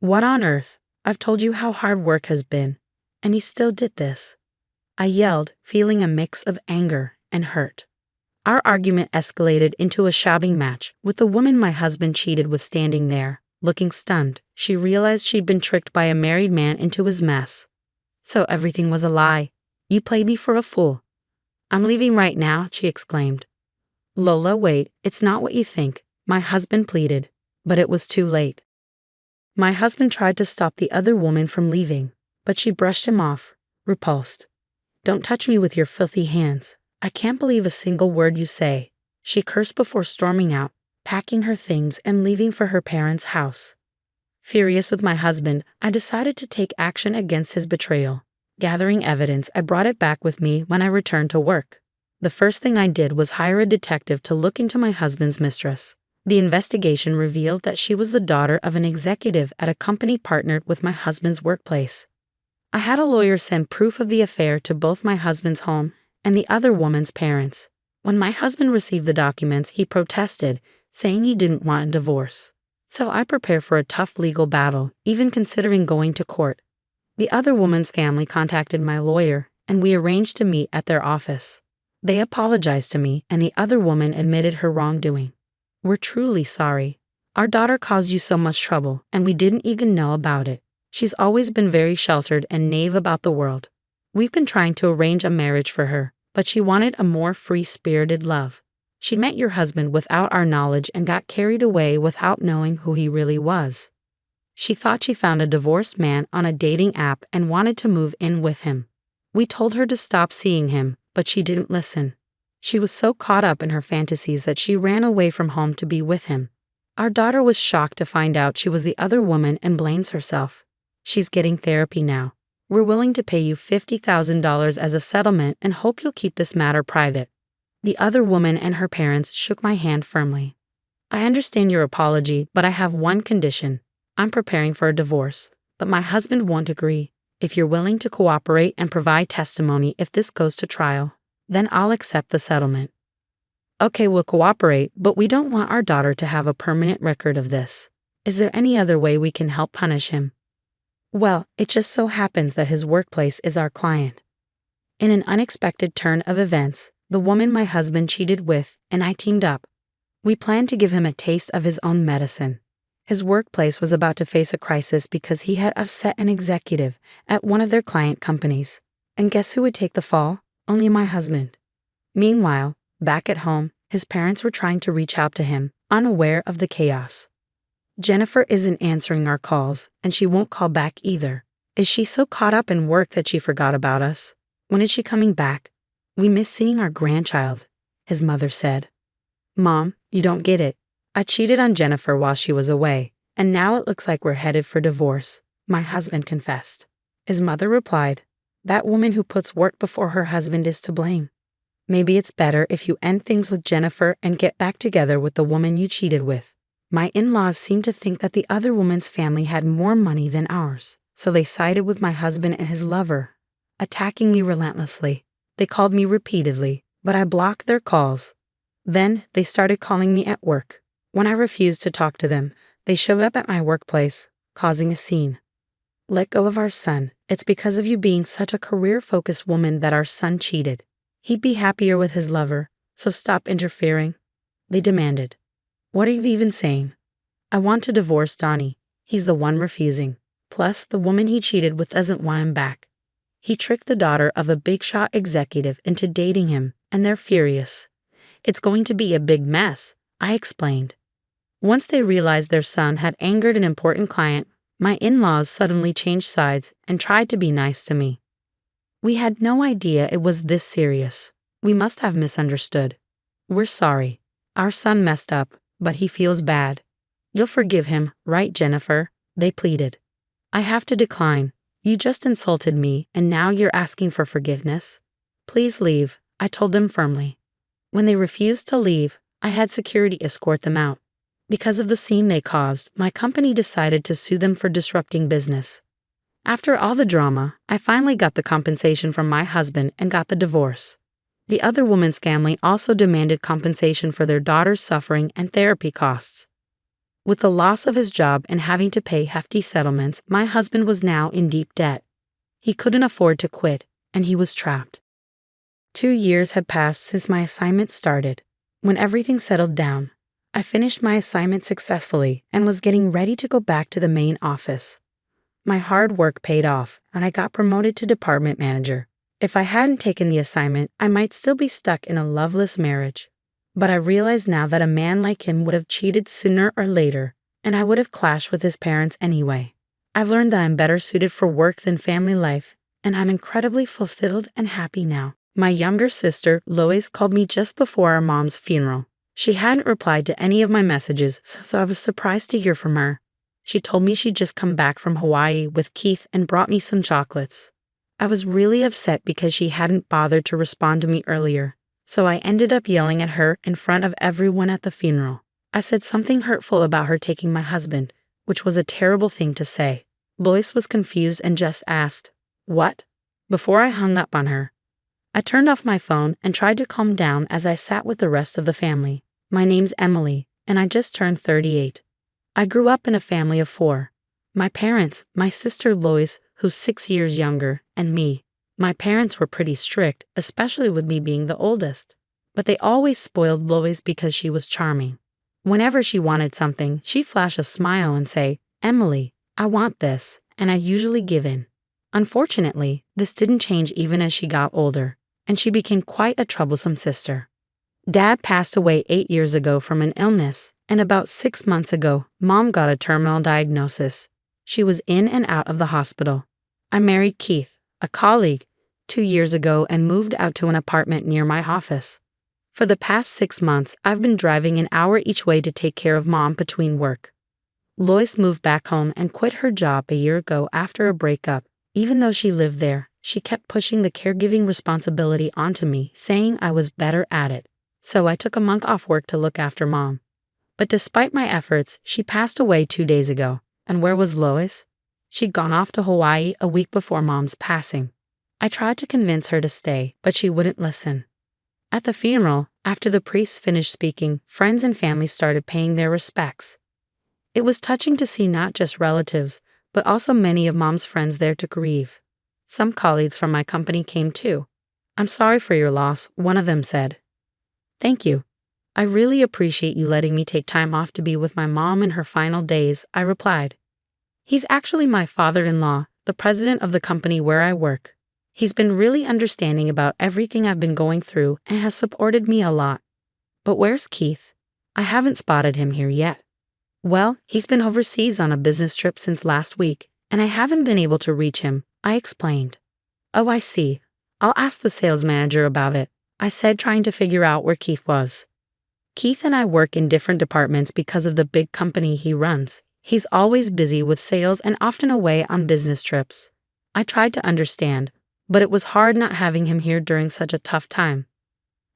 What on earth? I've told you how hard work has been, and you still did this. I yelled, feeling a mix of anger and hurt. Our argument escalated into a shouting match, with the woman my husband cheated with standing there, looking stunned. She realized she'd been tricked by a married man into his mess. So everything was a lie. You played me for a fool. I'm leaving right now, she exclaimed. Lola, wait, it's not what you think, my husband pleaded, but it was too late. My husband tried to stop the other woman from leaving, but she brushed him off, repulsed. Don't touch me with your filthy hands. I can't believe a single word you say, she cursed before storming out, packing her things and leaving for her parents' house. Furious with my husband, I decided to take action against his betrayal. Gathering evidence, I brought it back with me when I returned to work. The first thing I did was hire a detective to look into my husband's mistress. The investigation revealed that she was the daughter of an executive at a company partnered with my husband's workplace. I had a lawyer send proof of the affair to both my husband's home and the other woman's parents. When my husband received the documents, he protested, saying he didn't want a divorce. So I prepared for a tough legal battle, even considering going to court. The other woman's family contacted my lawyer, and we arranged to meet at their office. They apologized to me, and the other woman admitted her wrongdoing. We're truly sorry. Our daughter caused you so much trouble, and we didn't even know about it. She's always been very sheltered and naive about the world. We've been trying to arrange a marriage for her, but she wanted a more free-spirited love. She met your husband without our knowledge and got carried away without knowing who he really was. She thought she found a divorced man on a dating app and wanted to move in with him. We told her to stop seeing him, but she didn't listen. She was so caught up in her fantasies that she ran away from home to be with him. Our daughter was shocked to find out she was the other woman and blames herself. She's getting therapy now. We're willing to pay you $50,000 as a settlement and hope you'll keep this matter private. The other woman and her parents shook my hand firmly. I understand your apology, but I have one condition. I'm preparing for a divorce, but my husband won't agree. If you're willing to cooperate and provide testimony if this goes to trial, then I'll accept the settlement. Okay, we'll cooperate, but we don't want our daughter to have a permanent record of this. Is there any other way we can help punish him? Well, it just so happens that his workplace is our client. In an unexpected turn of events, the woman my husband cheated with and I teamed up. We planned to give him a taste of his own medicine. His workplace was about to face a crisis because he had upset an executive at one of their client companies. And guess who would take the fall? Only my husband. Meanwhile, back at home, his parents were trying to reach out to him, unaware of the chaos. Jennifer isn't answering our calls, and she won't call back either. Is she so caught up in work that she forgot about us? When is she coming back? We miss seeing our grandchild, his mother said. Mom, you don't get it. I cheated on Jennifer while she was away, and now it looks like we're headed for divorce, my husband confessed. His mother replied, that woman who puts work before her husband is to blame. Maybe it's better if you end things with Jennifer and get back together with the woman you cheated with. My in-laws seem to think that the other woman's family had more money than ours, so they sided with my husband and his lover, attacking me relentlessly. They called me repeatedly, but I blocked their calls. Then they started calling me at work. When I refused to talk to them, they showed up at my workplace, causing a scene. Let go of our son. It's because of you being such a career-focused woman that our son cheated. He'd be happier with his lover, so stop interfering, they demanded. What are you even saying? I want to divorce Donnie. He's the one refusing. Plus, the woman he cheated with doesn't want him back. He tricked the daughter of a big-shot executive into dating him, and they're furious. It's going to be a big mess, I explained. Once they realized their son had angered an important client, my in-laws suddenly changed sides and tried to be nice to me. We had no idea it was this serious. We must have misunderstood. We're sorry. Our son messed up, but he feels bad. You'll forgive him, right, Jennifer? They pleaded. I have to decline. You just insulted me, and now you're asking for forgiveness? Please leave, I told them firmly. When they refused to leave, I had security escort them out. Because of the scene they caused, my company decided to sue them for disrupting business. After all the drama, I finally got the compensation from my husband and got the divorce. The other woman's family also demanded compensation for their daughter's suffering and therapy costs. With the loss of his job and having to pay hefty settlements, my husband was now in deep debt. He couldn't afford to quit, and he was trapped. 2 years had passed since my assignment started. When everything settled down, I finished my assignment successfully and was getting ready to go back to the main office. My hard work paid off, and I got promoted to department manager. If I hadn't taken the assignment, I might still be stuck in a loveless marriage. But I realize now that a man like him would have cheated sooner or later, and I would have clashed with his parents anyway. I've learned that I'm better suited for work than family life, and I'm incredibly fulfilled and happy now. My younger sister, Lois, called me just before our mom's funeral. She hadn't replied to any of my messages, so I was surprised to hear from her. She told me she'd just come back from Hawaii with Keith and brought me some chocolates. I was really upset because she hadn't bothered to respond to me earlier, so I ended up yelling at her in front of everyone at the funeral. I said something hurtful about her taking my husband, which was a terrible thing to say. Lois was confused and just asked, "What?" before I hung up on her. I turned off my phone and tried to calm down as I sat with the rest of the family. My name's Emily, and I just turned 38. I grew up in a family of 4. My parents, my sister Lois, who's 6 years younger, and me. My parents were pretty strict, especially with me being the oldest. But they always spoiled Lois because she was charming. Whenever she wanted something, she'd flash a smile and say, "Emily, I want this," and I usually give in. Unfortunately, this didn't change even as she got older, and she became quite a troublesome sister. Dad passed away 8 years ago from an illness, and about 6 months ago, Mom got a terminal diagnosis. She was in and out of the hospital. I married Keith, a colleague, 2 years ago and moved out to an apartment near my office. For the past 6 months, I've been driving an hour each way to take care of Mom between work. Lois moved back home and quit her job a year ago after a breakup. Even though she lived there, she kept pushing the caregiving responsibility onto me, saying I was better at it. So I took a month off work to look after Mom. But despite my efforts, she passed away 2 days ago. And where was Lois? She'd gone off to Hawaii a week before Mom's passing. I tried to convince her to stay, but she wouldn't listen. At the funeral, after the priest finished speaking, friends and family started paying their respects. It was touching to see not just relatives, but also many of Mom's friends there to grieve. Some colleagues from my company came too. "I'm sorry for your loss," one of them said. "Thank you. I really appreciate you letting me take time off to be with my mom in her final days," I replied. "He's actually my father-in-law, the president of the company where I work. He's been really understanding about everything I've been going through and has supported me a lot." "But where's Keith? I haven't spotted him here yet." "Well, he's been overseas on a business trip since last week, and I haven't been able to reach him," I explained. "Oh, I see. I'll ask the sales manager about it," I said, trying to figure out where Keith was. Keith and I work in different departments because of the big company he runs. He's always busy with sales and often away on business trips. I tried to understand, but it was hard not having him here during such a tough time.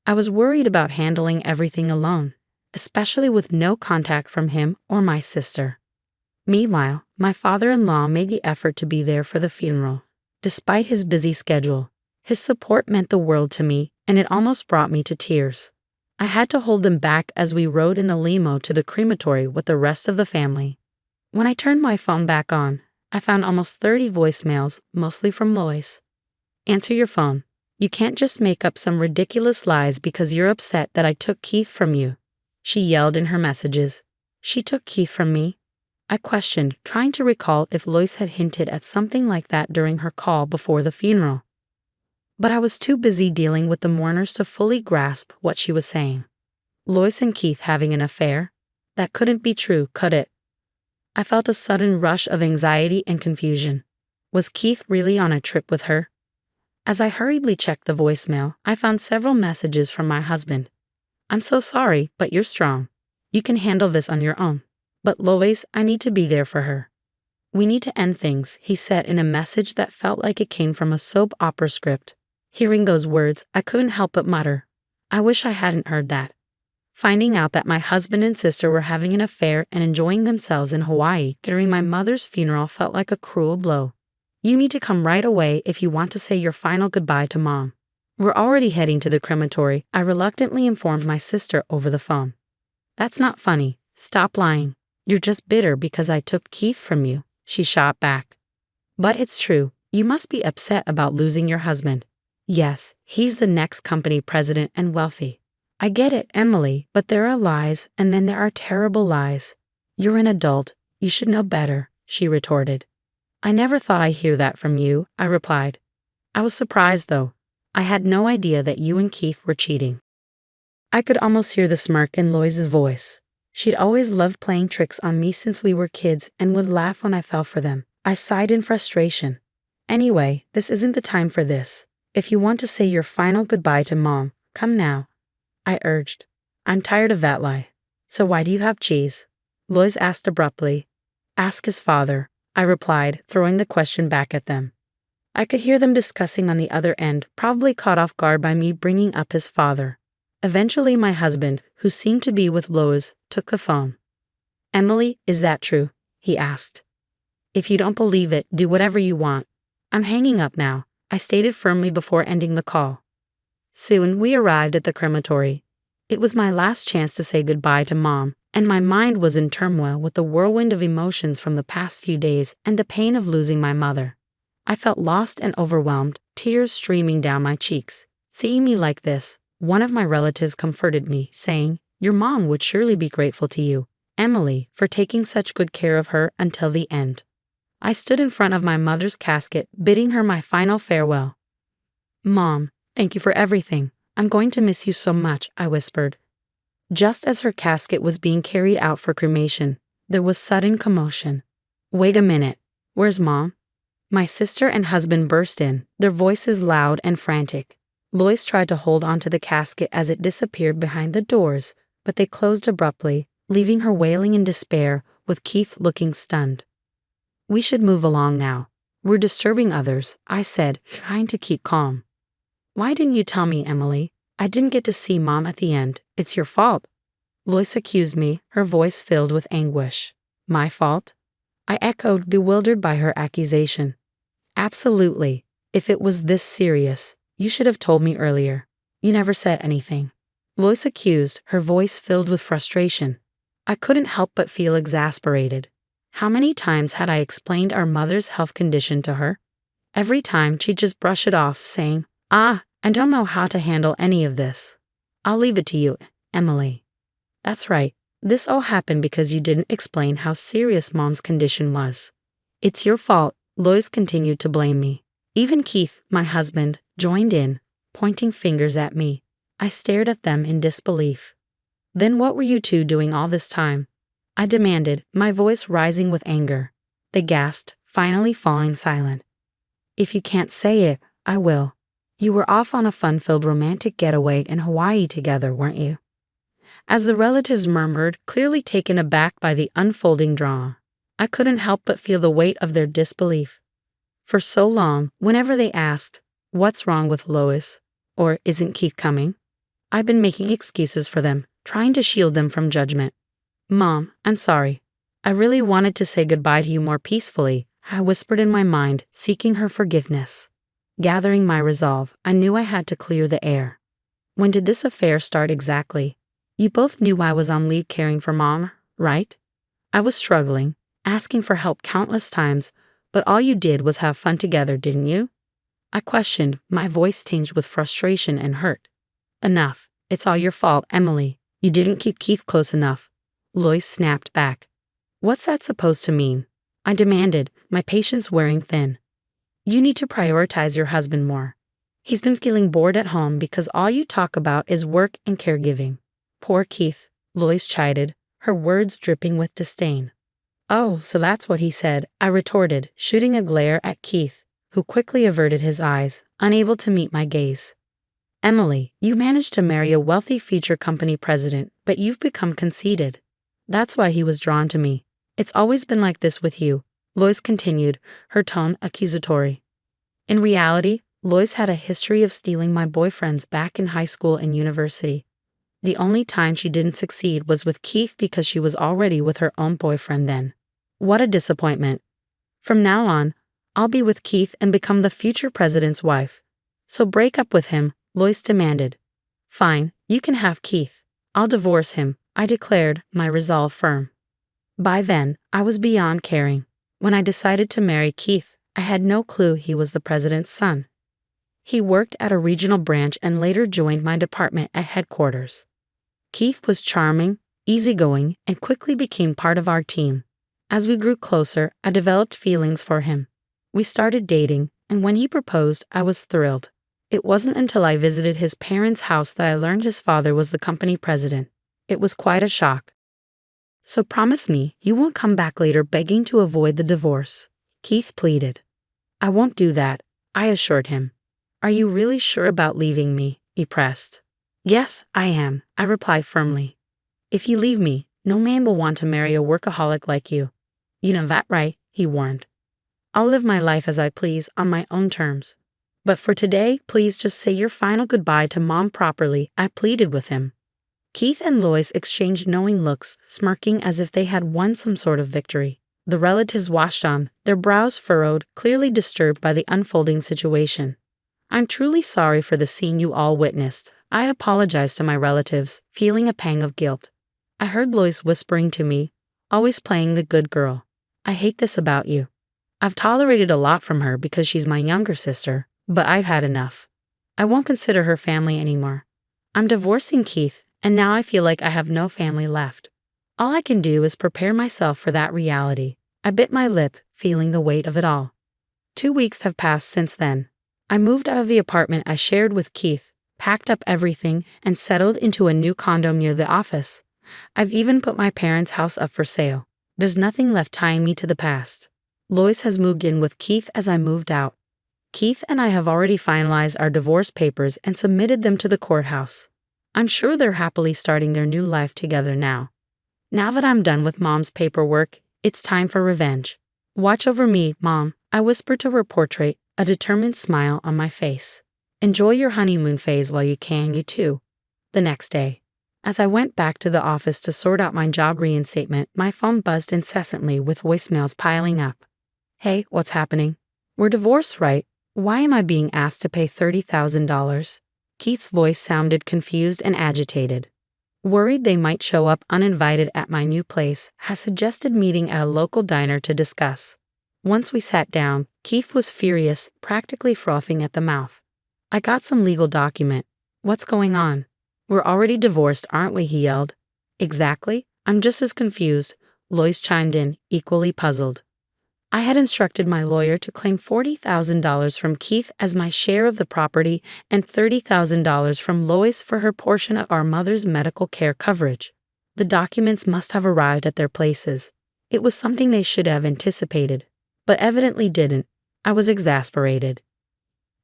I was worried about handling everything alone, especially with no contact from him or my sister. Meanwhile, my father-in-law made the effort to be there for the funeral. Despite his busy schedule, his support meant the world to me, and it almost brought me to tears. I had to hold him back as we rode in the limo to the crematory with the rest of the family. When I turned my phone back on, I found almost 30 voicemails, mostly from Lois. "Answer your phone. You can't just make up some ridiculous lies because you're upset that I took Keith from you," she yelled in her messages. "She took Keith from me?" I questioned, trying to recall if Lois had hinted at something like that during her call before the funeral. But I was too busy dealing with the mourners to fully grasp what she was saying. Lois and Keith having an affair? That couldn't be true, could it? I felt a sudden rush of anxiety and confusion. Was Keith really on a trip with her? As I hurriedly checked the voicemail, I found several messages from my husband. "I'm so sorry, but you're strong. You can handle this on your own. But Lois, I need to be there for her. We need to end things," he said in a message that felt like it came from a soap opera script. Hearing those words, I couldn't help but mutter, "I wish I hadn't heard that." Finding out that my husband and sister were having an affair and enjoying themselves in Hawaii during my mother's funeral felt like a cruel blow. "You need to come right away if you want to say your final goodbye to Mom. We're already heading to the crematory," I reluctantly informed my sister over the phone. "That's not funny. Stop lying. You're just bitter because I took Keith from you," she shot back. "But it's true. You must be upset about losing your husband." "Yes, he's the next company president and wealthy." "I get it, Emily, but there are lies and then there are terrible lies. You're an adult. You should know better," she retorted. I never thought I'd hear that from you, I replied. I was surprised, though. I had no idea that you and Keith were cheating. I could almost hear the smirk in Lois's voice. She'd always loved playing tricks on me since we were kids and would laugh when I fell for them. I sighed in frustration. Anyway, this isn't the time for this. If you want to say your final goodbye to Mom, come now, I urged. I'm tired of that lie. So why do you have cheese? Lois asked abruptly. Ask his father, I replied, throwing the question back at them. I could hear them discussing on the other end, probably caught off guard by me bringing up his father. Eventually my husband, who seemed to be with Lois, took the phone. Emily, is that true? He asked. If you don't believe it, do whatever you want. I'm hanging up now, I stated firmly before ending the call. Soon we arrived at the crematory. It was my last chance to say goodbye to Mom, and my mind was in turmoil with the whirlwind of emotions from the past few days and the pain of losing my mother. I felt lost and overwhelmed, tears streaming down my cheeks. Seeing me like this, one of my relatives comforted me, saying, Your mom would surely be grateful to you, Emily, for taking such good care of her until the end. I stood in front of my mother's casket, bidding her my final farewell. Mom, thank you for everything. I'm going to miss you so much, I whispered. Just as her casket was being carried out for cremation, there was sudden commotion. Wait a minute, where's Mom? My sister and husband burst in, their voices loud and frantic. Lois tried to hold onto the casket as it disappeared behind the doors, but they closed abruptly, leaving her wailing in despair, with Keith looking stunned. We should move along now. We're disturbing others, I said, trying to keep calm. Why didn't you tell me, Emily? I didn't get to see Mom at the end. It's your fault. Lois accused me, her voice filled with anguish. My fault? I echoed, bewildered by her accusation. Absolutely. If it was this serious, you should have told me earlier. You never said anything. Lois accused, her voice filled with frustration. I couldn't help but feel exasperated. How many times had I explained our mother's health condition to her? Every time she'd just brush it off, saying, I don't know how to handle any of this. I'll leave it to you, Emily. That's right. This all happened because you didn't explain how serious Mom's condition was. It's your fault, Lois continued to blame me. Even Keith, my husband, joined in, pointing fingers at me. I stared at them in disbelief. Then what were you two doing all this time? I demanded, my voice rising with anger. They gasped, finally falling silent. If you can't say it, I will. You were off on a fun-filled romantic getaway in Hawaii together, weren't you? As the relatives murmured, clearly taken aback by the unfolding drama, I couldn't help but feel the weight of their disbelief. For so long, whenever they asked, what's wrong with Lois? Or isn't Keith coming? I've been making excuses for them, trying to shield them from judgment. Mom, I'm sorry. I really wanted to say goodbye to you more peacefully, I whispered in my mind, seeking her forgiveness. Gathering my resolve, I knew I had to clear the air. When did this affair start exactly? You both knew I was on leave caring for Mom, right? I was struggling, asking for help countless times, but all you did was have fun together, didn't you? I questioned, my voice tinged with frustration and hurt. Enough. It's all your fault, Emily. You didn't keep Keith close enough. Lois snapped back. What's that supposed to mean? I demanded, my patience wearing thin. You need to prioritize your husband more. He's been feeling bored at home because all you talk about is work and caregiving. Poor Keith, Lois chided, her words dripping with disdain. Oh, so that's what he said, I retorted, shooting a glare at Keith, who quickly averted his eyes, unable to meet my gaze. Emily, you managed to marry a wealthy future company president, but you've become conceited. That's why he was drawn to me. It's always been like this with you, Lois continued, her tone accusatory. In reality, Lois had a history of stealing my boyfriends back in high school and university. The only time she didn't succeed was with Keith because she was already with her own boyfriend then. What a disappointment. From now on, I'll be with Keith and become the future president's wife. So break up with him, Lois demanded. Fine, you can have Keith. I'll divorce him, I declared, my resolve firm. By then, I was beyond caring. When I decided to marry Keith, I had no clue he was the president's son. He worked at a regional branch and later joined my department at headquarters. Keith was charming, easygoing, and quickly became part of our team. As we grew closer, I developed feelings for him. We started dating, and when he proposed, I was thrilled. It wasn't until I visited his parents' house that I learned his father was the company president. It was quite a shock. So promise me you won't come back later begging to avoid the divorce, Keith pleaded. I won't do that, I assured him. Are you really sure about leaving me? He pressed. Yes, I am, I replied firmly. If you leave me, no man will want to marry a workaholic like you. You know that, right? He warned. I'll live my life as I please on my own terms. But for today, please just say your final goodbye to Mom properly, I pleaded with him. Keith and Lois exchanged knowing looks, smirking as if they had won some sort of victory. The relatives watched on, their brows furrowed, clearly disturbed by the unfolding situation. I'm truly sorry for the scene you all witnessed. I apologized to my relatives, feeling a pang of guilt. I heard Lois whispering to me, always playing the good girl. I hate this about you. I've tolerated a lot from her because she's my younger sister, but I've had enough. I won't consider her family anymore. I'm divorcing Keith, and now I feel like I have no family left. All I can do is prepare myself for that reality. I bit my lip, feeling the weight of it all. 2 weeks have passed since then. I moved out of the apartment I shared with Keith, packed up everything, and settled into a new condo near the office. I've even put my parents' house up for sale. There's nothing left tying me to the past. Lois has moved in with Keith as I moved out. Keith and I have already finalized our divorce papers and submitted them to the courthouse. I'm sure they're happily starting their new life together now. Now that I'm done with Mom's paperwork, it's time for revenge. Watch over me, Mom, I whispered to her portrait, a determined smile on my face. Enjoy your honeymoon phase while you can, you too. The next day, as I went back to the office to sort out my job reinstatement, my phone buzzed incessantly with voicemails piling up. Hey, what's happening? We're divorced, right? Why am I being asked to pay $30,000? Keith's voice sounded confused and agitated. Worried they might show up uninvited at my new place, I suggested meeting at a local diner to discuss. Once we sat down, Keith was furious, practically frothing at the mouth. I got some legal document. What's going on? We're already divorced, aren't we? He yelled. Exactly. I'm just as confused, Lois chimed in, equally puzzled. I had instructed my lawyer to claim $40,000 from Keith as my share of the property and $30,000 from Lois for her portion of our mother's medical care coverage. The documents must have arrived at their places. It was something they should have anticipated, but evidently didn't. I was exasperated.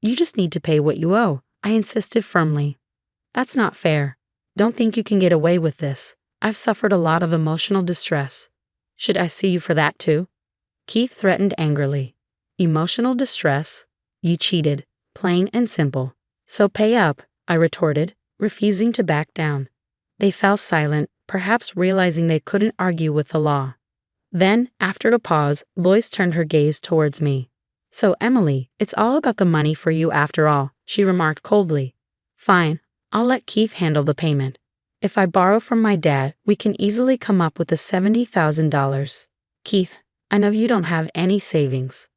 You just need to pay what you owe, I insisted firmly. That's not fair. Don't think you can get away with this. I've suffered a lot of emotional distress. Should I sue you for that too? Keith threatened angrily. Emotional distress? You cheated, plain and simple. So pay up, I retorted, refusing to back down. They fell silent, perhaps realizing they couldn't argue with the law. Then, after a pause, Lois turned her gaze towards me. So Emily, it's all about the money for you after all, she remarked coldly. Fine, I'll let Keith handle the payment. If I borrow from my dad, we can easily come up with the $70,000. Keith, I know you don't have any savings.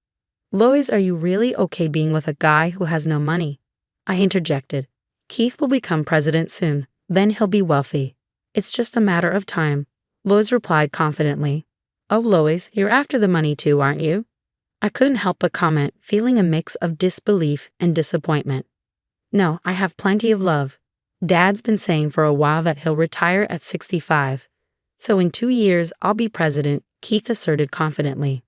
Lois, are you really okay being with a guy who has no money? I interjected. Keith will become president soon, then he'll be wealthy. It's just a matter of time, Lois replied confidently. Oh, Lois, you're after the money too, aren't you? I couldn't help but comment, feeling a mix of disbelief and disappointment. No, I have plenty of love. Dad's been saying for a while that he'll retire at 65. So in 2 years, I'll be president, Keith asserted confidently.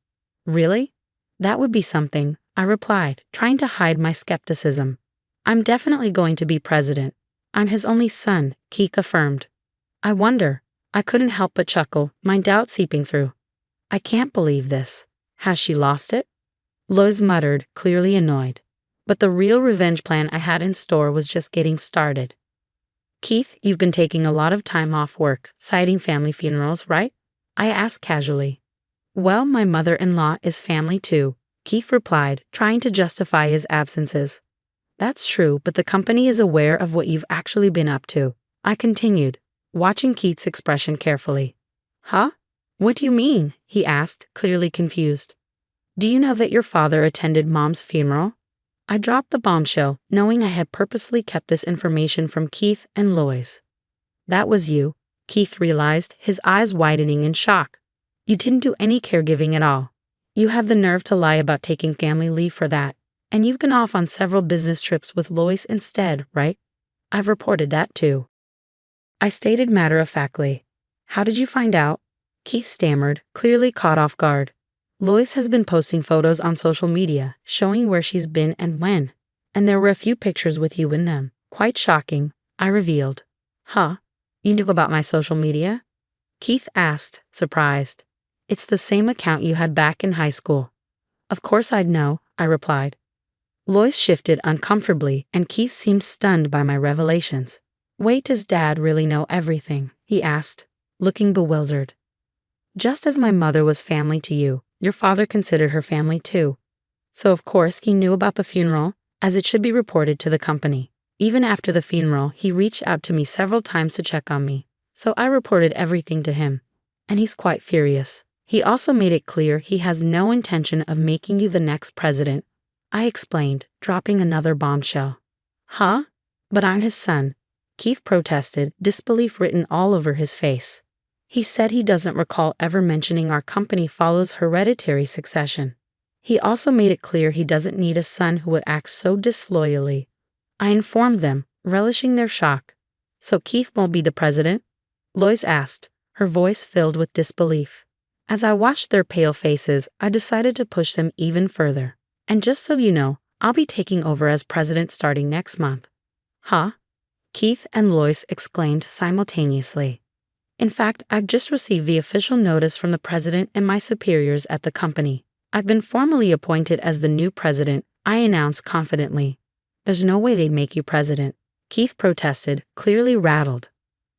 Really? That would be something, I replied, trying to hide my skepticism. I'm definitely going to be president. I'm his only son, Keith affirmed. I wonder. I couldn't help but chuckle, my doubt seeping through. I can't believe this. Has she lost it? Lois muttered, clearly annoyed. But the real revenge plan I had in store was just getting started. Keith, you've been taking a lot of time off work, citing family funerals, right? I asked casually. Well, my mother-in-law is family too, Keith replied, trying to justify his absences. That's true, but the company is aware of what you've actually been up to, I continued, watching Keith's expression carefully. Huh? What do you mean? He asked, clearly confused. Do you know that your father attended Mom's funeral? I dropped the bombshell, knowing I had purposely kept this information from Keith and Lois. That was you, Keith realized, his eyes widening in shock. You didn't do any caregiving at all. You have the nerve to lie about taking family leave for that. And you've gone off on several business trips with Lois instead, right? I've reported that too. I stated matter-of-factly. How did you find out? Keith stammered, clearly caught off guard. Lois has been posting photos on social media, showing where she's been and when. And there were a few pictures with you in them. Quite shocking, I revealed. Huh? You knew about my social media? Keith asked, surprised. It's the same account you had back in high school. Of course I'd know, I replied. Lois shifted uncomfortably, and Keith seemed stunned by my revelations. Wait, does Dad really know everything? He asked, looking bewildered. Just as my mother was family to you, your father considered her family too. So of course he knew about the funeral, as it should be reported to the company. Even after the funeral, he reached out to me several times to check on me, so I reported everything to him. And he's quite furious. He also made it clear he has no intention of making you the next president, I explained, dropping another bombshell. Huh? But I'm his son. Keith protested, disbelief written all over his face. He said he doesn't recall ever mentioning our company follows hereditary succession. He also made it clear he doesn't need a son who would act so disloyally. I informed them, relishing their shock. So Keith won't be the president? Lois asked, her voice filled with disbelief. As I watched their pale faces, I decided to push them even further. And just so you know, I'll be taking over as president starting next month. Huh? Keith and Lois exclaimed simultaneously. In fact, I've just received the official notice from the president and my superiors at the company. I've been formally appointed as the new president, I announced confidently. There's no way they'd make you president, Keith protested, clearly rattled.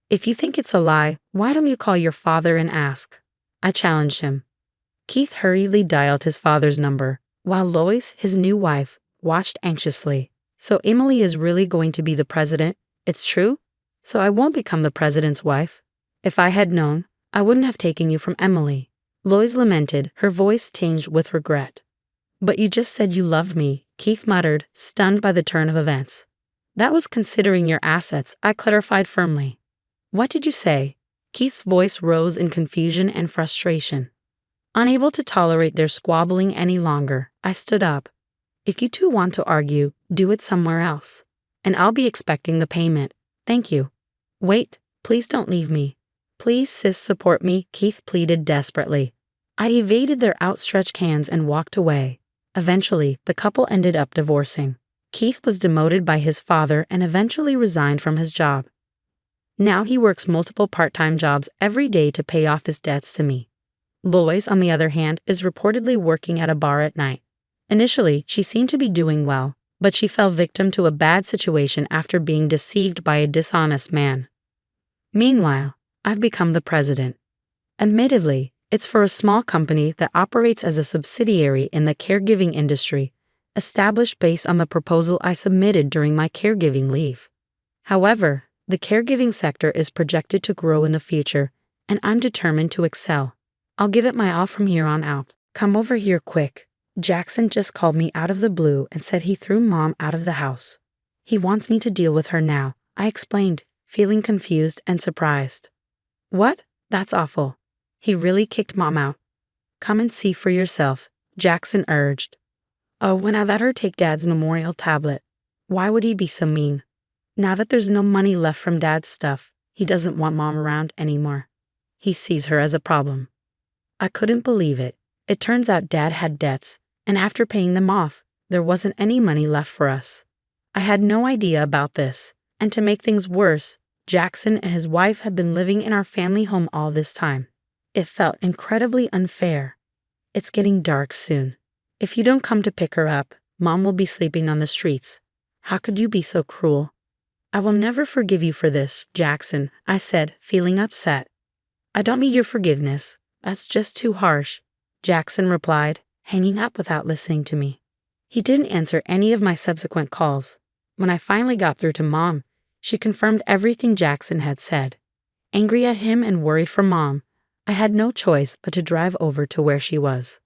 If you think it's a lie, why don't you call your father and ask? I challenged him. Keith hurriedly dialed his father's number, while Lois, his new wife, watched anxiously. So Emily is really going to be the president? It's true? So I won't become the president's wife? If I had known, I wouldn't have taken you from Emily. Lois lamented, her voice tinged with regret. But you just said you loved me, Keith muttered, stunned by the turn of events. That was considering your assets, I clarified firmly. What did you say? Keith's voice rose in confusion and frustration. Unable to tolerate their squabbling any longer, I stood up. If you two want to argue, do it somewhere else. And I'll be expecting the payment. Thank you. Wait, please don't leave me. Please, sis, support me, Keith pleaded desperately. I evaded their outstretched hands and walked away. Eventually, the couple ended up divorcing. Keith was demoted by his father and eventually resigned from his job. Now he works multiple part-time jobs every day to pay off his debts to me. Lois, on the other hand, is reportedly working at a bar at night. Initially, she seemed to be doing well, but she fell victim to a bad situation after being deceived by a dishonest man. Meanwhile, I've become the president. Admittedly, it's for a small company that operates as a subsidiary in the caregiving industry, established based on the proposal I submitted during my caregiving leave. However, the caregiving sector is projected to grow in the future, and I'm determined to excel. I'll give it my all from here on out. Come over here quick. Jackson just called me out of the blue and said he threw Mom out of the house. He wants me to deal with her now, I explained, feeling confused and surprised. What? That's awful. He really kicked Mom out. Come and see for yourself, Jackson urged. Oh, when I let her take Dad's memorial tablet. Why would he be so mean? Now that there's no money left from Dad's stuff, he doesn't want Mom around anymore. He sees her as a problem. I couldn't believe it. It turns out Dad had debts, and after paying them off, there wasn't any money left for us. I had no idea about this, and to make things worse, Jackson and his wife had been living in our family home all this time. It felt incredibly unfair. It's getting dark soon. If you don't come to pick her up, Mom will be sleeping on the streets. How could you be so cruel? I will never forgive you for this, Jackson, I said, feeling upset. I don't need your forgiveness. That's just too harsh, Jackson replied, hanging up without listening to me. He didn't answer any of my subsequent calls. When I finally got through to Mom, she confirmed everything Jackson had said. Angry at him and worried for Mom, I had no choice but to drive over to where she was.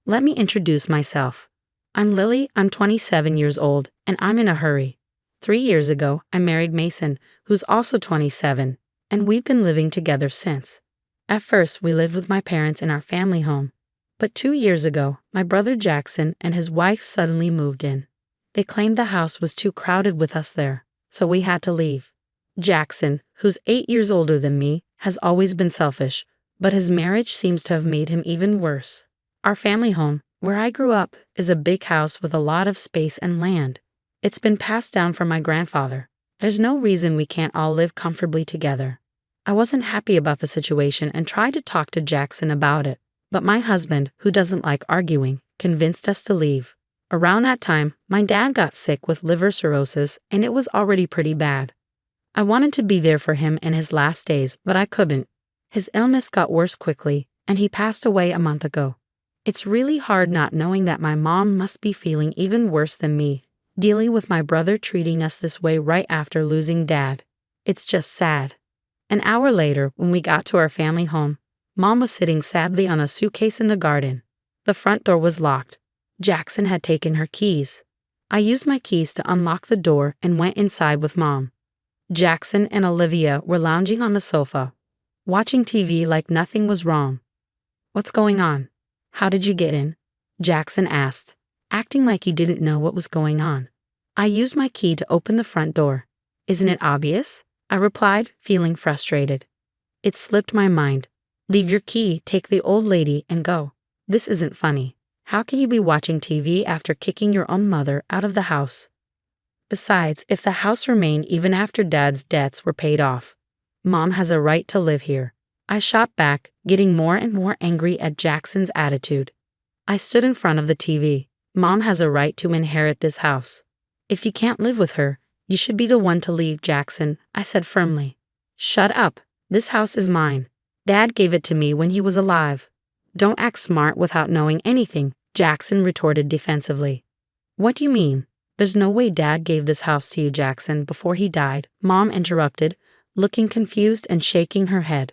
Let me introduce myself. I'm Lily, I'm 27 years old, and I'm in a hurry. 3 years ago, I married Mason, who's also 27, and we've been living together since. At first, we lived with my parents in our family home. But 2 years ago, my brother Jackson and his wife suddenly moved in. They claimed the house was too crowded with us there, so we had to leave. Jackson, who's 8 years older than me, has always been selfish, but his marriage seems to have made him even worse. Our family home, where I grew up, is a big house with a lot of space and land. It's been passed down from my grandfather. There's no reason we can't all live comfortably together. I wasn't happy about the situation and tried to talk to Jackson about it, but my husband, who doesn't like arguing, convinced us to leave. Around that time, my dad got sick with liver cirrhosis and it was already pretty bad. I wanted to be there for him in his last days, but I couldn't. His illness got worse quickly, and he passed away a month ago. It's really hard not knowing that my mom must be feeling even worse than me, dealing with my brother treating us this way right after losing Dad. It's just sad. An hour later, when we got to our family home, Mom was sitting sadly on a suitcase in the garden. The front door was locked. Jackson had taken her keys. I used my keys to unlock the door and went inside with Mom. Jackson and Olivia were lounging on the sofa, watching TV like nothing was wrong. "What's going on? How did you get in?" Jackson asked, acting like he didn't know what was going on. I used my key to open the front door. "Isn't it obvious?" I replied, feeling frustrated. It slipped my mind. "Leave your key, take the old lady, and go. This isn't funny. How can you be watching TV after kicking your own mother out of the house? Besides, if the house remained even after Dad's debts were paid off, Mom has a right to live here." I shot back, getting more and more angry at Jackson's attitude. I stood in front of the TV. "Mom has a right to inherit this house. If you can't live with her, you should be the one to leave, Jackson," I said firmly. "Shut up. This house is mine. Dad gave it to me when he was alive." "Don't act smart without knowing anything," Jackson retorted defensively. "What do you mean? There's no way Dad gave this house to you, Jackson, before he died," Mom interrupted, looking confused and shaking her head.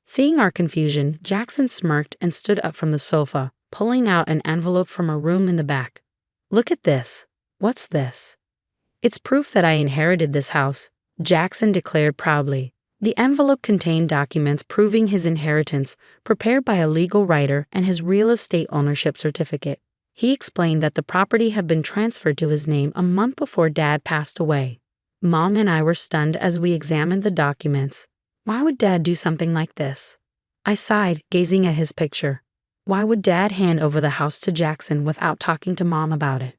Seeing our confusion, Jackson smirked and stood up from the sofa, pulling out an envelope from a room in the back. "Look at this." "What's this?" "It's proof that I inherited this house," Jackson declared proudly. The envelope contained documents proving his inheritance, prepared by a legal writer, and his real estate ownership certificate. He explained that the property had been transferred to his name a month before Dad passed away. Mom and I were stunned as we examined the documents. Why would Dad do something like this? I sighed, gazing at his picture. Why would Dad hand over the house to Jackson without talking to Mom about it?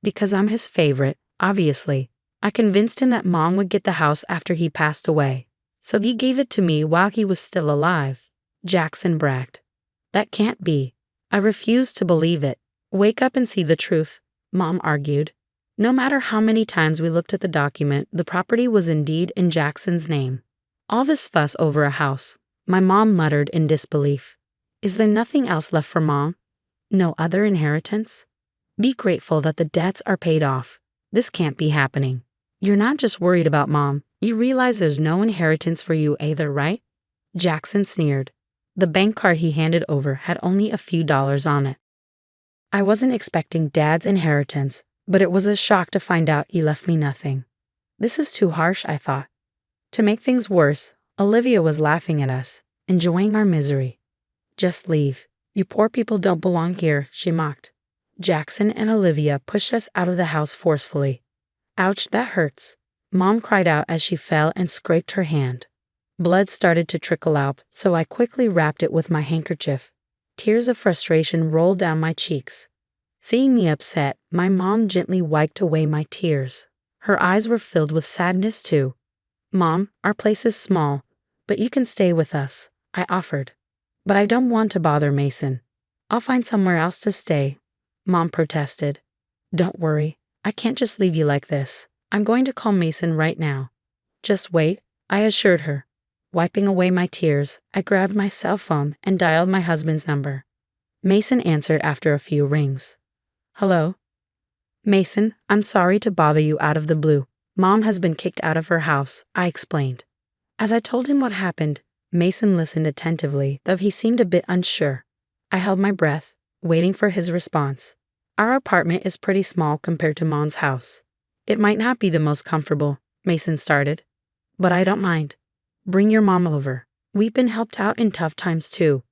Because I'm his favorite, obviously. I convinced him that Mom would get the house after he passed away, so he gave it to me while he was still alive, Jackson bragged. That can't be. I refused to believe it. Wake up and see the truth, Mom argued. No matter how many times we looked at the document, the property was indeed in Jackson's name. All this fuss over a house, my mom muttered in disbelief. Is there nothing else left for Mom? No other inheritance? Be grateful that the debts are paid off. This can't be happening. You're not just worried about Mom. You realize there's no inheritance for you either, right? Jackson sneered. The bank card he handed over had only a few dollars on it. I wasn't expecting Dad's inheritance, but it was a shock to find out he left me nothing. This is too harsh, I thought. To make things worse, Olivia was laughing at us, enjoying our misery. Just leave. You poor people don't belong here, she mocked. Jackson and Olivia pushed us out of the house forcefully. Ouch, that hurts. Mom cried out as she fell and scraped her hand. Blood started to trickle out, so I quickly wrapped it with my handkerchief. Tears of frustration rolled down my cheeks. Seeing me upset, my mom gently wiped away my tears. Her eyes were filled with sadness too. Mom, our place is small, but you can stay with us, I offered. But I don't want to bother Mason. I'll find somewhere else to stay, Mom protested. Don't worry, I can't just leave you like this. I'm going to call Mason right now. Just wait, I assured her. Wiping away my tears, I grabbed my cell phone and dialed my husband's number. Mason answered after a few rings. Hello? Mason, I'm sorry to bother you out of the blue. Mom has been kicked out of her house, I explained. As I told him what happened, Mason listened attentively, though he seemed a bit unsure. I held my breath, waiting for his response. Our apartment is pretty small compared to Mom's house. It might not be the most comfortable, Mason started, but I don't mind. Bring your mom over. We've been helped out in tough times too.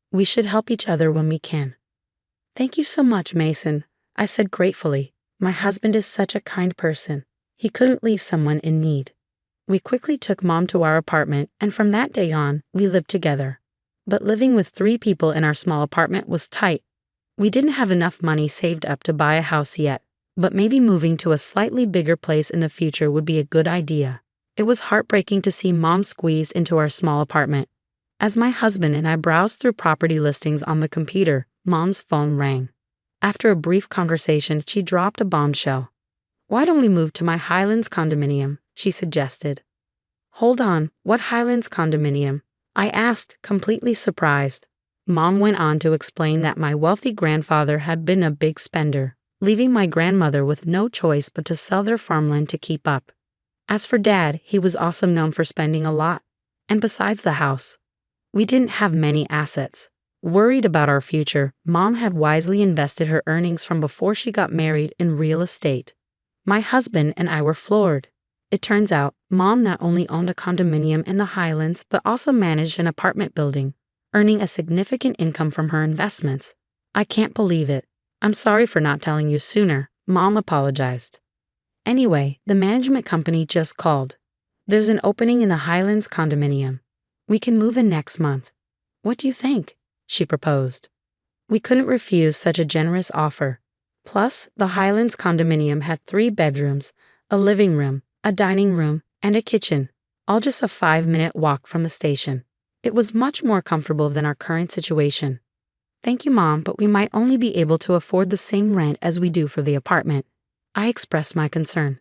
We should help each other when we can. Thank you so much, Mason, I said gratefully. My husband is such a kind person. He couldn't leave someone in need. We quickly took Mom to our apartment, and from that day on, we lived together. But living with 3 people in our small apartment was tight. We didn't have enough money saved up to buy a house yet, but maybe moving to a slightly bigger place in the future would be a good idea. It was heartbreaking to see Mom squeezed into our small apartment. As my husband and I browsed through property listings on the computer, Mom's phone rang. After a brief conversation, she dropped a bombshell. "Why don't we move to my Highlands condominium?" she suggested. "Hold on, what Highlands condominium?" I asked, completely surprised. Mom went on to explain that my wealthy grandfather had been a big spender, leaving my grandmother with no choice but to sell their farmland to keep up. As for Dad, he was also known for spending a lot. And besides the house, we didn't have many assets. Worried about our future, Mom had wisely invested her earnings from before she got married in real estate. My husband and I were floored. It turns out, Mom not only owned a condominium in the Highlands but also managed an apartment building, earning a significant income from her investments. "I can't believe it. I'm sorry for not telling you sooner," Mom apologized. "Anyway, the management company just called. There's an opening in the Highlands condominium. We can move in next month. What do you think?" she proposed. We couldn't refuse such a generous offer. Plus, the Highlands condominium had 3 bedrooms, a living room, a dining room, and a kitchen, all just a 5-minute walk from the station. It was much more comfortable than our current situation. "Thank you, Mom, but we might only be able to afford the same rent as we do for the apartment." I expressed my concern.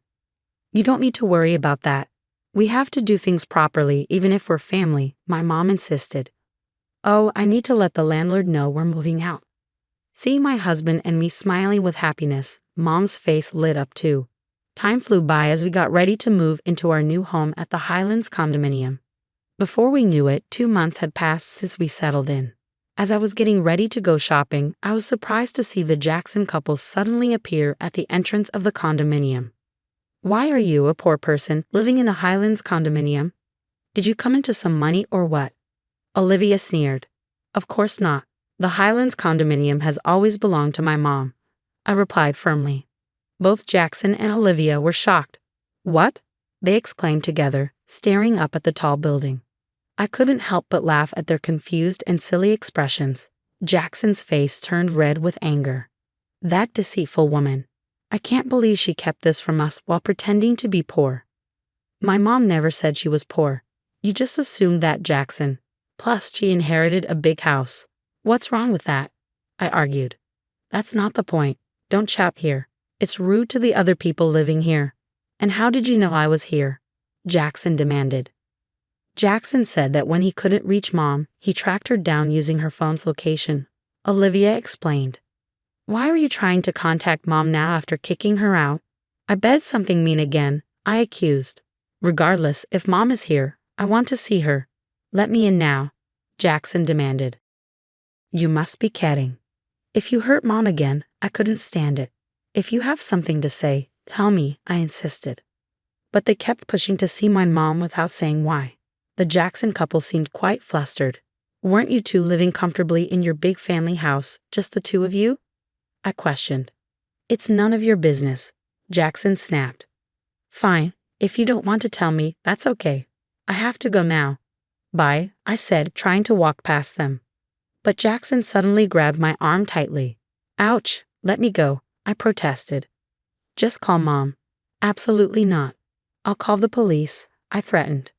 "You don't need to worry about that. We have to do things properly even if we're family," my mom insisted. "Oh, I need to let the landlord know we're moving out." Seeing my husband and me smiling with happiness, Mom's face lit up too. Time flew by as we got ready to move into our new home at the Highlands condominium. Before we knew it, 2 months had passed since we settled in. As I was getting ready to go shopping, I was surprised to see the Jackson couple suddenly appear at the entrance of the condominium. "Why are you, a poor person, living in the Highlands condominium? Did you come into some money or what?" Olivia sneered. "Of course not. The Highlands condominium has always belonged to my mom," I replied firmly. Both Jackson and Olivia were shocked. "What?" they exclaimed together, staring up at the tall building. I couldn't help but laugh at their confused and silly expressions. Jackson's face turned red with anger. "That deceitful woman. I can't believe she kept this from us while pretending to be poor." "My mom never said she was poor. You just assumed that, Jackson. Plus, she inherited a big house. What's wrong with that?" I argued. "That's not the point. Don't chat here. It's rude to the other people living here." "And how did you know I was here?" Jackson demanded. Jackson said that when he couldn't reach Mom, he tracked her down using her phone's location. Olivia explained. "Why are you trying to contact Mom now after kicking her out?" "I bet something mean again," I accused. "Regardless, if Mom is here, I want to see her. Let me in now," Jackson demanded. "You must be kidding. If you hurt Mom again, I couldn't stand it. If you have something to say, tell me," I insisted. But they kept pushing to see my mom without saying why. The Jackson couple seemed quite flustered. "Weren't you two living comfortably in your big family house, just the 2 of you?" I questioned. "It's none of your business," Jackson snapped. "Fine, if you don't want to tell me, that's okay. I have to go now." "Bye," I said, trying to walk past them. But Jackson suddenly grabbed my arm tightly. "Ouch, let me go," I protested. "Just call Mom." "Absolutely not. I'll call the police," I threatened.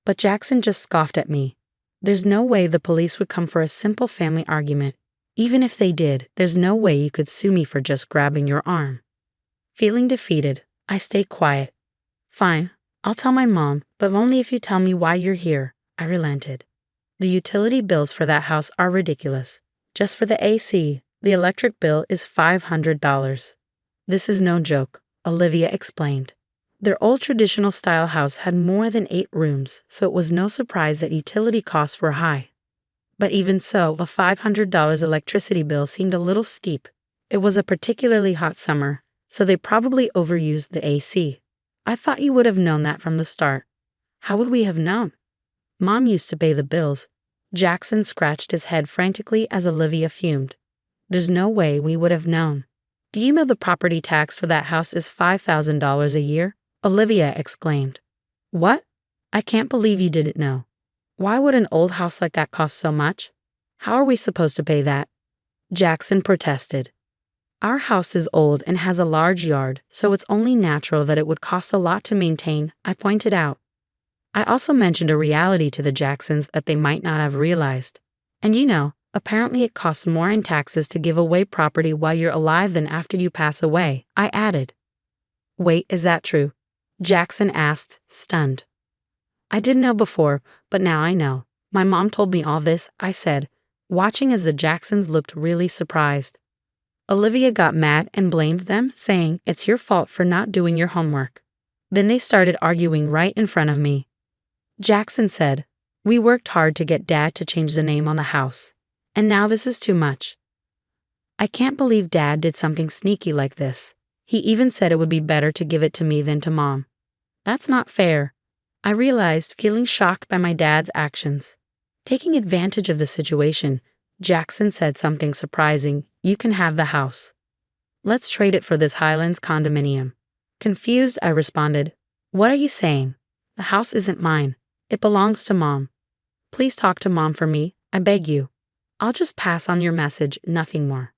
But Jackson just scoffed at me. "There's no way the police would come for a simple family argument. Even if they did, there's no way you could sue me for just grabbing your arm." Feeling defeated, I stayed quiet. "Fine, I'll tell my mom, but only if you tell me why you're here," I relented. "The utility bills for that house are ridiculous. Just for the AC, the electric bill is $500. "This is no joke," Olivia explained. Their old traditional style house had more than 8 rooms, so it was no surprise that utility costs were high. But even so, a $500 electricity bill seemed a little steep. It was a particularly hot summer, so they probably overused the AC. "I thought you would have known that from the start." "How would we have known?" Mom used to pay the bills. Jackson scratched his head frantically as Olivia fumed. There's no way we would have known. Do you know the property tax for that house is $5,000 a year? Olivia exclaimed. What? I can't believe you didn't know. Why would an old house like that cost so much? How are we supposed to pay that? Jackson protested. Our house is old and has a large yard, so it's only natural that it would cost a lot to maintain, I pointed out. I also mentioned a reality to the Jacksons that they might not have realized. And you know, apparently it costs more in taxes to give away property while you're alive than after you pass away, I added. Wait, is that true? Jackson asked, stunned. I didn't know before, but now I know. My mom told me all this, I said, watching as the Jacksons looked really surprised. Olivia got mad and blamed them, saying, it's your fault for not doing your homework. Then they started arguing right in front of me. Jackson said, we worked hard to get Dad to change the name on the house. And now this is too much. I can't believe Dad did something sneaky like this. He even said it would be better to give it to me than to Mom. That's not fair. I realized, feeling shocked by my dad's actions. Taking advantage of the situation, Jackson said something surprising. You can have the house. Let's trade it for this Highlands condominium. Confused, I responded. What are you saying? The house isn't mine. It belongs to Mom. Please talk to Mom for me, I beg you. I'll just pass on your message, nothing more.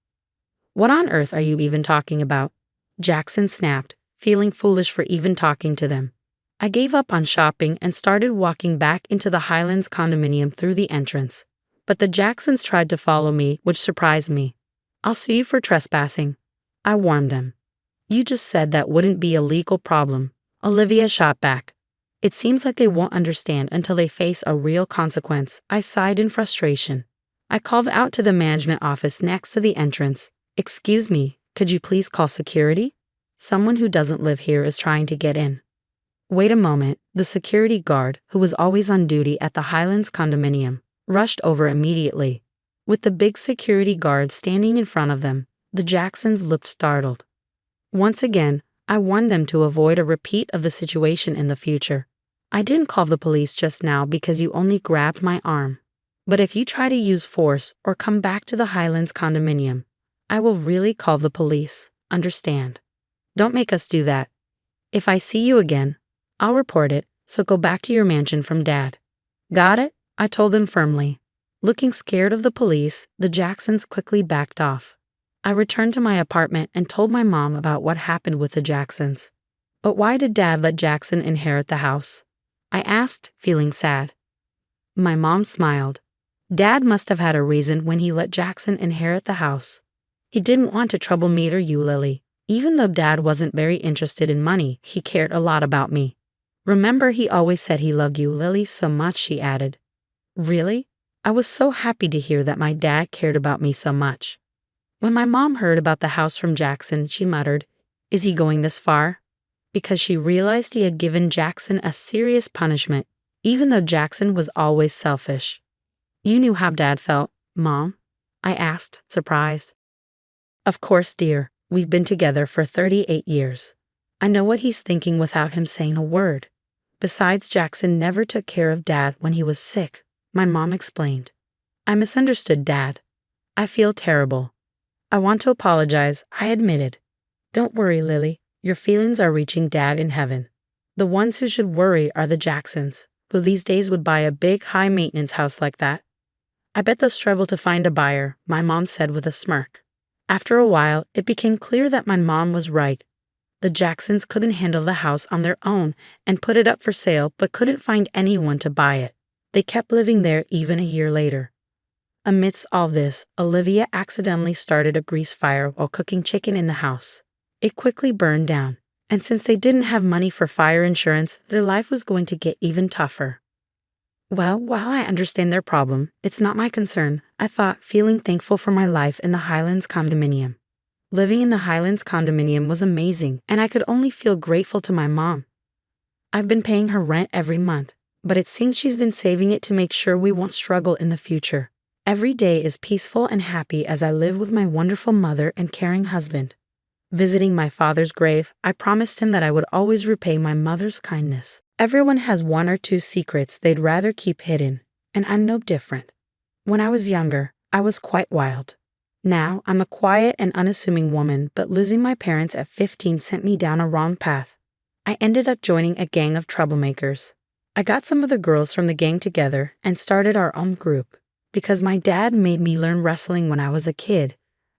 What on earth are you even talking about? Jackson snapped, feeling foolish for even talking to them. I gave up on shopping and started walking back into the Highlands condominium through the entrance. But the Jacksons tried to follow me, which surprised me. I'll sue you for trespassing, I warned them. You just said that wouldn't be a legal problem, Olivia shot back. It seems like they won't understand until they face a real consequence, I sighed in frustration. I called out to the management office next to the entrance. Excuse me, could you please call security? Someone who doesn't live here is trying to get in. Wait a moment, the security guard, who was always on duty at the Highlands condominium, rushed over immediately. With the big security guard standing in front of them, the Jacksons looked startled. Once again, I warned them to avoid a repeat of the situation in the future. I didn't call the police just now because you only grabbed my arm. But if you try to use force or come back to the Highlands condominium, I will really call the police, understand? Don't make us do that. If I see you again, I'll report it, so go back to your mansion from Dad. Got it? I told them firmly. Looking scared of the police, the Jacksons quickly backed off. I returned to my apartment and told my mom about what happened with the Jacksons. But why did Dad let Jackson inherit the house? I asked, feeling sad. My mom smiled. Dad must have had a reason when he let Jackson inherit the house. He didn't want to trouble me or you, Lily. Even though Dad wasn't very interested in money, he cared a lot about me. Remember, he always said he loved you, Lily, so much, she added. Really? I was so happy to hear that my dad cared about me so much. When my mom heard about the house from Jackson, she muttered, is he going this far? Because she realized he had given Jackson a serious punishment, even though Jackson was always selfish. You knew how Dad felt, Mom? I asked, surprised. Of course, dear. We've been together for 38 years. I know what he's thinking without him saying a word. Besides, Jackson never took care of Dad when he was sick, my mom explained. I misunderstood Dad. I feel terrible. I want to apologize, I admitted. Don't worry, Lily. Your feelings are reaching Dad in heaven. The ones who should worry are the Jacksons, who these days would buy a big, high-maintenance house like that. I bet they'll struggle to find a buyer, my mom said with a smirk. After a while, it became clear that my mom was right. The Jacksons couldn't handle the house on their own and put it up for sale but couldn't find anyone to buy it. They kept living there even a year later. Amidst all this, Olivia accidentally started a grease fire while cooking chicken in the house. It quickly burned down, and since they didn't have money for fire insurance, their life was going to get even tougher. Well, while I understand their problem, it's not my concern, I thought, feeling thankful for my life in the Highlands condominium. Living in the Highlands condominium was amazing, and I could only feel grateful to my mom. I've been paying her rent every month, but it seems she's been saving it to make sure we won't struggle in the future. Every day is peaceful and happy as I live with my wonderful mother and caring husband. Visiting my father's grave, I promised him that I would always repay my mother's kindness. Everyone has one or two secrets they'd rather keep hidden, and I'm no different. When I was younger, I was quite wild. Now, I'm a quiet and unassuming woman, but losing my parents at 15 sent me down a wrong path. I ended up joining a gang of troublemakers. I got some of the girls from the gang together and started our own group. Because my dad made me learn wrestling when I was a kid,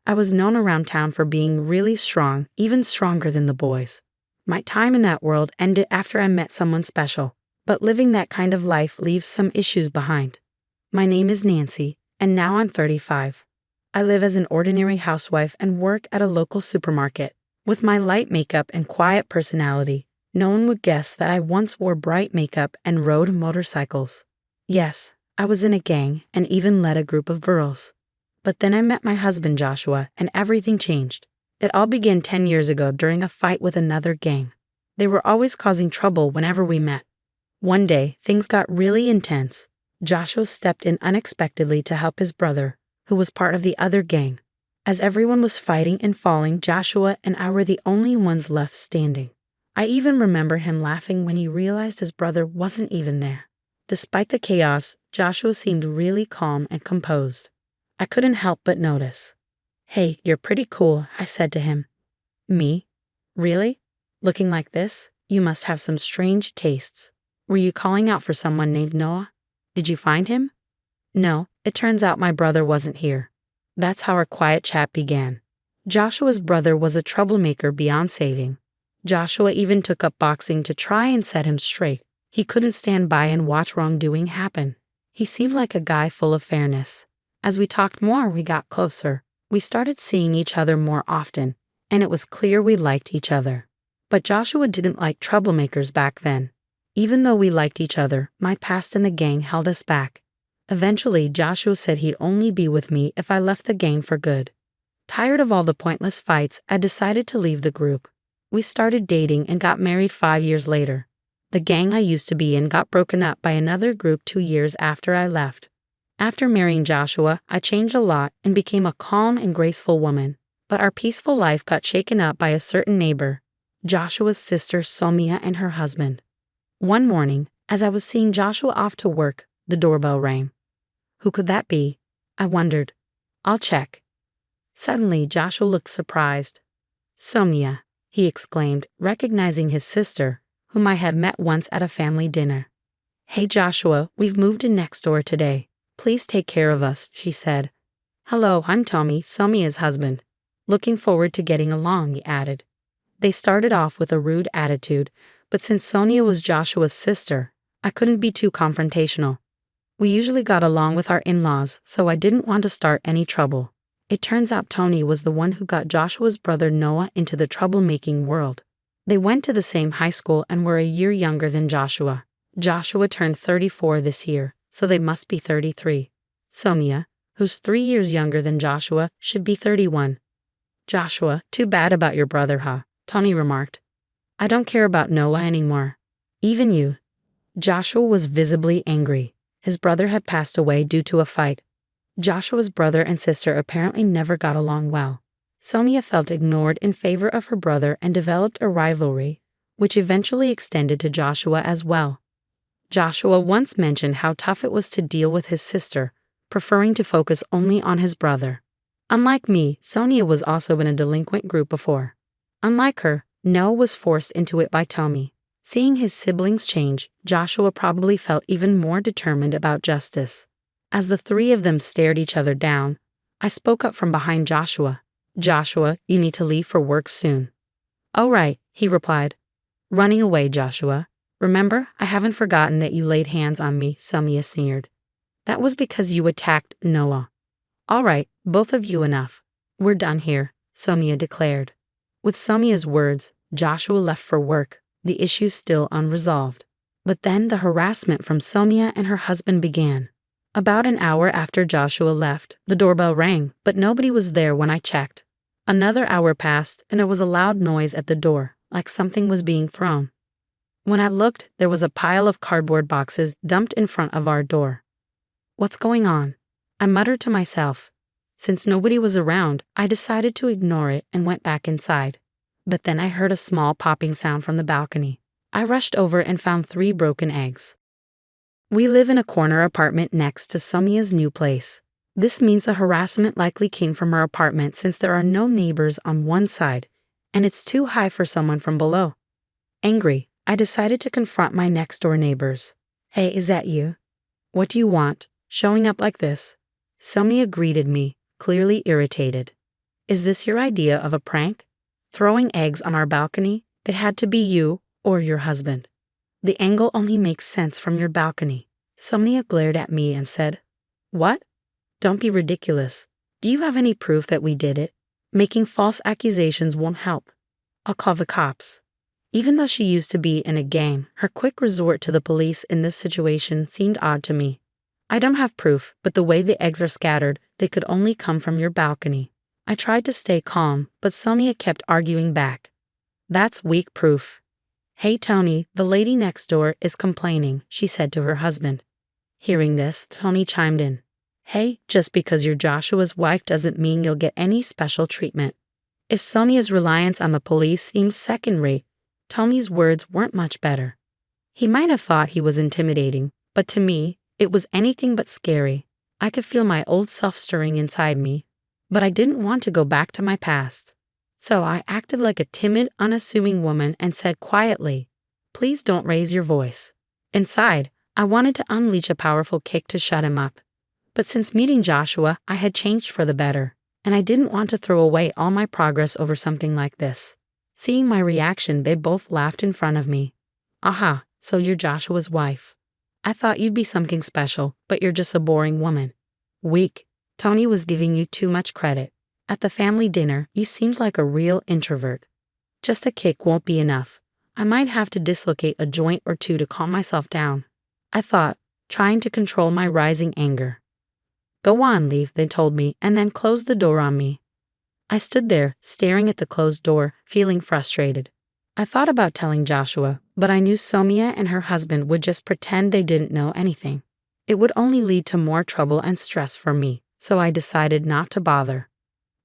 I was known around town for being really strong, even stronger than the boys. My time in that world ended after I met someone special, but living that kind of life leaves some issues behind. My name is Nancy, and now I'm 35. I live as an ordinary housewife and work at a local supermarket. With my light makeup and quiet personality, no one would guess that I once wore bright makeup and rode motorcycles. Yes, I was in a gang and even led a group of girls. But then I met my husband Joshua and everything changed. It all began 10 years ago during a fight with another gang. They were always causing trouble whenever we met. One day, things got really intense. Joshua stepped in unexpectedly to help his brother, who was part of the other gang. As everyone was fighting and falling, Joshua and I were the only ones left standing. I even remember him laughing when he realized his brother wasn't even there. Despite the chaos, Joshua seemed really calm and composed. I couldn't help but notice. "Hey, you're pretty cool," I said to him. "Me? Really? Looking like this? You must have some strange tastes. Were you calling out for someone named Noah? Did you find him?" "No, it turns out my brother wasn't here." That's how our quiet chat began. Joshua's brother was a troublemaker beyond saving. Joshua even took up boxing to try and set him straight. He couldn't stand by and watch wrongdoing happen. He seemed like a guy full of fairness. As we talked more, we got closer. We started seeing each other more often, and it was clear we liked each other. But Joshua didn't like troublemakers back then. Even though we liked each other, my past in the gang held us back. Eventually, Joshua said he'd only be with me if I left the gang for good. Tired of all the pointless fights, I decided to leave the group. We started dating and got married 5 years later. The gang I used to be in got broken up by another group 2 years after I left. After marrying Joshua, I changed a lot and became a calm and graceful woman. But our peaceful life got shaken up by a certain neighbor, Joshua's sister Somia and her husband. One morning, as I was seeing Joshua off to work, the doorbell rang. Who could that be? I wondered. I'll check. Suddenly, Joshua looked surprised. "Somia," he exclaimed, recognizing his sister, whom I had met once at a family dinner. "Hey Joshua, we've moved in next door today. Please take care of us," she said. "Hello, I'm Tommy, Somia's husband. Looking forward to getting along," he added. They started off with a rude attitude, but since Sonia was Joshua's sister, I couldn't be too confrontational. We usually got along with our in-laws, so I didn't want to start any trouble. It turns out Tony was the one who got Joshua's brother Noah into the troublemaking world. They went to the same high school and were a year younger than Joshua. Joshua turned 34 this year, so they must be 33. Sonia, who's 3 years younger than Joshua, should be 31. "Joshua, too bad about your brother, huh?" Tony remarked. "I don't care about Noah anymore. Even you." Joshua was visibly angry. His brother had passed away due to a fight. Joshua's brother and sister apparently never got along well. Sonia felt ignored in favor of her brother and developed a rivalry, which eventually extended to Joshua as well. Joshua once mentioned how tough it was to deal with his sister, preferring to focus only on his brother. Unlike me, Sonia was also in a delinquent group before. Unlike her, Noah was forced into it by Tommy. Seeing his siblings change, Joshua probably felt even more determined about justice. As the three of them stared each other down, I spoke up from behind Joshua. "Joshua, you need to leave for work soon." "All right," he replied. "Running away, Joshua. Remember, I haven't forgotten that you laid hands on me," Sonia sneered. "That was because you attacked Noah." "All right, both of you enough. We're done here," Sonia declared. With Somia's words, Joshua left for work, the issue still unresolved. But then the harassment from Sonia and her husband began. About an hour after Joshua left, the doorbell rang, but nobody was there when I checked. Another hour passed, and there was a loud noise at the door, like something was being thrown. When I looked, there was a pile of cardboard boxes dumped in front of our door. "What's going on?" I muttered to myself. Since nobody was around, I decided to ignore it and went back inside. But then I heard a small popping sound from the balcony. I rushed over and found 3 broken eggs. We live in a corner apartment next to Somia's new place. This means the harassment likely came from her apartment since there are no neighbors on one side, and it's too high for someone from below. Angry, I decided to confront my next-door neighbors. "Hey, is that you? What do you want, showing up like this?" Somia greeted me, clearly irritated. "Is this your idea of a prank? Throwing eggs on our balcony? It had to be you or your husband. The angle only makes sense from your balcony." Somia glared at me and said, "What? Don't be ridiculous. Do you have any proof that we did it? Making false accusations won't help. I'll call the cops." Even though she used to be in a gang, her quick resort to the police in this situation seemed odd to me. "I don't have proof, but the way the eggs are scattered, they could only come from your balcony." I tried to stay calm, but Somia kept arguing back. "That's weak proof." "Hey Tony, the lady next door is complaining," she said to her husband. Hearing this, Tony chimed in. "Hey, just because you're Joshua's wife doesn't mean you'll get any special treatment." If Sonia's reliance on the police seems second-rate, Tony's words weren't much better. He might have thought he was intimidating, but to me, it was anything but scary. I could feel my old self stirring inside me, but I didn't want to go back to my past. So I acted like a timid, unassuming woman and said quietly, "Please don't raise your voice." Inside, I wanted to unleash a powerful kick to shut him up. But since meeting Joshua, I had changed for the better, and I didn't want to throw away all my progress over something like this. Seeing my reaction, they both laughed in front of me. "Aha, so you're Joshua's wife. I thought you'd be something special, but you're just a boring woman." "Weak. Tony was giving you too much credit. At the family dinner, you seemed like a real introvert. Just a kick won't be enough. I might have to dislocate a joint or two to calm myself down," I thought, trying to control my rising anger. "Go on, leave," they told me, and then closed the door on me. I stood there, staring at the closed door, feeling frustrated. I thought about telling Joshua, but I knew Somia and her husband would just pretend they didn't know anything. It would only lead to more trouble and stress for me, so I decided not to bother.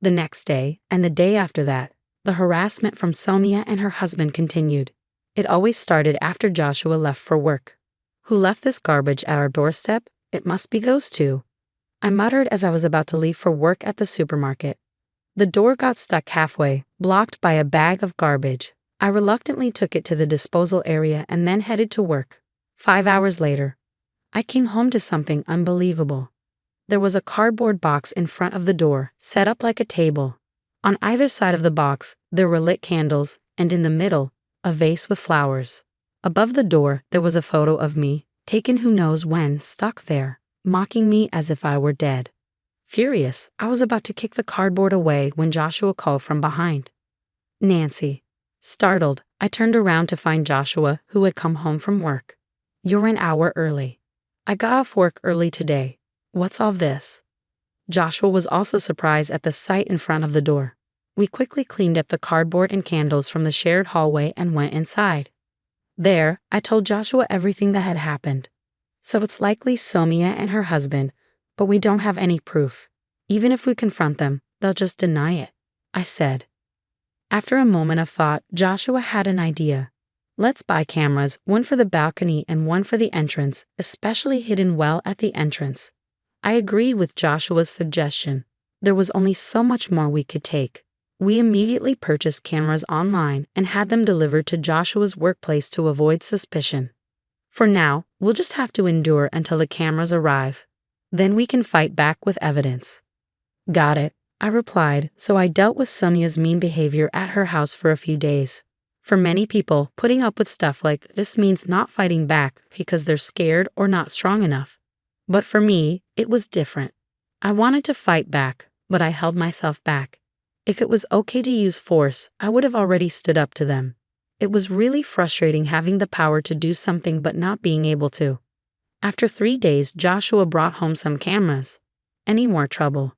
The next day, and the day after that, the harassment from Somia and her husband continued. It always started after Joshua left for work. "Who left this garbage at our doorstep? It must be those two," I muttered as I was about to leave for work at the supermarket. The door got stuck halfway, blocked by a bag of garbage. I reluctantly took it to the disposal area and then headed to work. 5 hours later, I came home to something unbelievable. There was a cardboard box in front of the door, set up like a table. On either side of the box, there were lit candles, and in the middle, a vase with flowers. Above the door, there was a photo of me, taken who knows when, stuck there, mocking me as if I were dead. Furious, I was about to kick the cardboard away when Joshua called from behind. "Nancy." Startled, I turned around to find Joshua, who had come home from work. "You're an hour early." "I got off work early today. What's all this?" Joshua was also surprised at the sight in front of the door. We quickly cleaned up the cardboard and candles from the shared hallway and went inside. There, I told Joshua everything that had happened. "So it's likely Somia and her husband, but we don't have any proof. Even if we confront them, they'll just deny it," I said. After a moment of thought, Joshua had an idea. "Let's buy cameras, one for the balcony and one for the entrance, especially hidden well at the entrance." I agreed with Joshua's suggestion. There was only so much more we could take. We immediately purchased cameras online and had them delivered to Joshua's workplace to avoid suspicion. For now, we'll just have to endure until the cameras arrive. Then we can fight back with evidence. "Got it," I replied, so I dealt with Sonia's mean behavior at her house for a few days. For many people, putting up with stuff like this means not fighting back because they're scared or not strong enough. But for me, it was different. I wanted to fight back, but I held myself back. If it was okay to use force, I would have already stood up to them. It was really frustrating having the power to do something but not being able to. After 3 days, Joshua brought home some cameras. Any more trouble?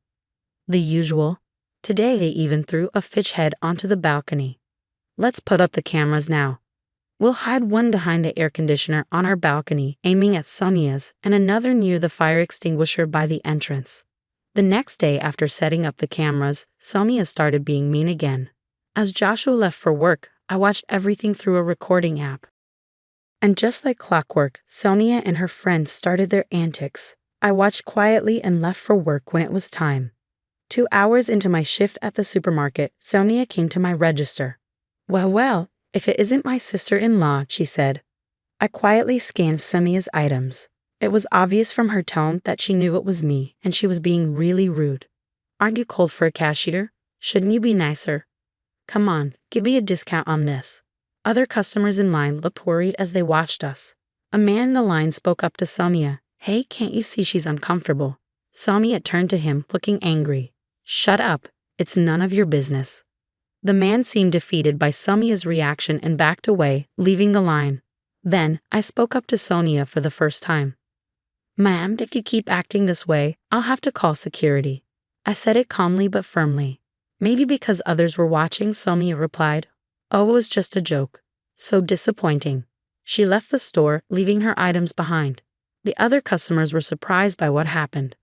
The usual. Today they even threw a fish head onto the balcony. "Let's put up the cameras now. We'll hide one behind the air conditioner on our balcony, aiming at Sonia's, and another near the fire extinguisher by the entrance. The next day after setting up the cameras, Sonia started being mean again. As Joshua left for work, I watched everything through a recording app. And just like clockwork, Sonia and her friends started their antics. I watched quietly and left for work when it was time. 2 hours into my shift at the supermarket, Sonia came to my register. Well, if it isn't my sister-in-law, she said. I quietly scanned Sonia's items. It was obvious from her tone that she knew it was me, and she was being really rude. Aren't you cold for a cashier? Shouldn't you be nicer? Come on, give me a discount on this. Other customers in line looked worried as they watched us. A man in the line spoke up to Sonia. Hey, can't you see she's uncomfortable? Sonia turned to him, looking angry. Shut up, it's none of your business. The man seemed defeated by Sonia's reaction and backed away, leaving the line. Then, I spoke up to Sonia for the first time. Ma'am, if you keep acting this way, I'll have to call security. I said it calmly but firmly. Maybe because others were watching, Sonia replied. Oh, it was just a joke. So disappointing. She left the store, leaving her items behind. The other customers were surprised by what happened.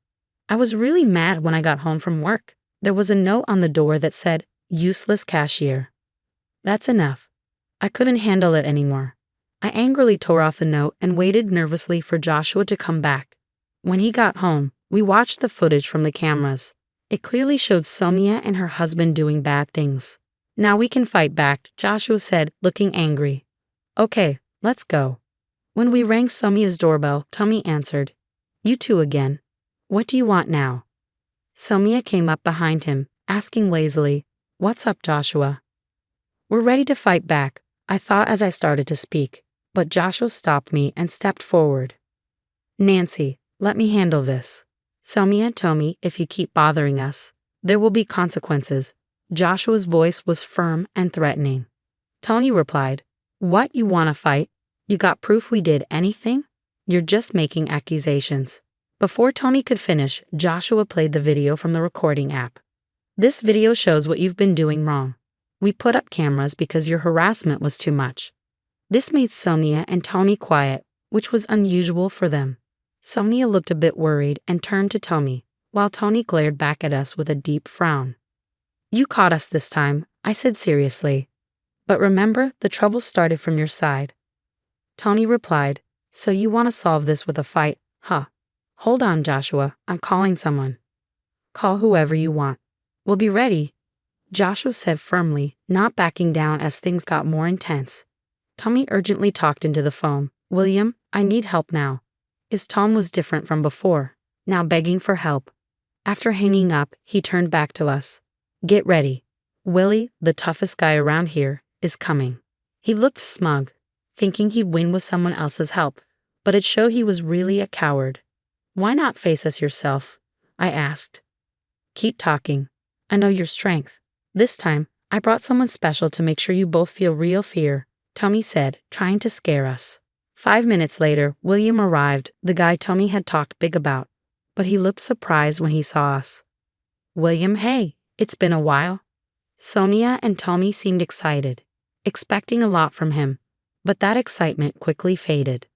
I was really mad when I got home from work. There was a note on the door that said, useless cashier. That's enough. I couldn't handle it anymore. I angrily tore off the note and waited nervously for Joshua to come back. When he got home, we watched the footage from the cameras. It clearly showed Sonia and her husband doing bad things. Now we can fight back, Joshua said, looking angry. Okay, let's go. When we rang Sonia's doorbell, Tommy answered. You two again. What do you want now? Sonia came up behind him, asking lazily, What's up, Joshua? We're ready to fight back, I thought as I started to speak. But Joshua stopped me and stepped forward. Nancy, let me handle this. Sonia told me if you keep bothering us, there will be consequences. Joshua's voice was firm and threatening. Tony replied, What, you want to fight? You got proof we did anything? You're just making accusations. Before Tony could finish, Joshua played the video from the recording app. This video shows what you've been doing wrong. We put up cameras because your harassment was too much. This made Sonia and Tony quiet, which was unusual for them. Sonia looked a bit worried and turned to Tony, while Tony glared back at us with a deep frown. You caught us this time, I said seriously. But remember, the trouble started from your side. Tony replied, So you want to solve this with a fight, huh? Hold on, Joshua, I'm calling someone. Call whoever you want. We'll be ready, Joshua said firmly, not backing down as things got more intense. Tommy urgently talked into the phone. William, I need help now. His tone was different from before, now begging for help. After hanging up, he turned back to us. Get ready. Willie, the toughest guy around here, is coming. He looked smug, thinking he'd win with someone else's help, but it showed he was really a coward. Why not face us yourself? I asked. Keep talking. I know your strength. This time, I brought someone special to make sure you both feel real fear, Tommy said, trying to scare us. 5 minutes later, William arrived, the guy Tommy had talked big about, but he looked surprised when he saw us. William, hey, it's been a while. Sonia and Tommy seemed excited, expecting a lot from him, but that excitement quickly faded.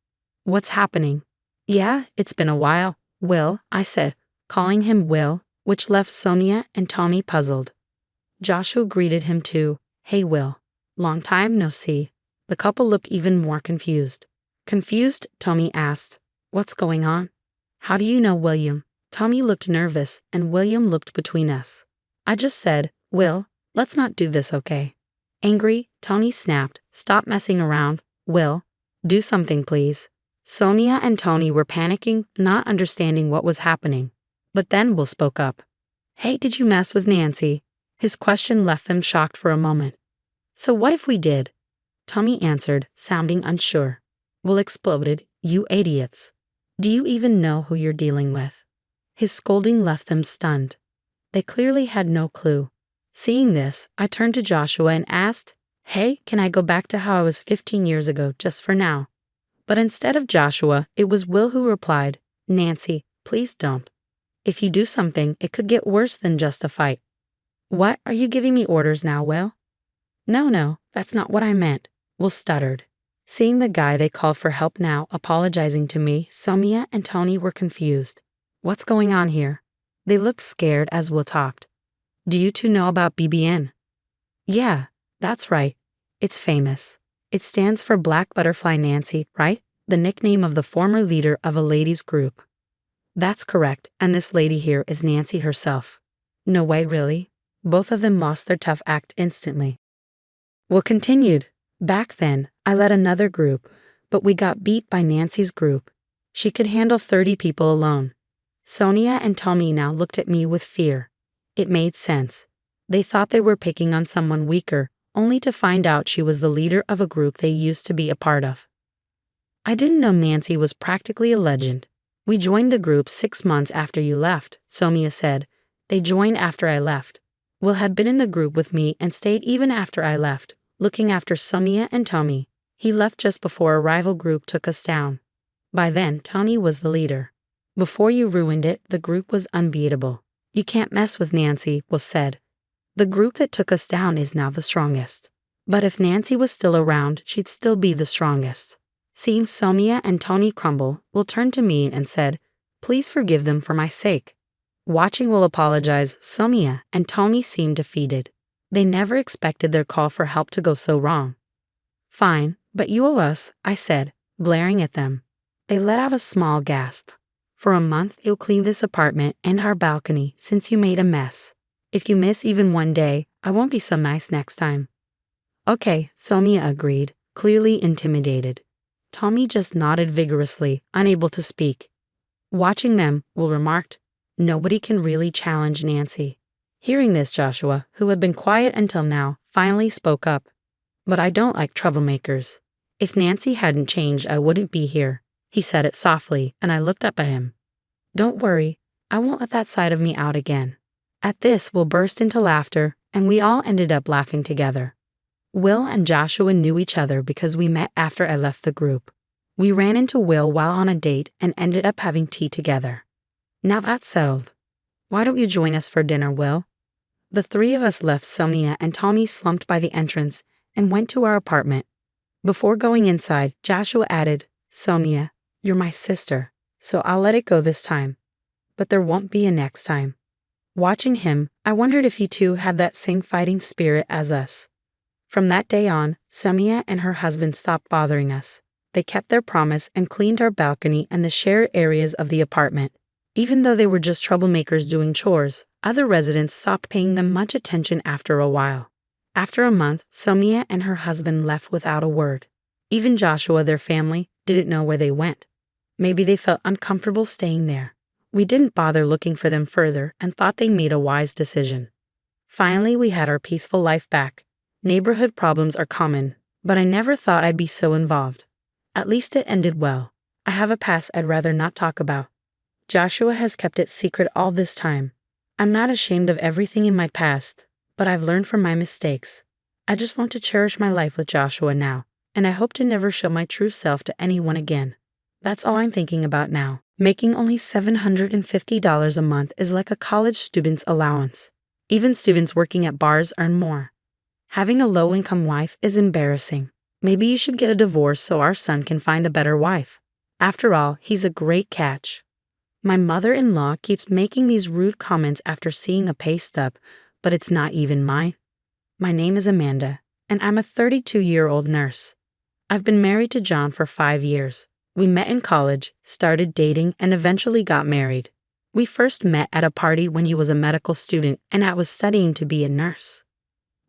What's happening? Yeah, it's been a while, Will, I said, calling him Will, which left Sonia and Tommy puzzled. Joshua greeted him too. Hey Will, long time no see. The couple looked even more confused. Confused, Tommy asked, What's going on? How do you know William? Tommy looked nervous and William looked between us. I just said, Will, let's not do this, okay? Angry, Tony snapped, Stop messing around. Will, do something please. Sonia and Tony were panicking, not understanding what was happening. But then Will spoke up. Hey, did you mess with Nancy? His question left them shocked for a moment. So what if we did? Tommy answered, sounding unsure. Will exploded, You idiots. Do you even know who you're dealing with? His scolding left them stunned. They clearly had no clue. Seeing this, I turned to Joshua and asked, Hey, can I go back to how I was 15 years ago just for now? But instead of Joshua, it was Will who replied, Nancy, please don't. If you do something, it could get worse than just a fight. What, are you giving me orders now, Will? No, that's not what I meant, Will stuttered. Seeing the guy they called for help now apologizing to me, Sonia and Tony were confused. What's going on here? They looked scared as Will talked. Do you two know about BBN? Yeah, that's right. It's famous. It stands for Black Butterfly Nancy, right? The nickname of the former leader of a ladies' group. That's correct, and this lady here is Nancy herself. No way, really? Both of them lost their tough act instantly. Will continued. Back then, I led another group, but we got beat by Nancy's group. She could handle 30 people alone. Sonia and Tommy now looked at me with fear. It made sense. They thought they were picking on someone weaker, only to find out she was the leader of a group they used to be a part of. I didn't know Nancy was practically a legend. We joined the group 6 months after you left, Sonia said. They joined after I left. Will had been in the group with me and stayed even after I left, looking after Sonia and Tommy. He left just before a rival group took us down. By then, Tony was the leader. Before you ruined it, the group was unbeatable. You can't mess with Nancy, Will said. The group that took us down is now the strongest. But if Nancy was still around, she'd still be the strongest. Seeing Sonia and Tony crumble, Will turned to me and said, Please forgive them for my sake. Watching Will apologize, Sonia and Tony seemed defeated. They never expected their call for help to go so wrong. Fine, but you owe us, I said, glaring at them. They let out a small gasp. For a month you'll clean this apartment and our balcony since you made a mess. If you miss even one day, I won't be so nice next time. Okay, Sonia agreed, clearly intimidated. Tommy just nodded vigorously, unable to speak. Watching them, Will remarked, Nobody can really challenge Nancy. Hearing this, Joshua, who had been quiet until now, finally spoke up. But I don't like troublemakers. If Nancy hadn't changed, I wouldn't be here. He said it softly, and I looked up at him. Don't worry, I won't let that side of me out again. At this, Will burst into laughter, and we all ended up laughing together. Will and Joshua knew each other because we met after I left the group. We ran into Will while on a date and ended up having tea together. Now that's settled. Why don't you join us for dinner, Will? The three of us left Sonia and Tommy slumped by the entrance and went to our apartment. Before going inside, Joshua added, Sonia, you're my sister, so I'll let it go this time. But there won't be a next time. Watching him, I wondered if he too had that same fighting spirit as us. From that day on, Sonia and her husband stopped bothering us. They kept their promise and cleaned our balcony and the shared areas of the apartment. Even though they were just troublemakers doing chores, other residents stopped paying them much attention after a while. After a month, Sonia and her husband left without a word. Even Joshua, their family, didn't know where they went. Maybe they felt uncomfortable staying there. We didn't bother looking for them further and thought they made a wise decision. Finally, we had our peaceful life back. Neighborhood problems are common, but I never thought I'd be so involved. At least it ended well. I have a past I'd rather not talk about. Joshua has kept it secret all this time. I'm not ashamed of everything in my past, but I've learned from my mistakes. I just want to cherish my life with Joshua now, and I hope to never show my true self to anyone again. That's all I'm thinking about now. Making only $750 a month is like a college student's allowance. Even students working at bars earn more. Having a low-income wife is embarrassing. Maybe you should get a divorce so our son can find a better wife. After all, he's a great catch. My mother-in-law keeps making these rude comments after seeing a pay stub, but it's not even mine. My name is Amanda, and I'm a 32-year-old nurse. I've been married to John for 5 years. We met in college, started dating, and eventually got married. We first met at a party when he was a medical student and I was studying to be a nurse.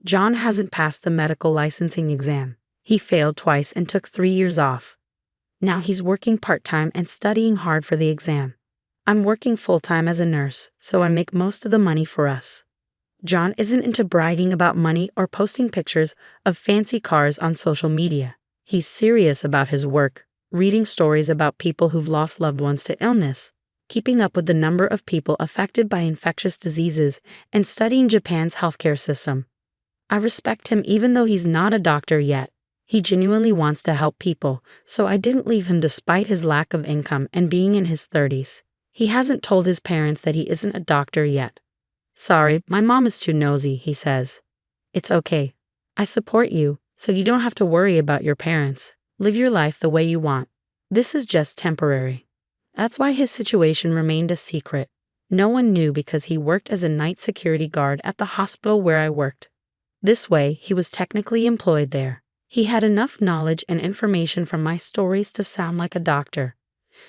John hasn't passed the medical licensing exam. He failed twice and took 3 years off. Now he's working part-time and studying hard for the exam. I'm working full-time as a nurse, so I make most of the money for us. John isn't into bragging about money or posting pictures of fancy cars on social media. He's serious about his work, reading stories about people who've lost loved ones to illness, keeping up with the number of people affected by infectious diseases, and studying Japan's healthcare system. I respect him even though he's not a doctor yet. He genuinely wants to help people, so I didn't leave him despite his lack of income and being in his 30s. He hasn't told his parents that he isn't a doctor yet. Sorry, my mom is too nosy, he says. It's okay. I support you, so you don't have to worry about your parents. Live your life the way you want. This is just temporary. That's why his situation remained a secret. No one knew because he worked as a night security guard at the hospital where I worked. This way, he was technically employed there. He had enough knowledge and information from my stories to sound like a doctor.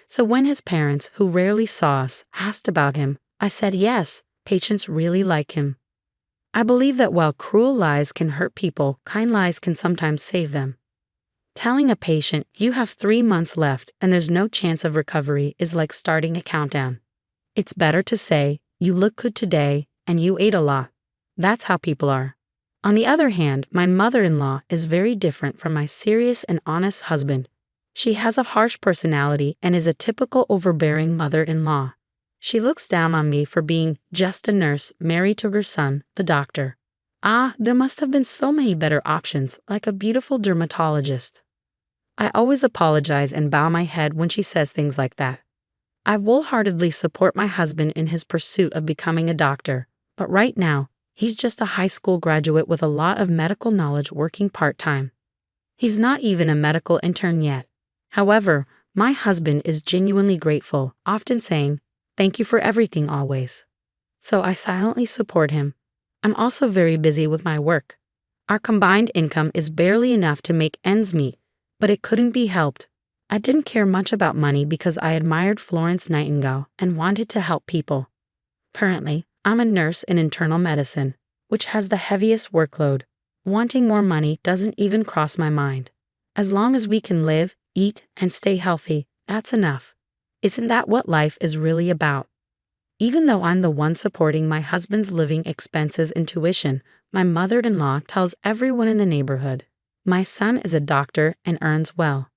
So when his parents, who rarely saw us, asked about him, I said yes, patients really like him. I believe that while cruel lies can hurt people, kind lies can sometimes save them. Telling a patient you have 3 months left and there's no chance of recovery is like starting a countdown. It's better to say, you look good today and you ate a lot. That's how people are. On the other hand, my mother-in-law is very different from my serious and honest husband. She has a harsh personality and is a typical overbearing mother-in-law. She looks down on me for being just a nurse married to her son, the doctor. There must have been so many better options, like a beautiful dermatologist. I always apologize and bow my head when she says things like that. I wholeheartedly support my husband in his pursuit of becoming a doctor, but right now, he's just a high school graduate with a lot of medical knowledge working part-time. He's not even a medical intern yet. However, my husband is genuinely grateful, often saying, "Thank you for everything always." So I silently support him. I'm also very busy with my work. Our combined income is barely enough to make ends meet, but it couldn't be helped. I didn't care much about money because I admired Florence Nightingale and wanted to help people. Currently, I'm a nurse in internal medicine, which has the heaviest workload. Wanting more money doesn't even cross my mind. As long as we can live, eat, and stay healthy, that's enough. Isn't that what life is really about? Even though I'm the one supporting my husband's living expenses and tuition, my mother-in-law tells everyone in the neighborhood, my son is a doctor and earns well.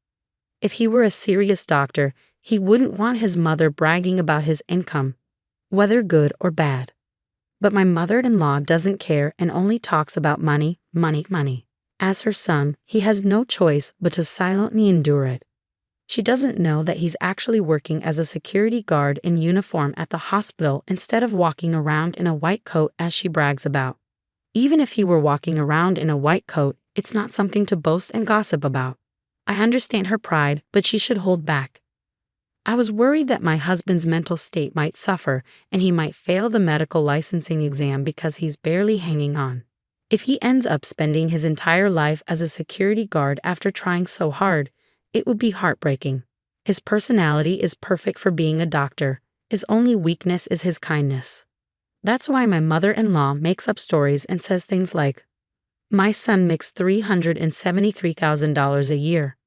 If he were a serious doctor, he wouldn't want his mother bragging about his income, whether good or bad. But my mother-in-law doesn't care and only talks about money, money, money. As her son, he has no choice but to silently endure it. She doesn't know that he's actually working as a security guard in uniform at the hospital instead of walking around in a white coat as she brags about. Even if he were walking around in a white coat, it's not something to boast and gossip about. I understand her pride, but she should hold back. I was worried that my husband's mental state might suffer and he might fail the medical licensing exam because he's barely hanging on. If he ends up spending his entire life as a security guard after trying so hard, it would be heartbreaking. His personality is perfect for being a doctor. His only weakness is his kindness. That's why my mother-in-law makes up stories and says things like, "My son makes $373,000 a year."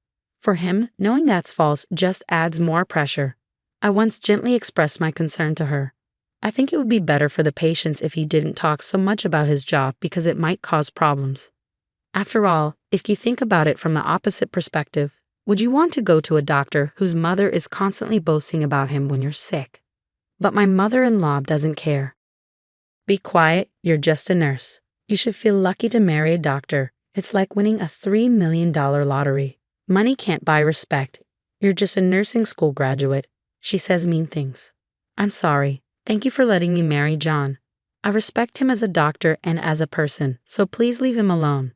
For him, knowing that's false just adds more pressure. I once gently expressed my concern to her. I think it would be better for the patients if he didn't talk so much about his job because it might cause problems. After all, if you think about it from the opposite perspective, would you want to go to a doctor whose mother is constantly boasting about him when you're sick? But my mother-in-law doesn't care. Be quiet, you're just a nurse. You should feel lucky to marry a doctor. It's like winning a $3 million lottery. Money can't buy respect. You're just a nursing school graduate. She says mean things. I'm sorry. Thank you for letting me marry John. I respect him as a doctor and as a person, so please leave him alone.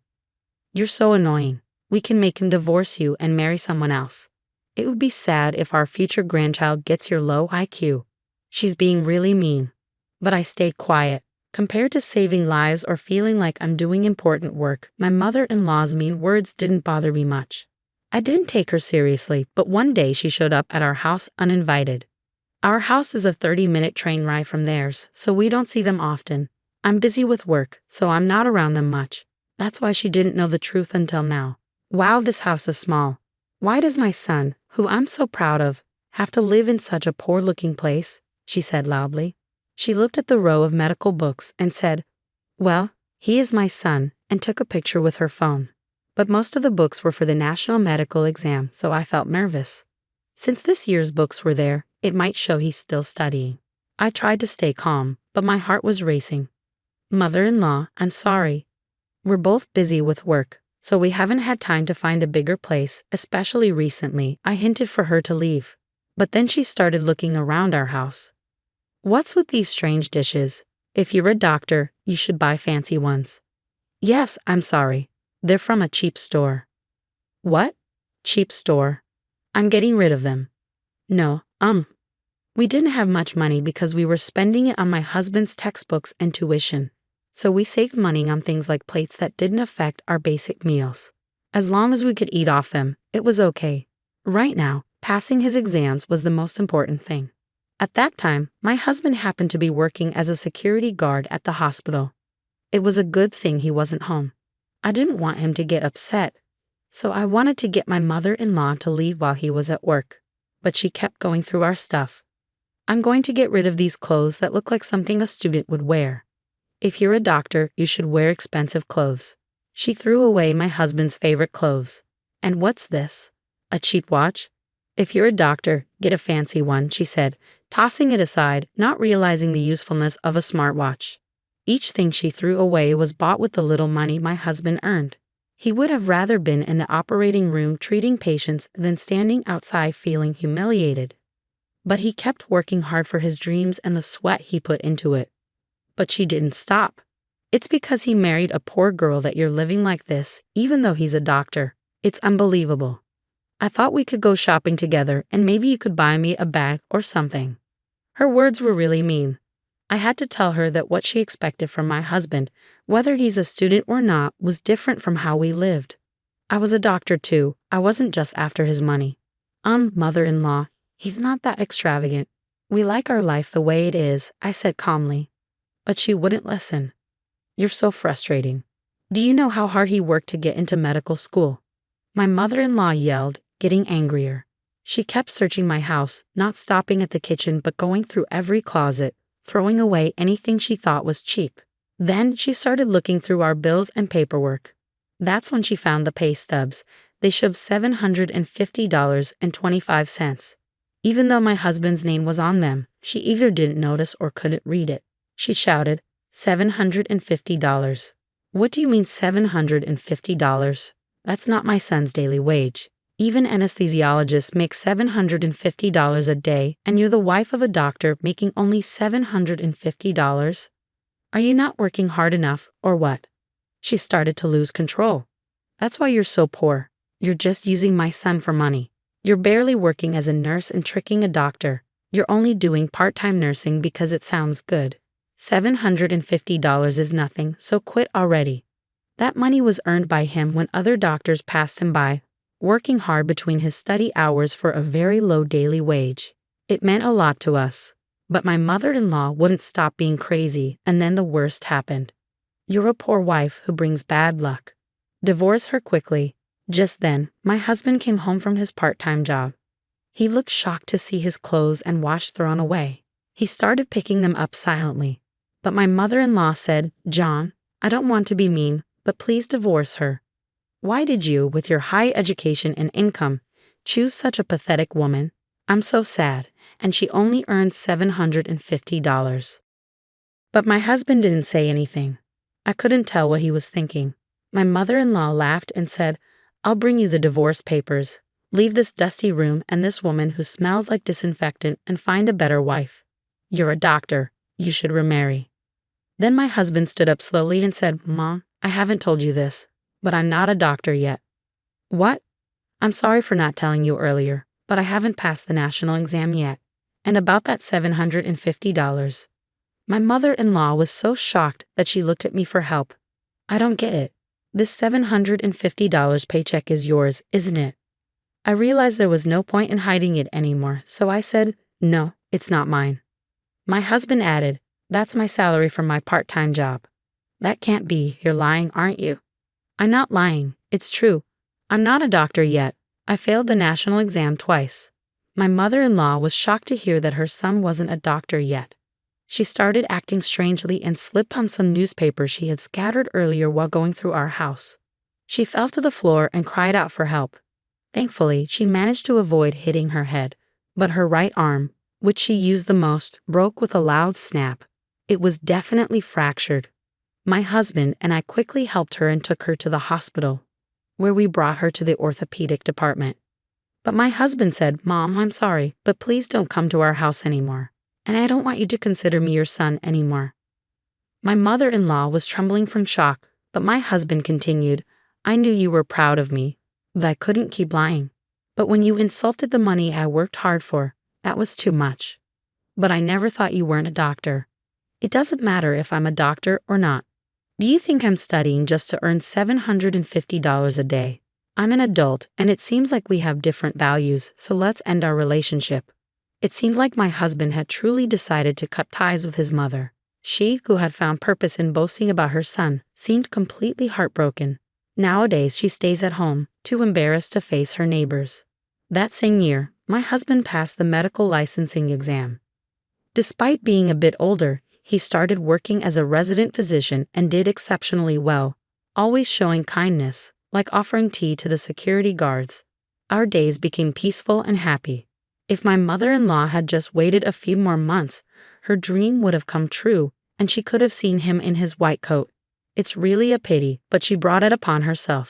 You're so annoying. We can make him divorce you and marry someone else. It would be sad if our future grandchild gets your low IQ. She's being really mean. But I stayed quiet. Compared to saving lives or feeling like I'm doing important work, my mother-in-law's mean words didn't bother me much. I didn't take her seriously, but one day she showed up at our house uninvited. Our house is a 30-minute train ride from theirs, so we don't see them often. I'm busy with work, so I'm not around them much. That's why she didn't know the truth until now. Wow, this house is small. Why does my son, who I'm so proud of, have to live in such a poor-looking place? She said loudly. She looked at the row of medical books and said, "Well, he is my son," and took a picture with her phone. But most of the books were for the national medical exam, so I felt nervous. Since this year's books were there, it might show he's still studying. I tried to stay calm, but my heart was racing. "Mother-in-law, I'm sorry. We're both busy with work, so we haven't had time to find a bigger place, especially recently." I hinted for her to leave. But then she started looking around our house. "What's with these strange dishes? If you're a doctor, you should buy fancy ones." "Yes, I'm sorry. They're from a cheap store." "What? Cheap store? I'm getting rid of them." "No, We didn't have much money because we were spending it on my husband's textbooks and tuition. So we saved money on things like plates that didn't affect our basic meals. As long as we could eat off them, it was okay. Right now, passing his exams was the most important thing. At that time, my husband happened to be working as a security guard at the hospital. It was a good thing he wasn't home. I didn't want him to get upset, so I wanted to get my mother-in-law to leave while he was at work. But she kept going through our stuff. I'm going to get rid of these clothes that look like something a student would wear. If you're a doctor, you should wear expensive clothes. She threw away my husband's favorite clothes. And what's this? A cheap watch? If you're a doctor, get a fancy one, she said, tossing it aside, not realizing the usefulness of a smartwatch. Each thing she threw away was bought with the little money my husband earned. He would have rather been in the operating room treating patients than standing outside feeling humiliated. But he kept working hard for his dreams and the sweat he put into it. But she didn't stop. It's because he married a poor girl that you're living like this, even though he's a doctor. It's unbelievable. I thought we could go shopping together and maybe you could buy me a bag or something. Her words were really mean. I had to tell her that what she expected from my husband, whether he's a student or not, was different from how we lived. I was a doctor too. I wasn't just after his money. Mother-in-law, he's not that extravagant. We like our life the way it is, I said calmly. But she wouldn't listen. You're so frustrating. Do you know how hard he worked to get into medical school? My mother-in-law yelled, getting angrier. She kept searching my house, not stopping at the kitchen but going through every closet, throwing away anything she thought was cheap. Then she started looking through our bills and paperwork. That's when she found the pay stubs. They showed $750.25. Even though my husband's name was on them, she either didn't notice or couldn't read it. She shouted, $750. What do you mean $750? That's not my son's daily wage. Even anesthesiologists make $750 a day, and you're the wife of a doctor making only $750? Are you not working hard enough, or what? She started to lose control. That's why you're so poor. You're just using my son for money. You're barely working as a nurse and tricking a doctor. You're only doing part-time nursing because it sounds good. $750 is nothing, so quit already. That money was earned by him when other doctors passed him by, working hard between his study hours for a very low daily wage. It meant a lot to us. But my mother-in-law wouldn't stop being crazy, and then the worst happened. You're a poor wife who brings bad luck. Divorce her quickly. Just then, my husband came home from his part-time job. He looked shocked to see his clothes and wash thrown away. He started picking them up silently. But my mother-in-law said, John, I don't want to be mean, but please divorce her. Why did you, with your high education and income, choose such a pathetic woman? I'm so sad, and she only earned $750. But my husband didn't say anything. I couldn't tell what he was thinking. My mother-in-law laughed and said, I'll bring you the divorce papers. Leave this dusty room and this woman who smells like disinfectant and find a better wife. You're a doctor. You should remarry. Then my husband stood up slowly and said, Mom, I haven't told you this, but I'm not a doctor yet. What? I'm sorry for not telling you earlier, but I haven't passed the national exam yet. And about that $750. My mother-in-law was so shocked that she looked at me for help. I don't get it. This $750 paycheck is yours, isn't it? I realized there was no point in hiding it anymore, so I said, No, it's not mine. My husband added, That's my salary from my part-time job. That can't be. You're lying, aren't you? I'm not lying. It's true. I'm not a doctor yet. I failed the national exam twice. My mother-in-law was shocked to hear that her son wasn't a doctor yet. She started acting strangely and slipped on some newspapers she had scattered earlier while going through our house. She fell to the floor and cried out for help. Thankfully, she managed to avoid hitting her head, but her right arm, which she used the most, broke with a loud snap. It was definitely fractured. My husband and I quickly helped her and took her to the hospital, where we brought her to the orthopedic department. But my husband said, Mom, I'm sorry, but please don't come to our house anymore, and I don't want you to consider me your son anymore. My mother-in-law was trembling from shock, but my husband continued, I knew you were proud of me, that I couldn't keep lying. But when you insulted the money I worked hard for, that was too much. But I never thought you weren't a doctor. It doesn't matter if I'm a doctor or not. Do you think I'm studying just to earn $750 a day? I'm an adult, and it seems like we have different values, so let's end our relationship. It seemed like my husband had truly decided to cut ties with his mother. She, who had found purpose in boasting about her son, seemed completely heartbroken. Nowadays, she stays at home, too embarrassed to face her neighbors. That same year, my husband passed the medical licensing exam. Despite being a bit older, he started working as a resident physician and did exceptionally well, always showing kindness, like offering tea to the security guards. Our days became peaceful and happy. If my mother-in-law had just waited a few more months, her dream would have come true, and she could have seen him in his white coat. It's really a pity, but she brought it upon herself.